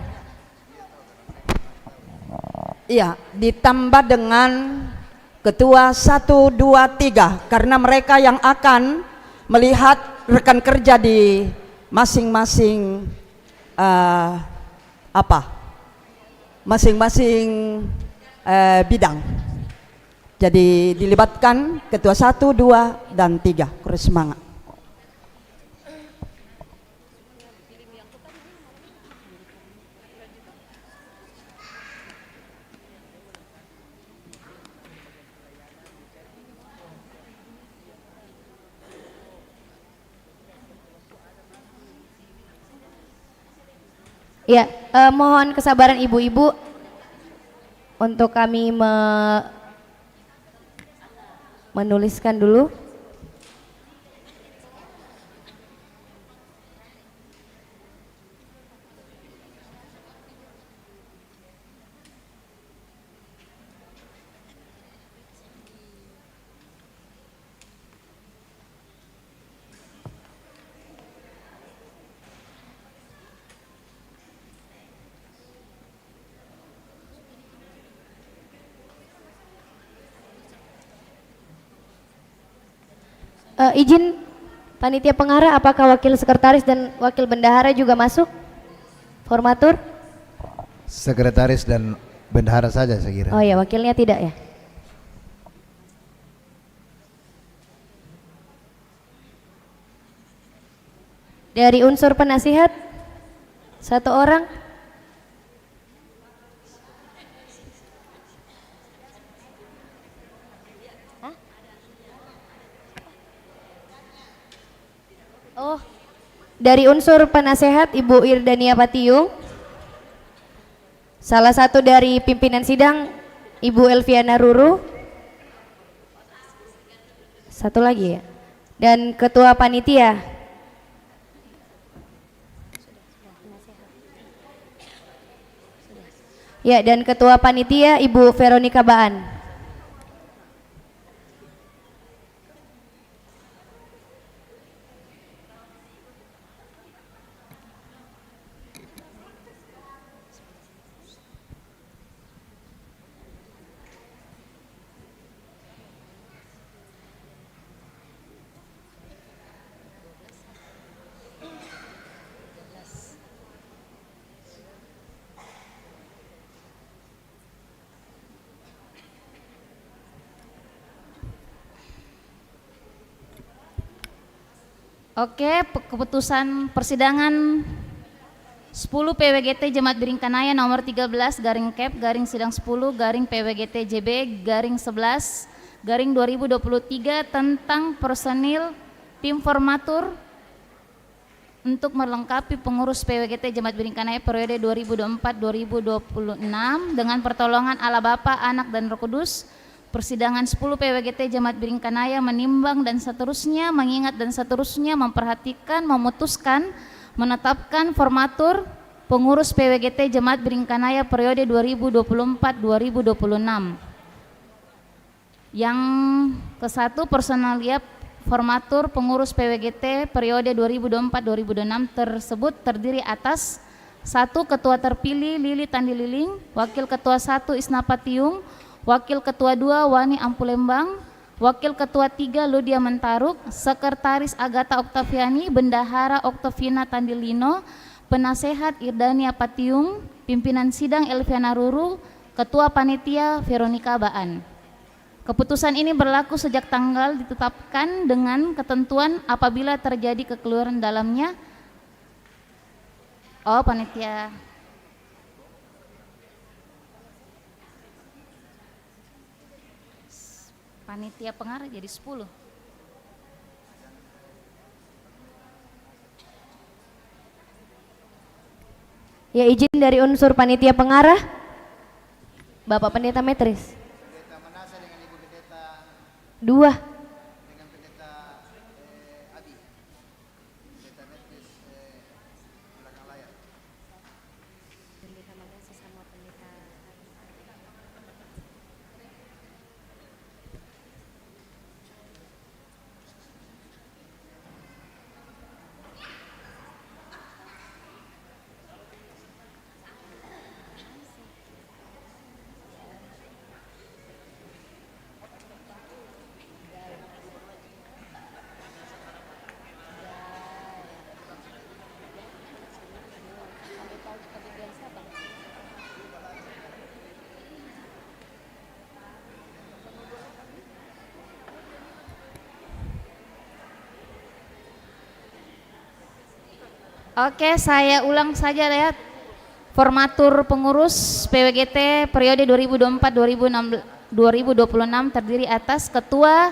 S7: Iya, ditambah dengan ketua 1, 2, 3 karena mereka yang akan melihat rekan kerja di masing-masing masing-masing bidang. Jadi dilibatkan ketua 1, 2, dan 3. Kurang semangat.
S5: Ya, mohon kesabaran ibu-ibu untuk kami menuliskan dulu. Izin panitia pengarah, apakah wakil sekretaris dan wakil bendahara juga masuk formatur?
S4: Sekretaris dan bendahara saja saya kira.
S5: Oh ya, wakilnya tidak ya. Dari unsur penasihat satu orang. Oh, dari unsur penasehat Ibu Irdania Patiung. Salah satu dari pimpinan sidang Ibu Elviana Ruru. Satu lagi ya. Dan ketua panitia. Ya, dan ketua panitia Ibu Veronica Baan.
S3: Oke, keputusan persidangan 10 PWGT Jemaat Biringkanaya nomor 13 garing Kep garing sidang 10 garing PWGT JB garing 11 garing 2023 tentang personil tim formatur untuk melengkapi pengurus PWGT Jemaat Biringkanaya periode 2024-2026 dengan pertolongan Allah Bapa, Anak, dan Roh Kudus. Persidangan 10 PWGT Jemaat Biringkanaya menimbang dan seterusnya, mengingat dan seterusnya, memperhatikan, memutuskan, menetapkan formatur pengurus PWGT Jemaat Beringkanaya periode 2024-2026. Yang ke-1 personalia formatur pengurus PWGT periode 2024-2026 tersebut terdiri atas 1. Ketua terpilih Lili Tandi Liling, Wakil Ketua 1 Isna Patiung, Wakil Ketua 2 Wani Ampulembang, Wakil Ketua 3 Ludia Mentaruk, Sekretaris Agatha Oktaviani, Bendahara Oktovina Tandilino, Penasehat Irdania Patiung, Pimpinan Sidang Elviana Ruru, Ketua Panitia Veronica Baan. Keputusan ini berlaku sejak tanggal ditetapkan dengan ketentuan apabila terjadi kekeliruan dalamnya. Panitia. Panitia pengarah jadi 10.
S5: Ya, izin dari unsur panitia pengarah, Bapak Pendeta Metris. 2.
S3: Oke, saya ulang saja ya. Formatur pengurus PWGT periode 2024-2026 terdiri atas Ketua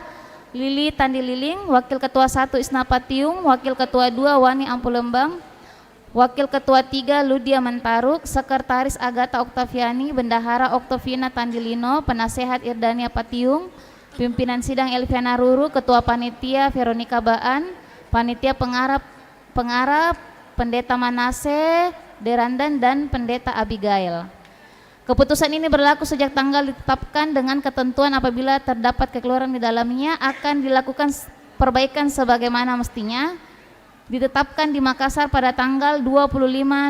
S3: Lili Tandi Liling, Wakil Ketua 1 Isna Patiung, Wakil Ketua 2 Wani Ampulembang, Wakil Ketua 3 Ludia Mentaruk, Sekretaris Agatha Oktaviani, Bendahara Oktovina Tandilino, Penasehat Irdania Patiung, Pimpinan Sidang Elviana Ruru, Ketua Panitia Veronica Baan, Panitia Pengarah Pendeta Manase Derandan dan Pendeta Abigail. Keputusan ini berlaku sejak tanggal ditetapkan dengan ketentuan apabila terdapat kekeliruan di dalamnya akan dilakukan perbaikan sebagaimana mestinya. Ditetapkan di Makassar pada tanggal 25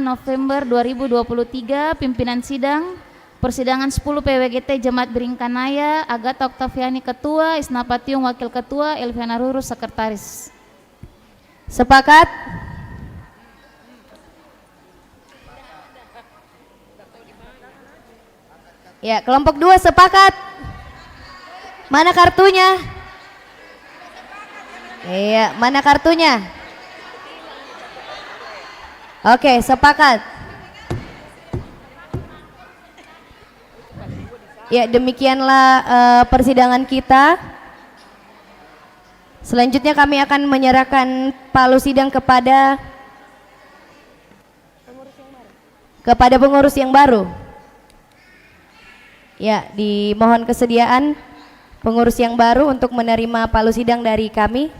S3: November 2023, pimpinan sidang persidangan 10 PWGT Jemaat Beringkanaya, Agatha Oktaviani Ketua, Isna Patiung Wakil Ketua, Elviana Ruru Sekretaris.
S5: Sepakat? Ya, kelompok 2 sepakat. Mana kartunya? Iya, mana kartunya? Oke, sepakat. Ya, demikianlah persidangan kita. Selanjutnya kami akan menyerahkan palu sidang kepada pengurus yang baru. Ya, dimohon kesediaan pengurus yang baru untuk menerima palu sidang dari kami.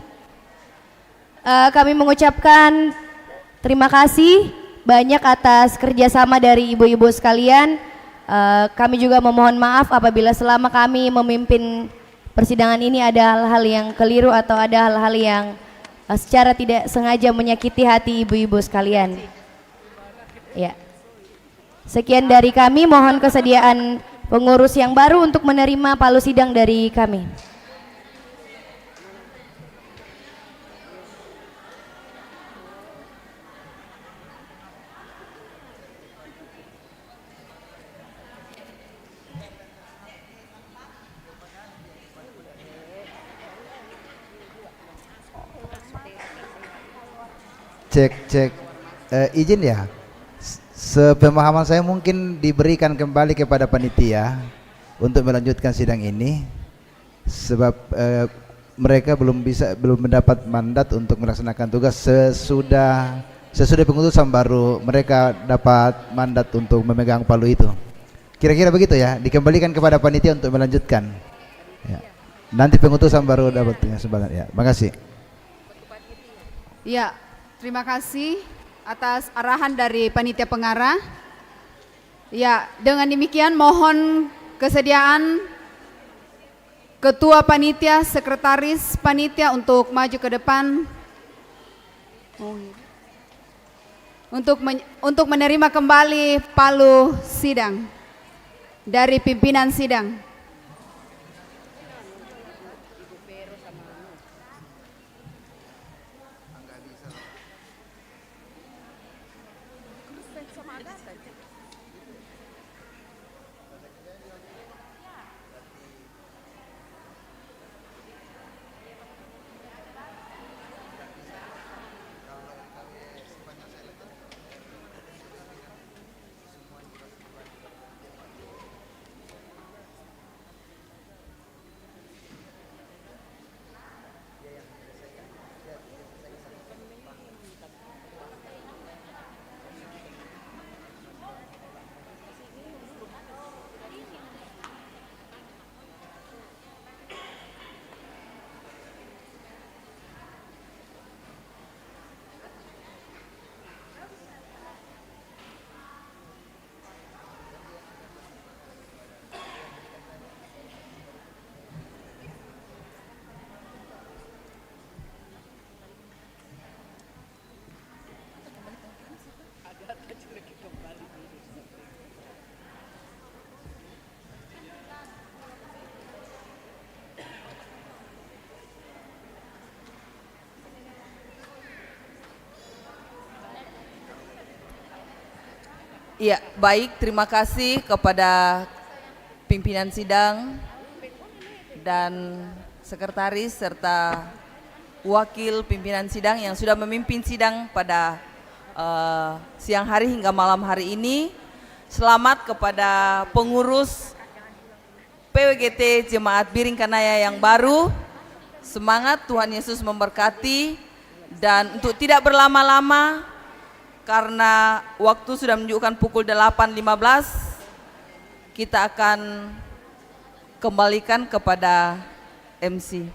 S5: Kami mengucapkan terima kasih banyak atas kerjasama dari ibu-ibu sekalian. Kami juga memohon maaf apabila selama kami memimpin persidangan ini ada hal-hal yang keliru atau ada hal-hal yang secara tidak sengaja menyakiti hati ibu-ibu sekalian. Ya. Sekian dari kami, mohon kesediaan pengurus yang baru untuk menerima palu sidang dari kami.
S4: Cek. Izin ya. Sepemahaman saya mungkin diberikan kembali kepada panitia untuk melanjutkan sidang ini, sebab mereka belum mendapat mandat untuk melaksanakan tugas sesudah pengutusan baru mereka dapat mandat untuk memegang palu itu. Kira-kira begitu ya, dikembalikan kepada panitia untuk melanjutkan. Ya. Nanti pengutusan baru dapat kesempatan. Ya, makasih.
S1: Ya, terima kasih atas arahan dari panitia pengarah. Ya, dengan demikian mohon kesediaan Ketua Panitia, Sekretaris Panitia untuk maju ke depan untuk menerima kembali palu sidang dari pimpinan sidang.
S13: Iya, baik, terima kasih kepada pimpinan sidang dan sekretaris serta wakil pimpinan sidang yang sudah memimpin sidang pada siang hari hingga malam hari ini. Selamat kepada pengurus PWGT Jemaat Biring Kanaya yang baru. Semangat, Tuhan Yesus memberkati. Dan untuk tidak berlama-lama, karena waktu sudah menunjukkan pukul 8.15, kita akan kembalikan kepada MC.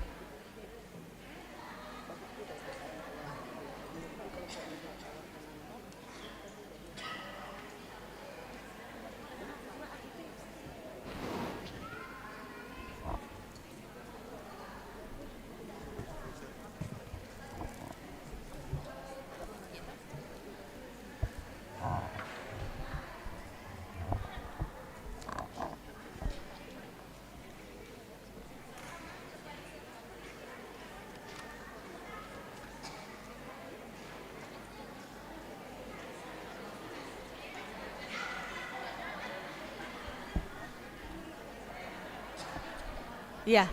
S14: Ya,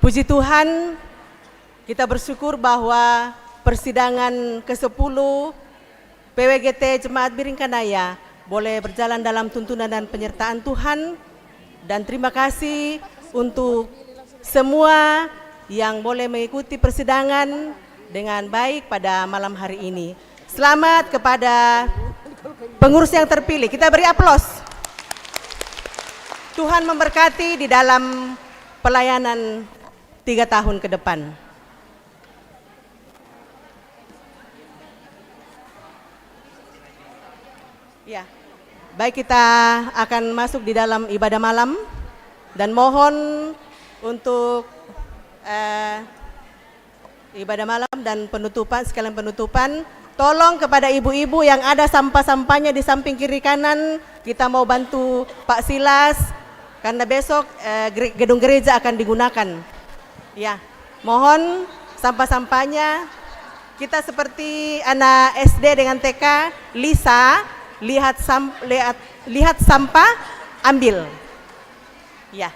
S14: puji Tuhan, kita bersyukur bahwa persidangan ke-10 PWGT Jemaat Biring Kanaya boleh berjalan dalam tuntunan dan penyertaan Tuhan. Dan terima kasih untuk semua yang boleh mengikuti persidangan dengan baik pada malam hari ini. Selamat kepada pengurus yang terpilih, kita beri aplaus. Tuhan memberkati di dalam pelayanan 3 tahun ke depan. Ya, baik, kita akan masuk di dalam ibadah malam dan mohon untuk ibadah malam dan penutupan, sekalian penutupan, tolong kepada ibu-ibu yang ada sampah-sampahnya di samping kiri kanan, kita mau bantu Pak Silas, karena besok gedung gereja akan digunakan. Ya, mohon sampah-sampahnya. Kita seperti anak SD dengan TK, Lisa, lihat sampah, ambil. Ya.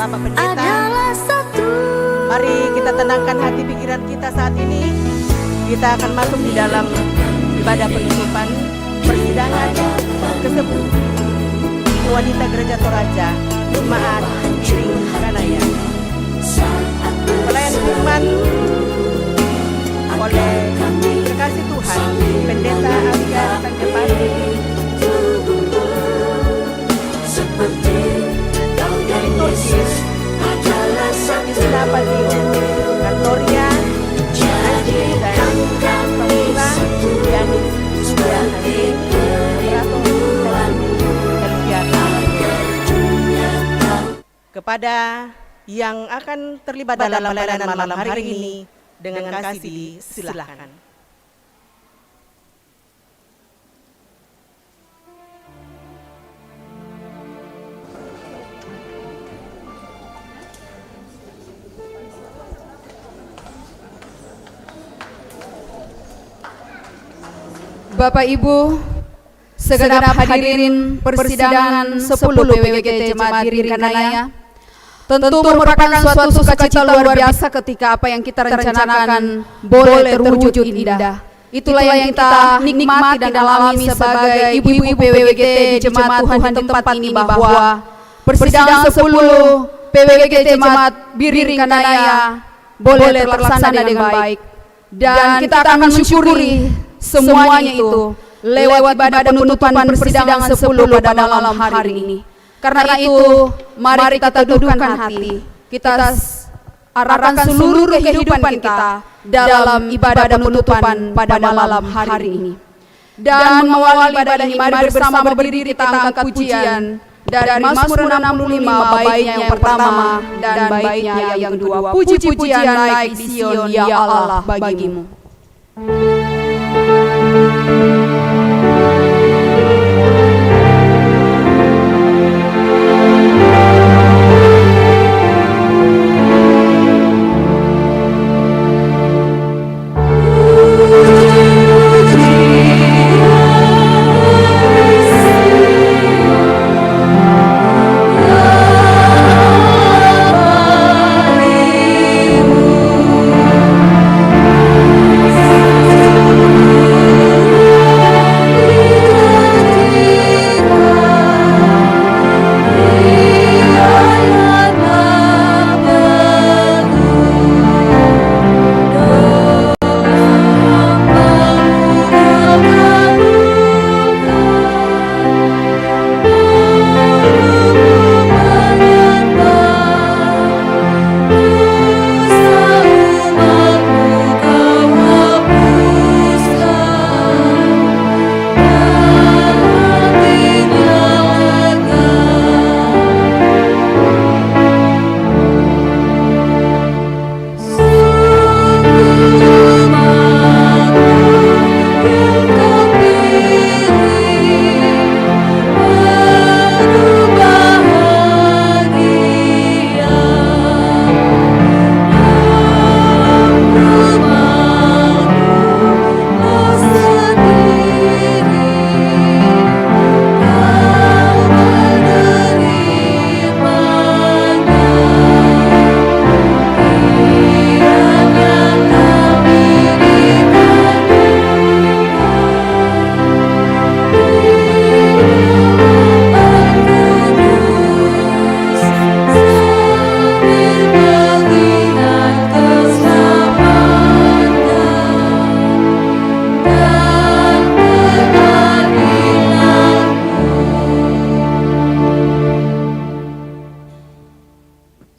S14: Bapak Pendeta. Mari kita tenangkan hati pikiran kita saat ini. Kita akan masuk di dalam ibadah penutupan persidangan ke-10 wanita Gereja Toraja Jemaat Biringkanaya. Pelayan firman oleh kekasih Tuhan Pendeta Abigail Tanjapani liturgis Isnapati Kantoria Anji dan Pemula Yanis dan kepada yang akan terlibat dalam pelayanan malam hari ini dengan kasih silakan.
S1: Bapak Ibu, segenap hadirin persidangan 10 PWGT Jemaat Biringkanaya, tentu merupakan suatu sukacita luar biasa ketika apa yang kita rencanakan boleh terwujud indah. Itulah yang kita nikmati dan alami sebagai ibu-ibu PWGT Jemaat Tuhan di tempat ini, bahwa persidangan 10 PWGT Jemaat Biringkanaya boleh terlaksana dengan baik. Dan kita akan mensyukuri semuanya itu lewat ibadah penutupan persidangan 10 pada malam hari ini. Karena itu, mari kita teduhkan hati, kita arahkan seluruh kehidupan kita dalam ibadah penutupan pada malam hari ini. Dan mengawali ibadah ini, mari bersama berdiri kita angkat pujian dari Mazmur 65, baiknya yang pertama dan baiknya yang kedua. Puji-pujian naik di Sion, ya Allah bagimu.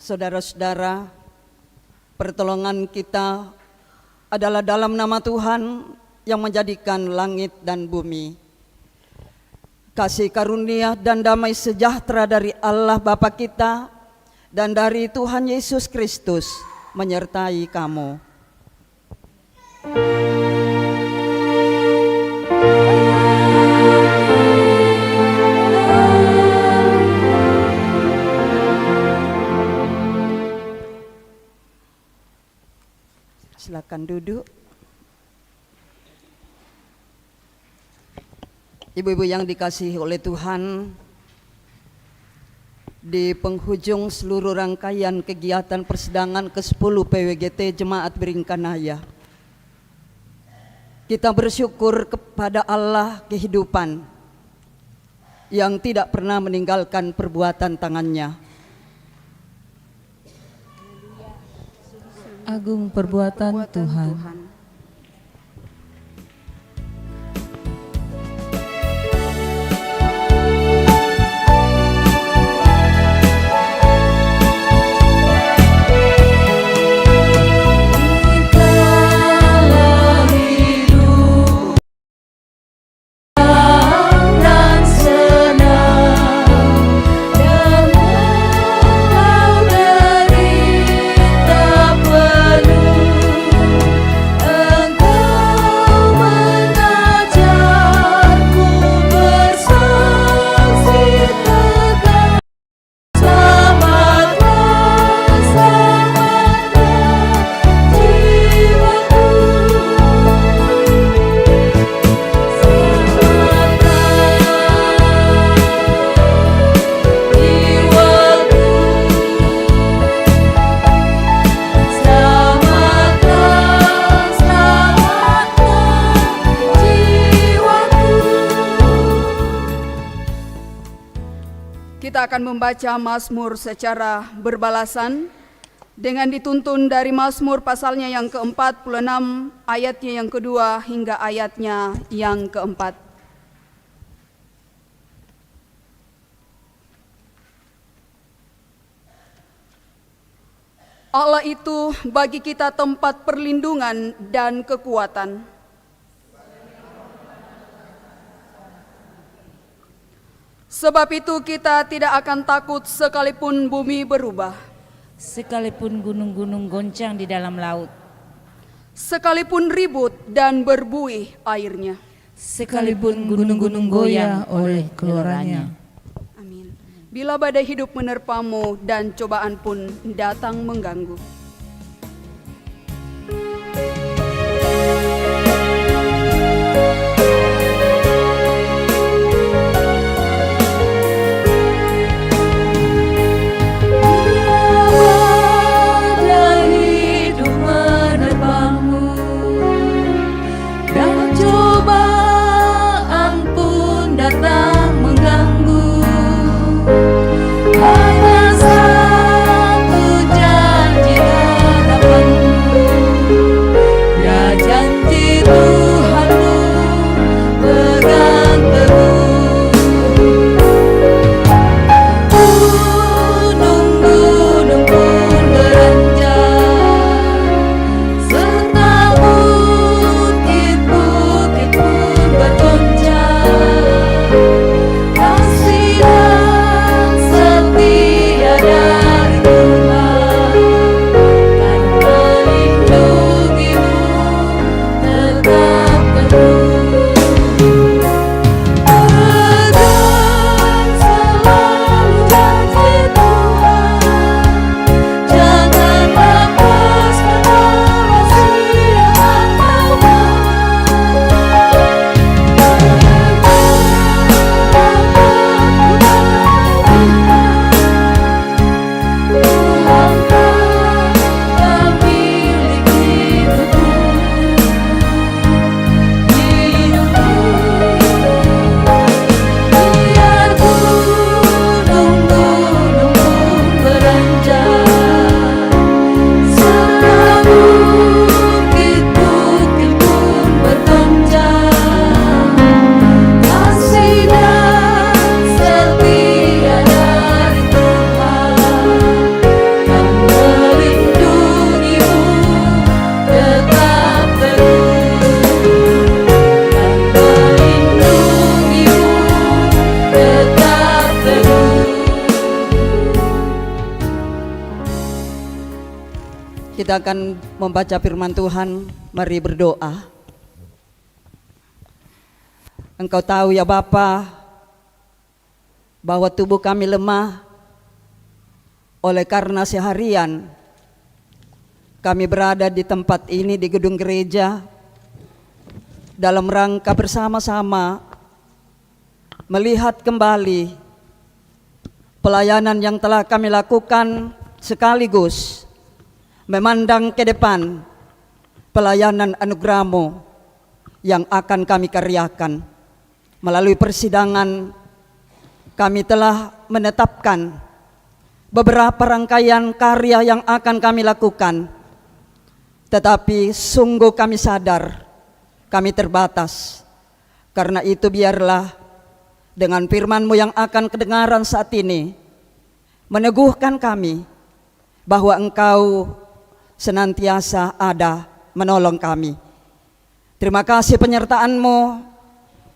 S7: Saudara-saudara, pertolongan kita adalah dalam nama Tuhan yang menjadikan langit dan bumi. Kasih karunia dan damai sejahtera dari Allah Bapa kita dan dari Tuhan Yesus Kristus menyertai kamu. Silakan duduk. Ibu-ibu yang dikasihi oleh Tuhan, di penghujung seluruh rangkaian kegiatan persidangan ke-10 PWGT Jemaat Beringkanaya. Kita bersyukur kepada Allah kehidupan yang tidak pernah meninggalkan perbuatan tangannya.
S8: Agung perbuatan Tuhan.
S1: Kita akan membaca Mazmur secara berbalasan dengan dituntun dari Mazmur pasalnya yang ke-46, ayatnya yang kedua hingga ayatnya yang keempat. Allah itu bagi kita tempat perlindungan dan kekuatan. Sebab itu kita tidak akan takut sekalipun bumi berubah,
S15: sekalipun gunung-gunung goncang di dalam laut,
S1: sekalipun ribut dan berbuih airnya,
S15: sekalipun gunung-gunung goyah oleh keluarannya.
S1: Amin. Bila badai hidup menerpamu dan cobaan pun datang mengganggu,
S7: kita akan membaca firman Tuhan. Mari berdoa. Engkau tahu ya Bapa, bahwa tubuh kami lemah oleh karena seharian kami berada di tempat ini, di gedung gereja, dalam rangka bersama-sama melihat kembali pelayanan yang telah kami lakukan sekaligus memandang ke depan pelayanan anugerah-Mu yang akan kami karyakan. Melalui persidangan kami telah menetapkan beberapa rangkaian karya yang akan kami lakukan, tetapi sungguh kami sadar kami terbatas. Karena itu biarlah dengan firman-Mu yang akan kedengaran saat ini meneguhkan kami bahwa Engkau senantiasa ada menolong kami. Terima kasih penyertaan-Mu,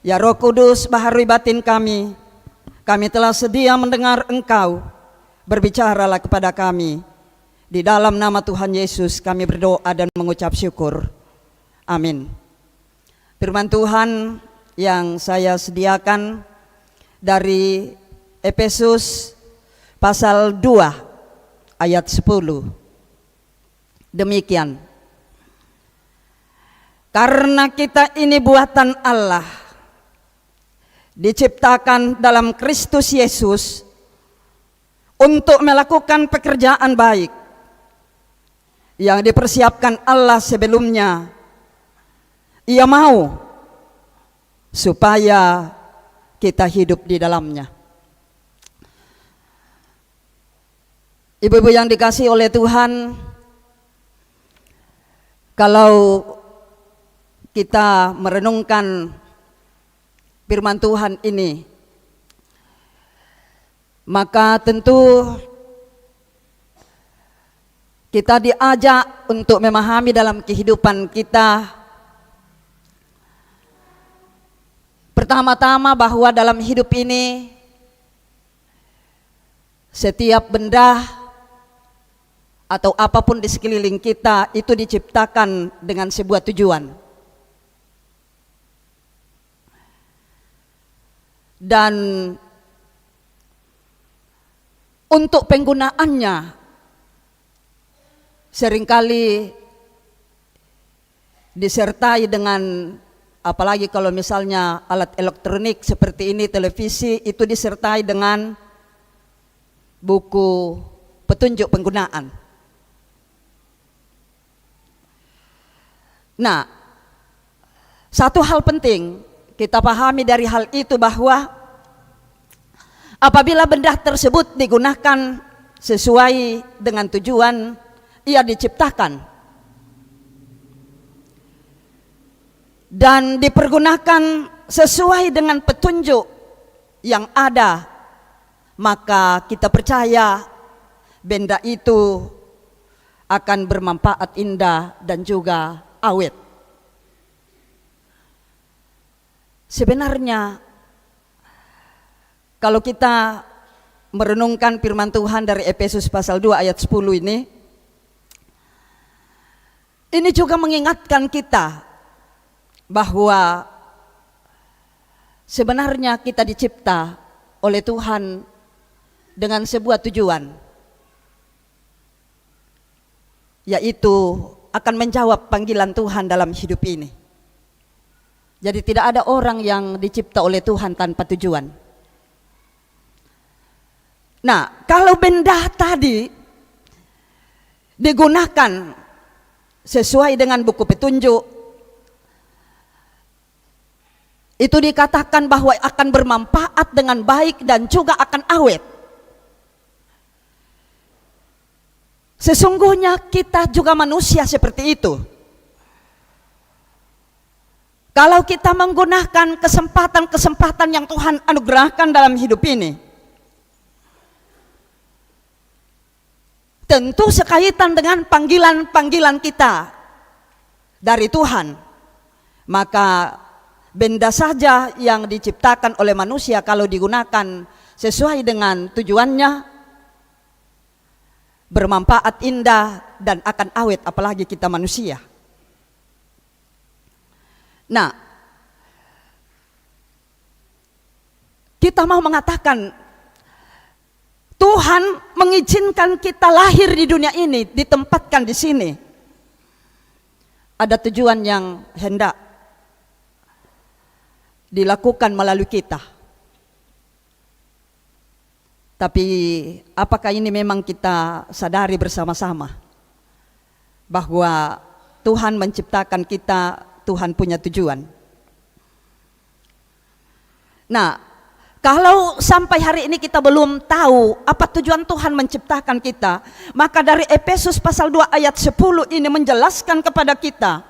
S7: ya Roh Kudus, baharui batin kami. Kami telah sedia mendengar Engkau, berbicaralah kepada kami. Di dalam nama Tuhan Yesus kami berdoa dan mengucap syukur. Amin. Firman Tuhan yang saya sediakan dari Efesus pasal 2 ayat 10. Demikian. Karena kita ini buatan Allah, diciptakan dalam Kristus Yesus untuk melakukan pekerjaan baik yang dipersiapkan Allah sebelumnya. Ia mau supaya kita hidup di dalamnya. Ibu-ibu yang dikasihi oleh Tuhan, kalau kita merenungkan firman Tuhan ini, maka tentu kita diajak untuk memahami dalam kehidupan kita, pertama-tama bahwa dalam hidup ini setiap benda atau apapun di sekeliling kita itu diciptakan dengan sebuah tujuan. Dan untuk penggunaannya seringkali disertai dengan, apalagi kalau misalnya alat elektronik seperti ini, televisi, itu disertai dengan buku petunjuk penggunaan. Nah, satu hal penting kita pahami dari hal itu bahwa apabila benda tersebut digunakan sesuai dengan tujuan ia diciptakan dan dipergunakan sesuai dengan petunjuk yang ada, maka kita percaya benda itu akan bermanfaat indah dan juga awet. Sebenarnya kalau kita merenungkan firman Tuhan dari Efesus pasal 2 ayat 10 ini juga mengingatkan kita bahwa sebenarnya kita dicipta oleh Tuhan dengan sebuah tujuan, yaitu akan menjawab panggilan Tuhan dalam hidup ini. Jadi tidak ada orang yang dicipta oleh Tuhan tanpa tujuan. Nah, kalau benda tadi digunakan sesuai dengan buku petunjuk, itu dikatakan bahwa akan bermanfaat dengan baik dan juga akan awet. Sesungguhnya kita juga manusia seperti itu. Kalau kita menggunakan kesempatan-kesempatan yang Tuhan anugerahkan dalam hidup ini, tentu sekaitan dengan panggilan-panggilan kita dari Tuhan, maka benda saja yang diciptakan oleh manusia kalau digunakan sesuai dengan tujuannya bermanfaat indah dan akan awet, apalagi kita manusia. Nah, kita mau mengatakan Tuhan mengizinkan kita lahir di dunia ini, ditempatkan di sini. Ada tujuan yang hendak dilakukan melalui kita. Tapi apakah ini memang kita sadari bersama-sama bahwa Tuhan menciptakan kita, Tuhan punya tujuan. Nah, kalau sampai hari ini kita belum tahu apa tujuan Tuhan menciptakan kita, maka dari Efesus pasal 2 ayat 10 ini menjelaskan kepada kita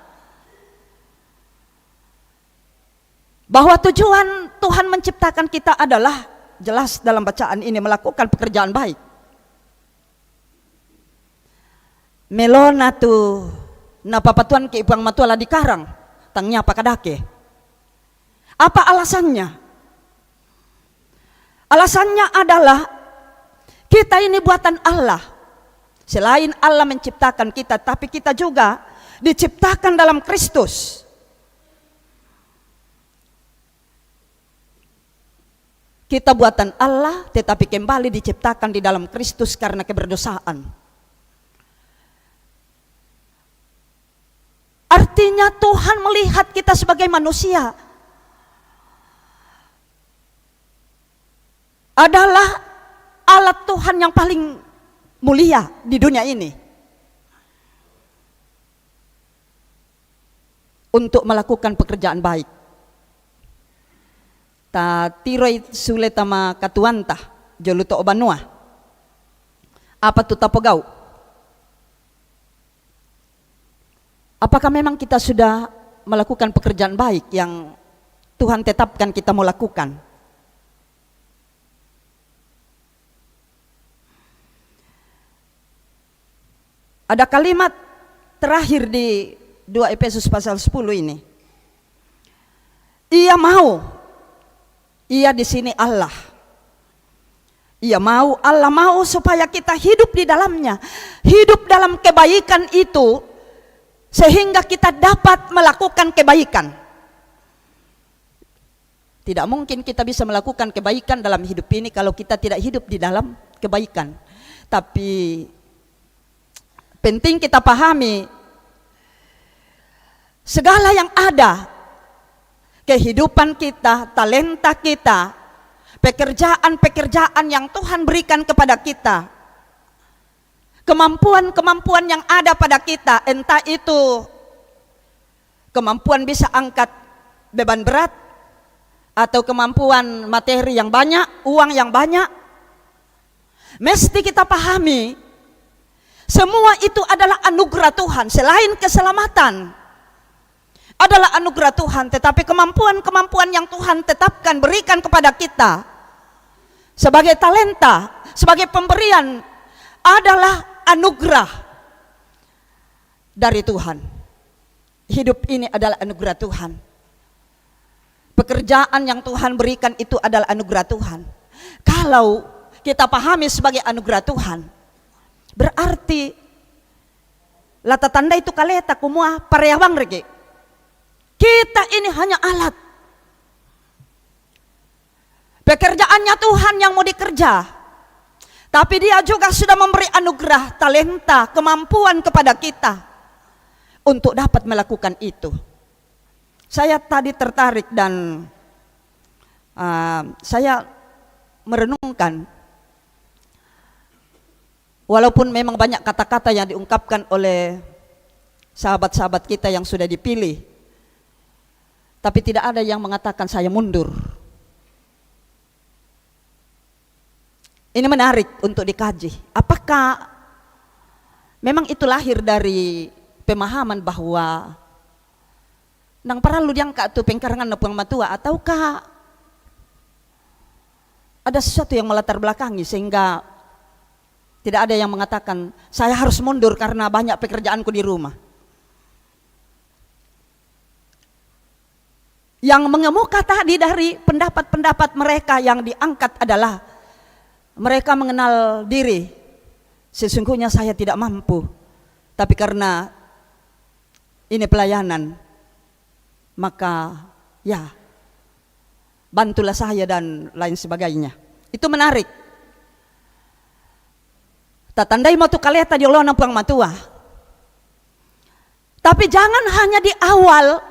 S7: bahwa tujuan Tuhan menciptakan kita adalah jelas dalam bacaan ini, melakukan pekerjaan baik. Melona tu napapatuan ke ipang matuala di karang, tangnya apa kadake. Apa alasannya? Alasannya adalah kita ini buatan Allah. Selain Allah menciptakan kita, tapi kita juga diciptakan dalam Kristus. Kita buatan Allah, tetapi kembali diciptakan di dalam Kristus karena keberdosaan. Artinya Tuhan melihat kita sebagai manusia adalah alat Tuhan yang paling mulia di dunia ini untuk melakukan pekerjaan baik. Ta tiroi suletama katuanta joluto obanua. Apa tu tapogau? Apakah memang kita sudah melakukan pekerjaan baik yang Tuhan tetapkan kita mau lakukan? Ada kalimat terakhir di 2 Efesus pasal 10 ini. Ia mau, ia di sini Allah. Ia mau, Allah mau supaya kita hidup di dalamnya. Hidup dalam kebaikan itu sehingga kita dapat melakukan kebaikan. Tidak mungkin kita bisa melakukan kebaikan dalam hidup ini kalau kita tidak hidup di dalam kebaikan. Tapi penting kita pahami segala yang ada, kehidupan kita, talenta kita, pekerjaan-pekerjaan yang Tuhan berikan kepada kita, kemampuan-kemampuan yang ada pada kita, entah itu kemampuan bisa angkat beban berat, atau kemampuan materi yang banyak, uang yang banyak, mesti kita pahami semua itu adalah anugerah Tuhan. Selain keselamatan adalah anugerah Tuhan, tetapi kemampuan-kemampuan yang Tuhan tetapkan berikan kepada kita sebagai talenta, sebagai pemberian adalah anugerah dari Tuhan. Hidup ini adalah anugerah Tuhan. Pekerjaan yang Tuhan berikan itu adalah anugerah Tuhan. Kalau kita pahami sebagai anugerah Tuhan, berarti lata tanda itu kaleta kumua parewang rege. Kita ini hanya alat. Pekerjaannya Tuhan yang mau dikerja. Tapi Dia juga sudah memberi anugerah, talenta, kemampuan kepada kita untuk dapat melakukan itu. Saya tadi tertarik dan saya merenungkan, walaupun memang banyak kata-kata yang diungkapkan oleh sahabat-sahabat kita yang sudah dipilih, tapi tidak ada yang mengatakan saya mundur. Ini menarik untuk dikaji. Apakah memang itu lahir dari pemahaman bahwa nang paralu diangkat tu pengkarangan na puang matua, ataukah ada sesuatu yang melatar belakangi sehingga tidak ada yang mengatakan saya harus mundur karena banyak pekerjaanku di rumah. Yang mengemuka tadi dari pendapat-pendapat mereka yang diangkat adalah mereka mengenal diri. Sesungguhnya saya tidak mampu, tapi karena ini pelayanan, maka ya bantulah saya dan lain sebagainya. Itu menarik. Tatandai matu kaleta di Allah nampang matua. Tapi jangan hanya di awal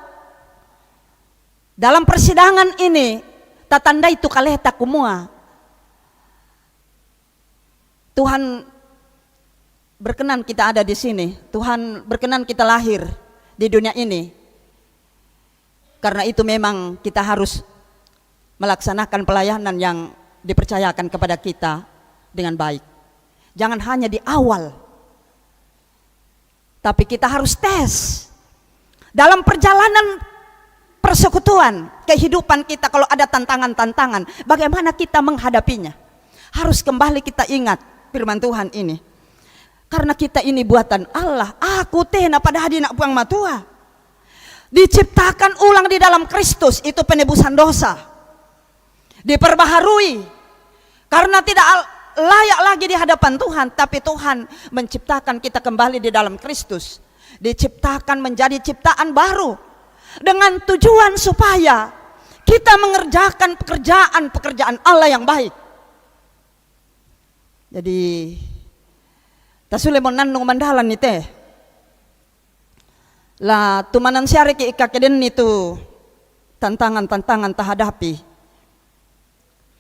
S7: dalam persidangan ini tatandai itu kaleta kumua. Tuhan berkenan kita ada di sini. Tuhan berkenan kita lahir di dunia ini. Karena itu memang kita harus melaksanakan pelayanan yang dipercayakan kepada kita dengan baik. Jangan hanya di awal, tapi kita harus tes dalam perjalanan persekutuan kehidupan kita. Kalau ada tantangan-tantangan, bagaimana kita menghadapinya? Harus kembali kita ingat firman Tuhan ini. Karena kita ini buatan Allah. Aku tena pada hadina puang matua, diciptakan ulang di dalam Kristus, itu penebusan dosa. Diperbaharui karena tidak layak lagi di hadapan Tuhan, tapi Tuhan menciptakan kita kembali di dalam Kristus. Diciptakan menjadi ciptaan baru dengan tujuan supaya kita mengerjakan pekerjaan Allah yang baik. Jadi tasule monannung mandalan nite lah tumanan syari ki ikakeden itu tantangan-tantangan terhadapi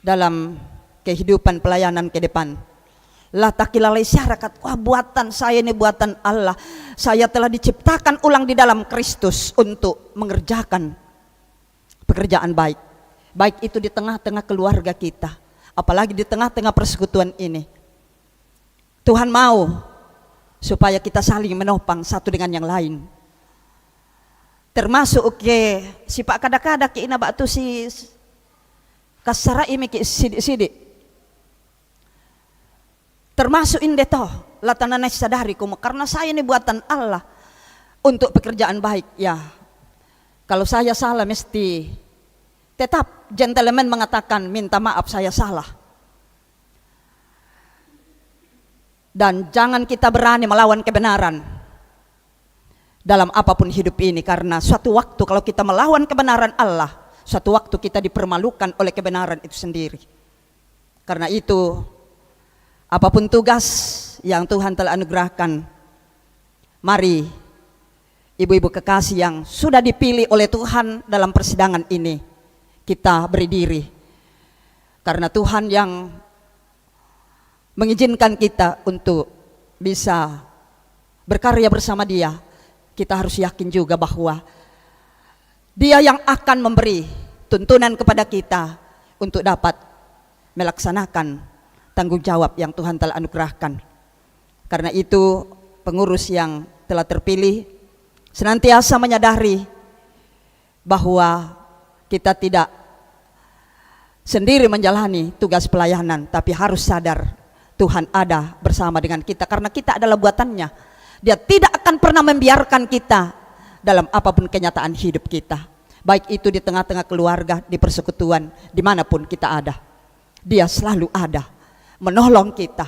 S7: dalam kehidupan pelayanan ke depan. Lah takilalai syarakat, wah buatan saya ini buatan Allah. Saya telah diciptakan ulang di dalam Kristus untuk mengerjakan pekerjaan baik. Baik itu di tengah-tengah keluarga kita, apalagi di tengah-tengah persekutuan ini. Tuhan mau supaya kita saling menopang satu dengan yang lain. Termasuk si Pak kada-kada ki ina batu si kasara imi ki sidik-sidik. Termasuk indeto latananai sadari kumu, karena saya ini buatan Allah untuk pekerjaan baik. Ya, kalau saya salah mesti tetap gentleman mengatakan minta maaf saya salah. Dan jangan kita berani melawan kebenaran dalam apapun hidup ini, karena suatu waktu kalau kita melawan kebenaran Allah, suatu waktu kita dipermalukan oleh kebenaran itu sendiri. Karena itu apapun tugas yang Tuhan telah anugerahkan, mari ibu-ibu kekasih yang sudah dipilih oleh Tuhan dalam persidangan ini, kita beri diri. Karena Tuhan yang mengizinkan kita untuk bisa berkarya bersama Dia, kita harus yakin juga bahwa Dia yang akan memberi tuntunan kepada kita untuk dapat melaksanakan tanggung jawab yang Tuhan telah anugerahkan. Karena itu pengurus yang telah terpilih senantiasa menyadari bahwa kita tidak sendiri menjalani tugas pelayanan, tapi harus sadar Tuhan ada bersama dengan kita karena kita adalah buatannya. Dia tidak akan pernah membiarkan kita dalam apapun kenyataan hidup kita, baik itu di tengah-tengah keluarga, di persekutuan, dimanapun kita ada. Dia selalu ada menolong kita.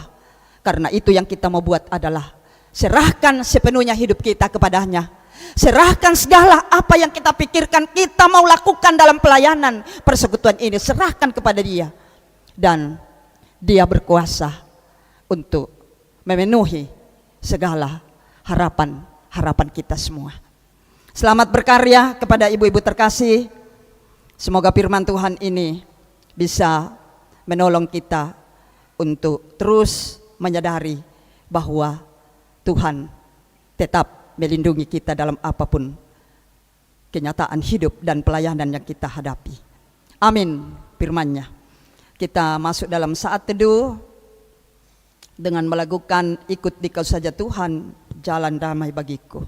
S7: Karena itu yang kita mau buat adalah serahkan sepenuhnya hidup kita kepadanya. Serahkan segala apa yang kita pikirkan kita mau lakukan dalam pelayanan persekutuan ini, serahkan kepada Dia. Dan Dia berkuasa untuk memenuhi segala harapan kita semua. Selamat berkarya kepada ibu-ibu terkasih. Semoga firman Tuhan ini bisa menolong kita untuk terus menyadari bahwa Tuhan tetap melindungi kita dalam apapun kenyataan hidup dan pelayanan yang kita hadapi. Amin firman-Nya. Kita masuk dalam saat teduh dengan melakukan ikut dikau saja Tuhan, jalan damai bagiku.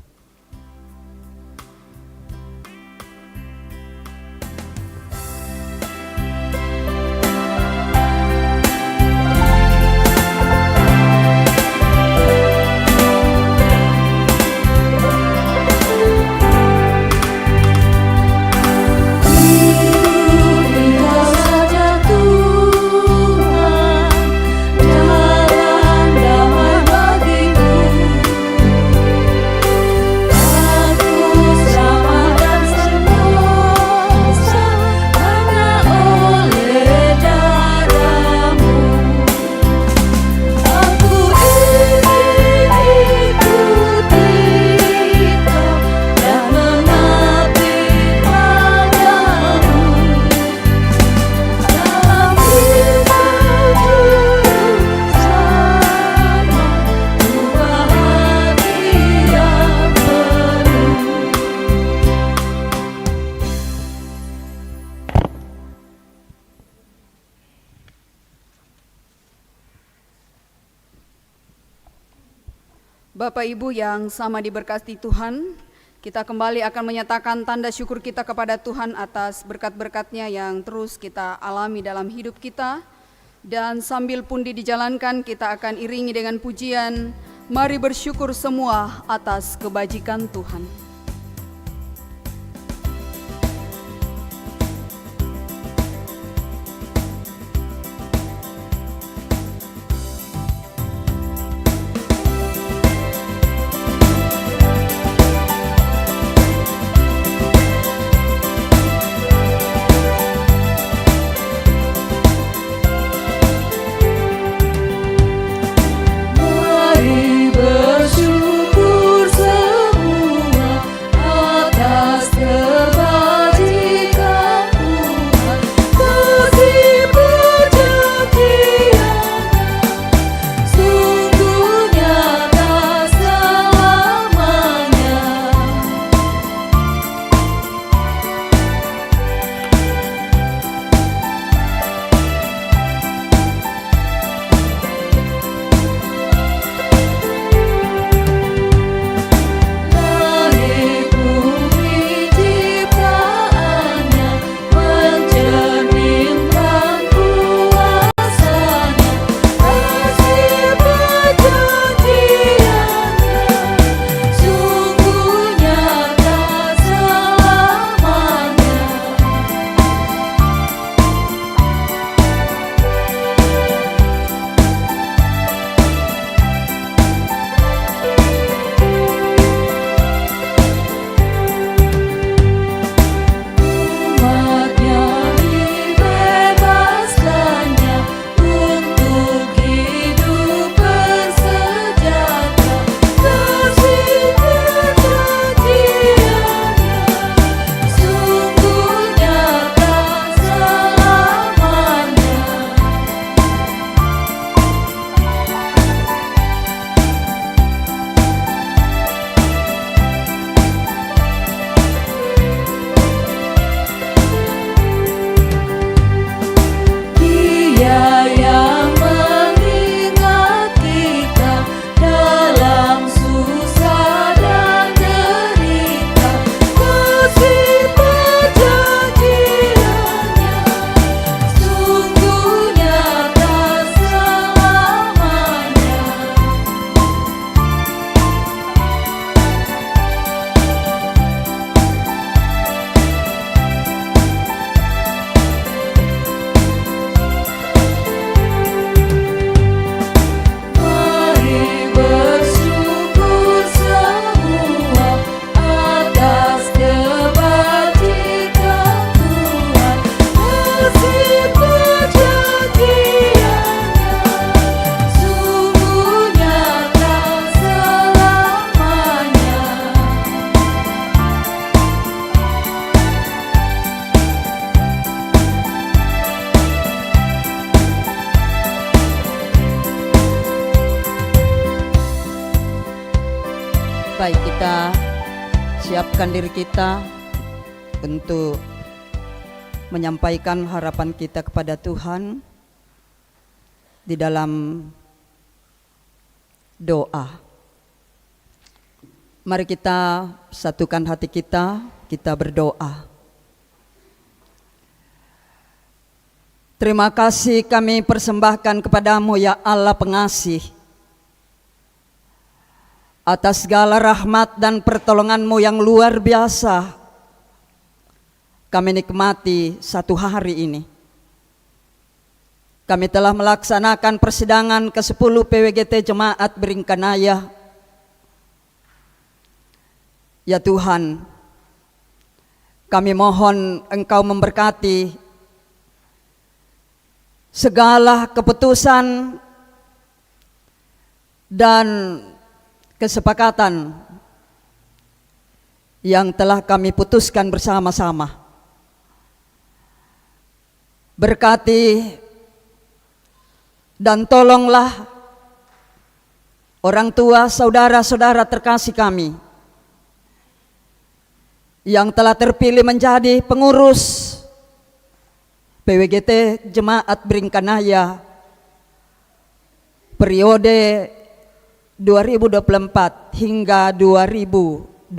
S16: Jalan damai bagiku. Bapak Ibu yang sama diberkati Tuhan, kita kembali akan menyatakan tanda syukur kita kepada Tuhan atas berkat-berkat-Nya yang terus kita alami dalam hidup kita. Dan sambil pundi dijalankan, kita akan iringi dengan pujian, mari bersyukur semua atas kebajikan Tuhan.
S17: Bersyukur semua atas
S7: Baik, kita siapkan diri kita untuk menyampaikan harapan kita kepada Tuhan di dalam doa. Mari kita satukan hati kita berdoa. Terima kasih kami persembahkan kepadamu ya Allah pengasih, atas segala rahmat dan pertolonganmu yang luar biasa kami nikmati satu hari ini. Kami telah melaksanakan persidangan ke-10 PWGT Jemaat Beringkanaya. Ya Tuhan, kami mohon Engkau memberkati segala keputusan dan kesepakatan yang telah kami putuskan bersama-sama. Berkati dan tolonglah orang tua, saudara-saudara terkasih kami yang telah terpilih menjadi pengurus PWGT Jemaat Beringkanaya periode 2024 hingga 2026.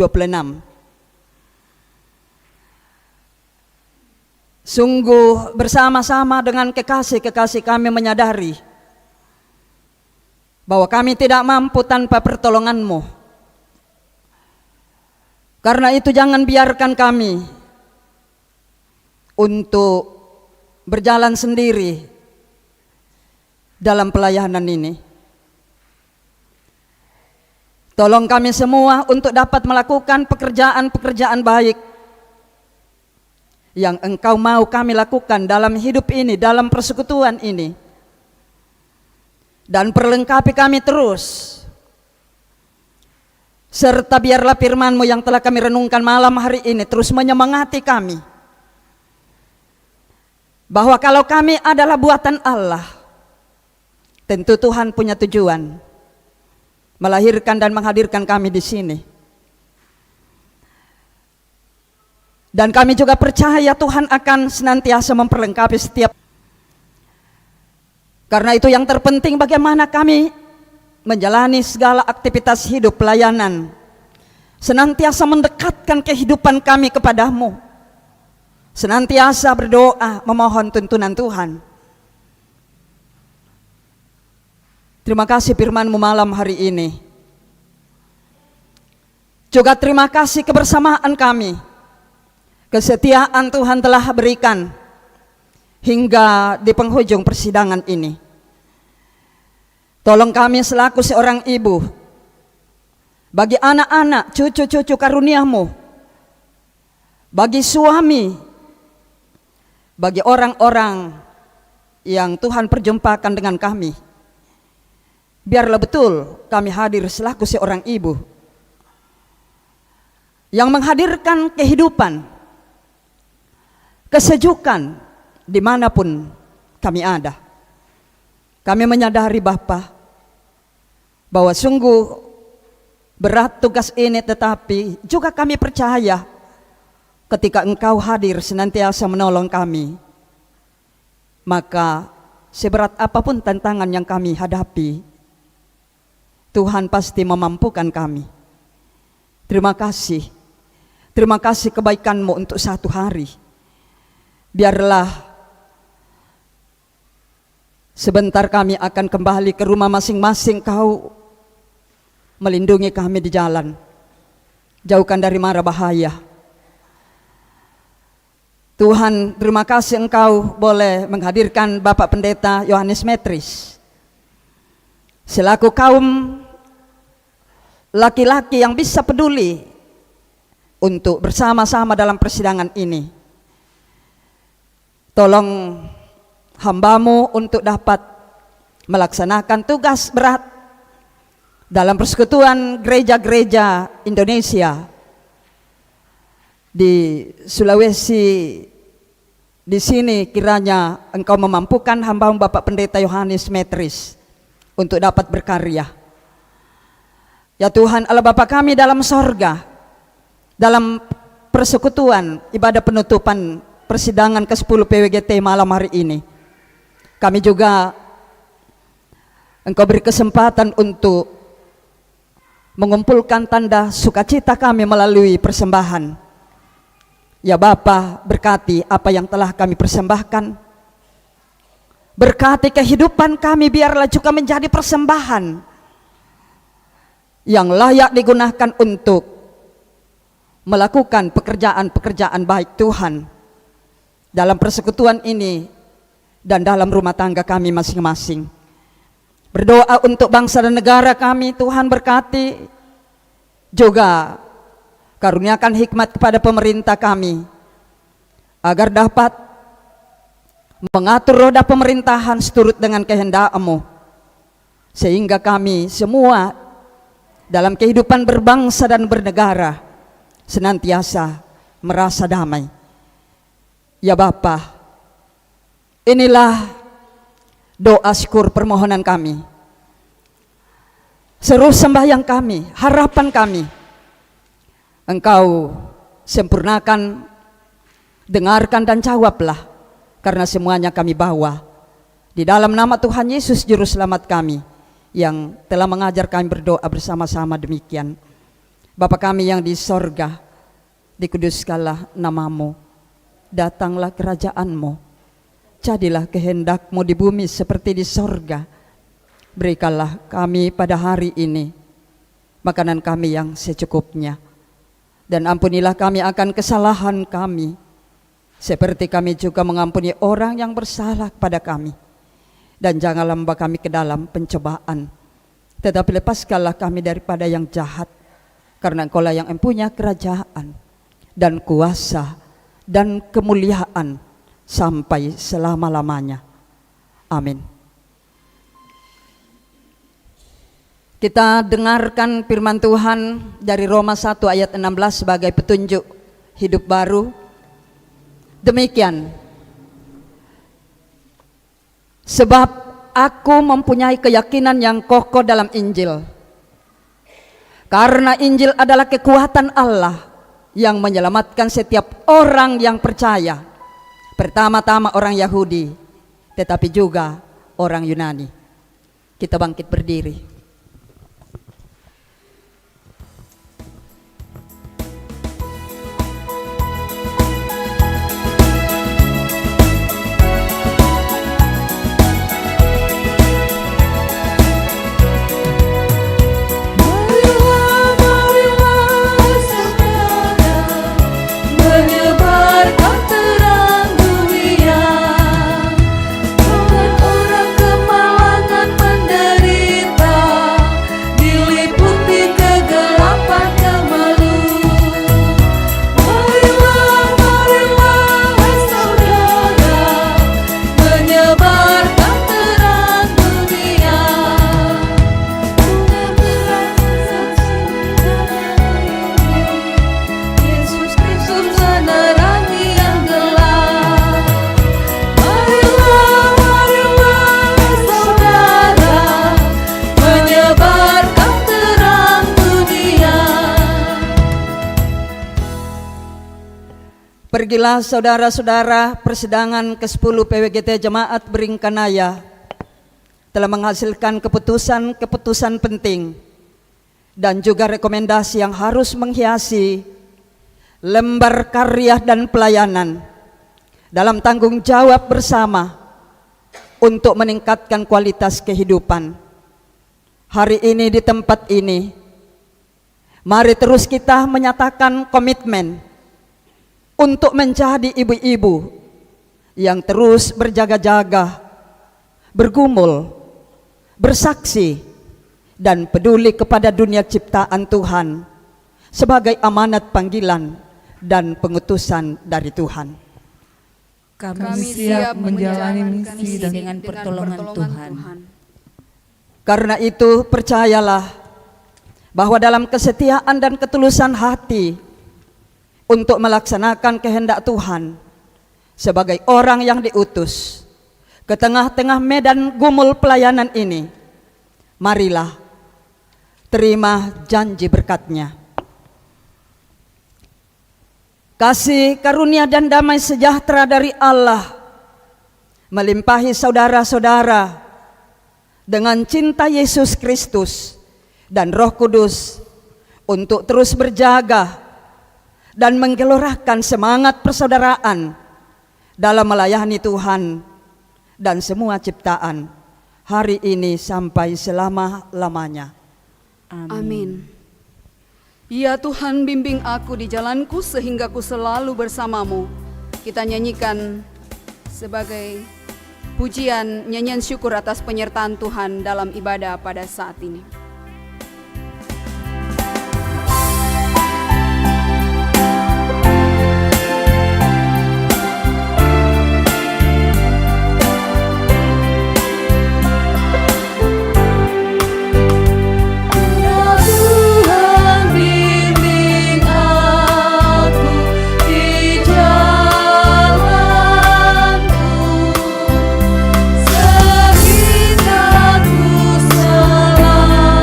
S7: Sungguh bersama-sama dengan kekasih-kekasih kami menyadari bahwa kami tidak mampu tanpa pertolongan-Mu. Karena itu jangan biarkan kami untuk berjalan sendiri dalam pelayanan ini. Tolong kami semua untuk dapat melakukan pekerjaan-pekerjaan baik yang Engkau mau kami lakukan dalam hidup ini, dalam persekutuan ini. Dan perlengkapi kami terus. Serta biarlah firman-Mu yang telah kami renungkan malam hari ini terus menyemangati kami. Bahwa kalau kami adalah buatan Allah, tentu Tuhan punya tujuan melahirkan dan menghadirkan kami di sini. Dan kami juga percaya Tuhan akan senantiasa memperlengkapi setiap. Karena itu yang terpenting bagaimana kami menjalani segala aktivitas hidup pelayanan, senantiasa mendekatkan kehidupan kami kepadamu, senantiasa berdoa memohon tuntunan Tuhan. Terima kasih firman-Mu malam hari ini. Juga terima kasih kebersamaan kami, kesetiaan Tuhan telah berikan hingga di penghujung persidangan ini. Tolong kami selaku seorang ibu, bagi anak-anak, cucu-cucu karunia-Mu, bagi suami, bagi orang-orang yang Tuhan perjumpakan dengan kami. Biarlah betul kami hadir selaku seorang ibu yang menghadirkan kehidupan, kesejukan dimanapun kami ada. Kami menyadari Bapa bahwa sungguh berat tugas ini, tetapi juga kami percaya ketika Engkau hadir senantiasa menolong kami, maka seberat apapun tantangan yang kami hadapi, Tuhan pasti memampukan kami. Terima kasih. Terima kasih kebaikan-Mu untuk satu hari. Biarlah sebentar kami akan kembali ke rumah masing-masing. Kau melindungi kami di jalan, jauhkan dari mara bahaya. Tuhan, terima kasih Engkau boleh menghadirkan Bapak Pendeta Yohanes Metris selaku kaum laki-laki yang bisa peduli untuk bersama-sama dalam persidangan ini. Tolong hamba-Mu untuk dapat melaksanakan tugas berat dalam persekutuan gereja-gereja Indonesia di Sulawesi. Di sini kiranya Engkau memampukan hamba-Mu Bapak Pendeta Yohanes Metris untuk dapat berkarya. Ya Tuhan Allah Bapa kami dalam sorga, dalam persekutuan ibadah penutupan persidangan ke-10 PWGT malam hari ini, kami juga Engkau beri kesempatan untuk mengumpulkan tanda sukacita kami melalui persembahan. Ya Bapa, berkati apa yang telah kami persembahkan, berkati kehidupan kami, biarlah juga menjadi persembahan yang layak digunakan untuk melakukan pekerjaan-pekerjaan baik Tuhan dalam persekutuan ini dan dalam rumah tangga kami masing-masing. Berdoa untuk bangsa dan negara kami, Tuhan berkati, juga karuniakan hikmat kepada pemerintah kami agar dapat mengatur roda pemerintahan seturut dengan kehendak-Mu, sehingga kami semua dalam kehidupan berbangsa dan bernegara senantiasa merasa damai. Ya Bapa, inilah doa syukur permohonan kami, seru sembahyang kami, harapan kami. Engkau sempurnakan, dengarkan dan jawablah, karena semuanya kami bawa di dalam nama Tuhan Yesus Juru Selamat kami. yang telah mengajar kami berdoa bersama-sama demikian. Bapa kami yang di sorga, dikuduskanlah namamu, datanglah kerajaanmu, jadilah kehendakmu di bumi seperti di sorga. Berikanlah kami pada hari ini makanan kami yang secukupnya, dan ampunilah kami akan kesalahan kami, seperti kami juga mengampuni orang yang bersalah kepada kami. Dan janganlah membawa kami ke dalam pencobaan, tetapi lepaskanlah kami daripada yang jahat, karena Engkaulah yang mempunyai kerajaan dan kuasa dan kemuliaan sampai selama-lamanya. Amin. Kita dengarkan firman Tuhan dari Roma 1 ayat 16 sebagai petunjuk hidup baru. Demikian, sebab aku mempunyai keyakinan yang kokoh dalam Injil, karena Injil adalah kekuatan Allah yang menyelamatkan setiap orang yang percaya, pertama-tama orang Yahudi, tetapi juga orang Yunani. Kita bangkit berdiri.
S17: Menyebarkan terang dunia, bukan orang kemalangan menderita, diliputi kegelapan kemalu. Marilah, marilah, hai saudara, menyebarkan terang dunia, bukan terang saksi Yesus Kristus menerangi yang gelap. Marilah, marilah, saudara, menyebarkan terang dunia.
S7: Pergilah saudara-saudara, persidangan ke-10 PWGT Jemaat Beringkanaya telah menghasilkan keputusan-keputusan penting dan juga rekomendasi yang harus menghiasi lembar karya dan pelayanan dalam tanggung jawab bersama untuk meningkatkan kualitas kehidupan. Hari ini di tempat ini, mari terus kita menyatakan komitmen untuk menjadi ibu-ibu yang terus berjaga-jaga, bergumul, bersaksi, dan peduli kepada dunia ciptaan Tuhan sebagai amanat panggilan dan pengutusan dari Tuhan.
S15: Kami siap menjalani misi dengan pertolongan Tuhan.
S7: Karena itu percayalah bahwa dalam kesetiaan dan ketulusan hati untuk melaksanakan kehendak Tuhan sebagai orang yang diutus ke tengah-tengah medan gumul pelayanan ini, marilah terima janji berkat-Nya. Kasih karunia dan damai sejahtera dari Allah melimpahi saudara-saudara dengan cinta Yesus Kristus dan Roh Kudus untuk terus berjaga dan menggelorakan semangat persaudaraan dalam melayani Tuhan dan semua ciptaan hari ini sampai selama-lamanya.
S16: Amin. Ya Tuhan, bimbing aku di jalanku sehingga ku selalu bersamamu. Kita nyanyikan sebagai pujian, nyanyian syukur atas penyertaan Tuhan dalam ibadah pada saat ini.
S17: Sehingga ku selalu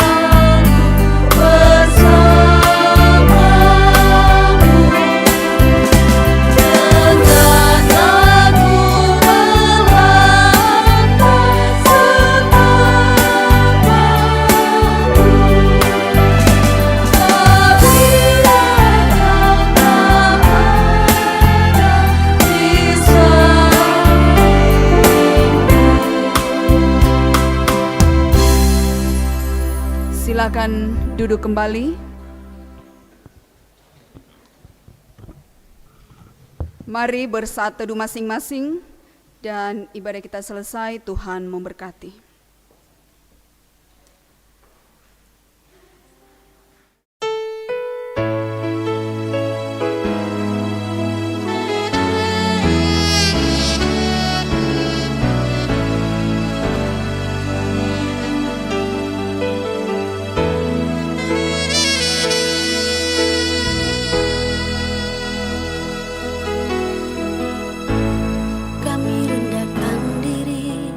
S16: Silakan duduk kembali. Mari bersaat teduh masing-masing dan ibadah kita selesai. Tuhan memberkati.
S17: Kami rendahkan diri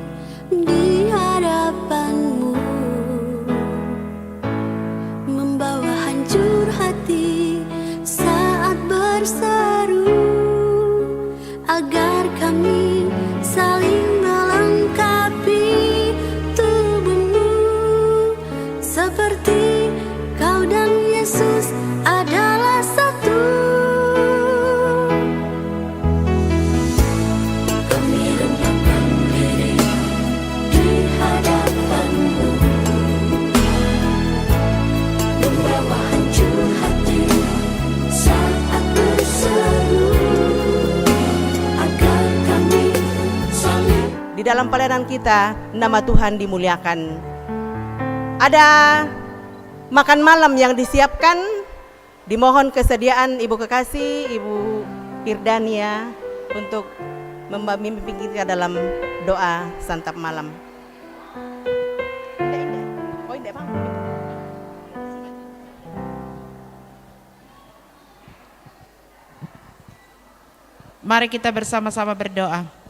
S17: di hadapan-Mu, membawa hancur hati saat berseru, agar kami saling melengkapi tubuh-Mu, seperti Kau dan Yesus adalah satu. Kami rendahkan diri di hadapan-Mu, membawa hancur hati saat berseru, agar kami saling.
S14: Di dalam pelayanan kita, nama Tuhan dimuliakan. Ada makan malam yang disiapkan. Dimohon kesediaan Ibu Kekasih, Ibu Irdania untuk memimpin kita dalam doa santap malam.
S2: Mari kita bersama-sama berdoa.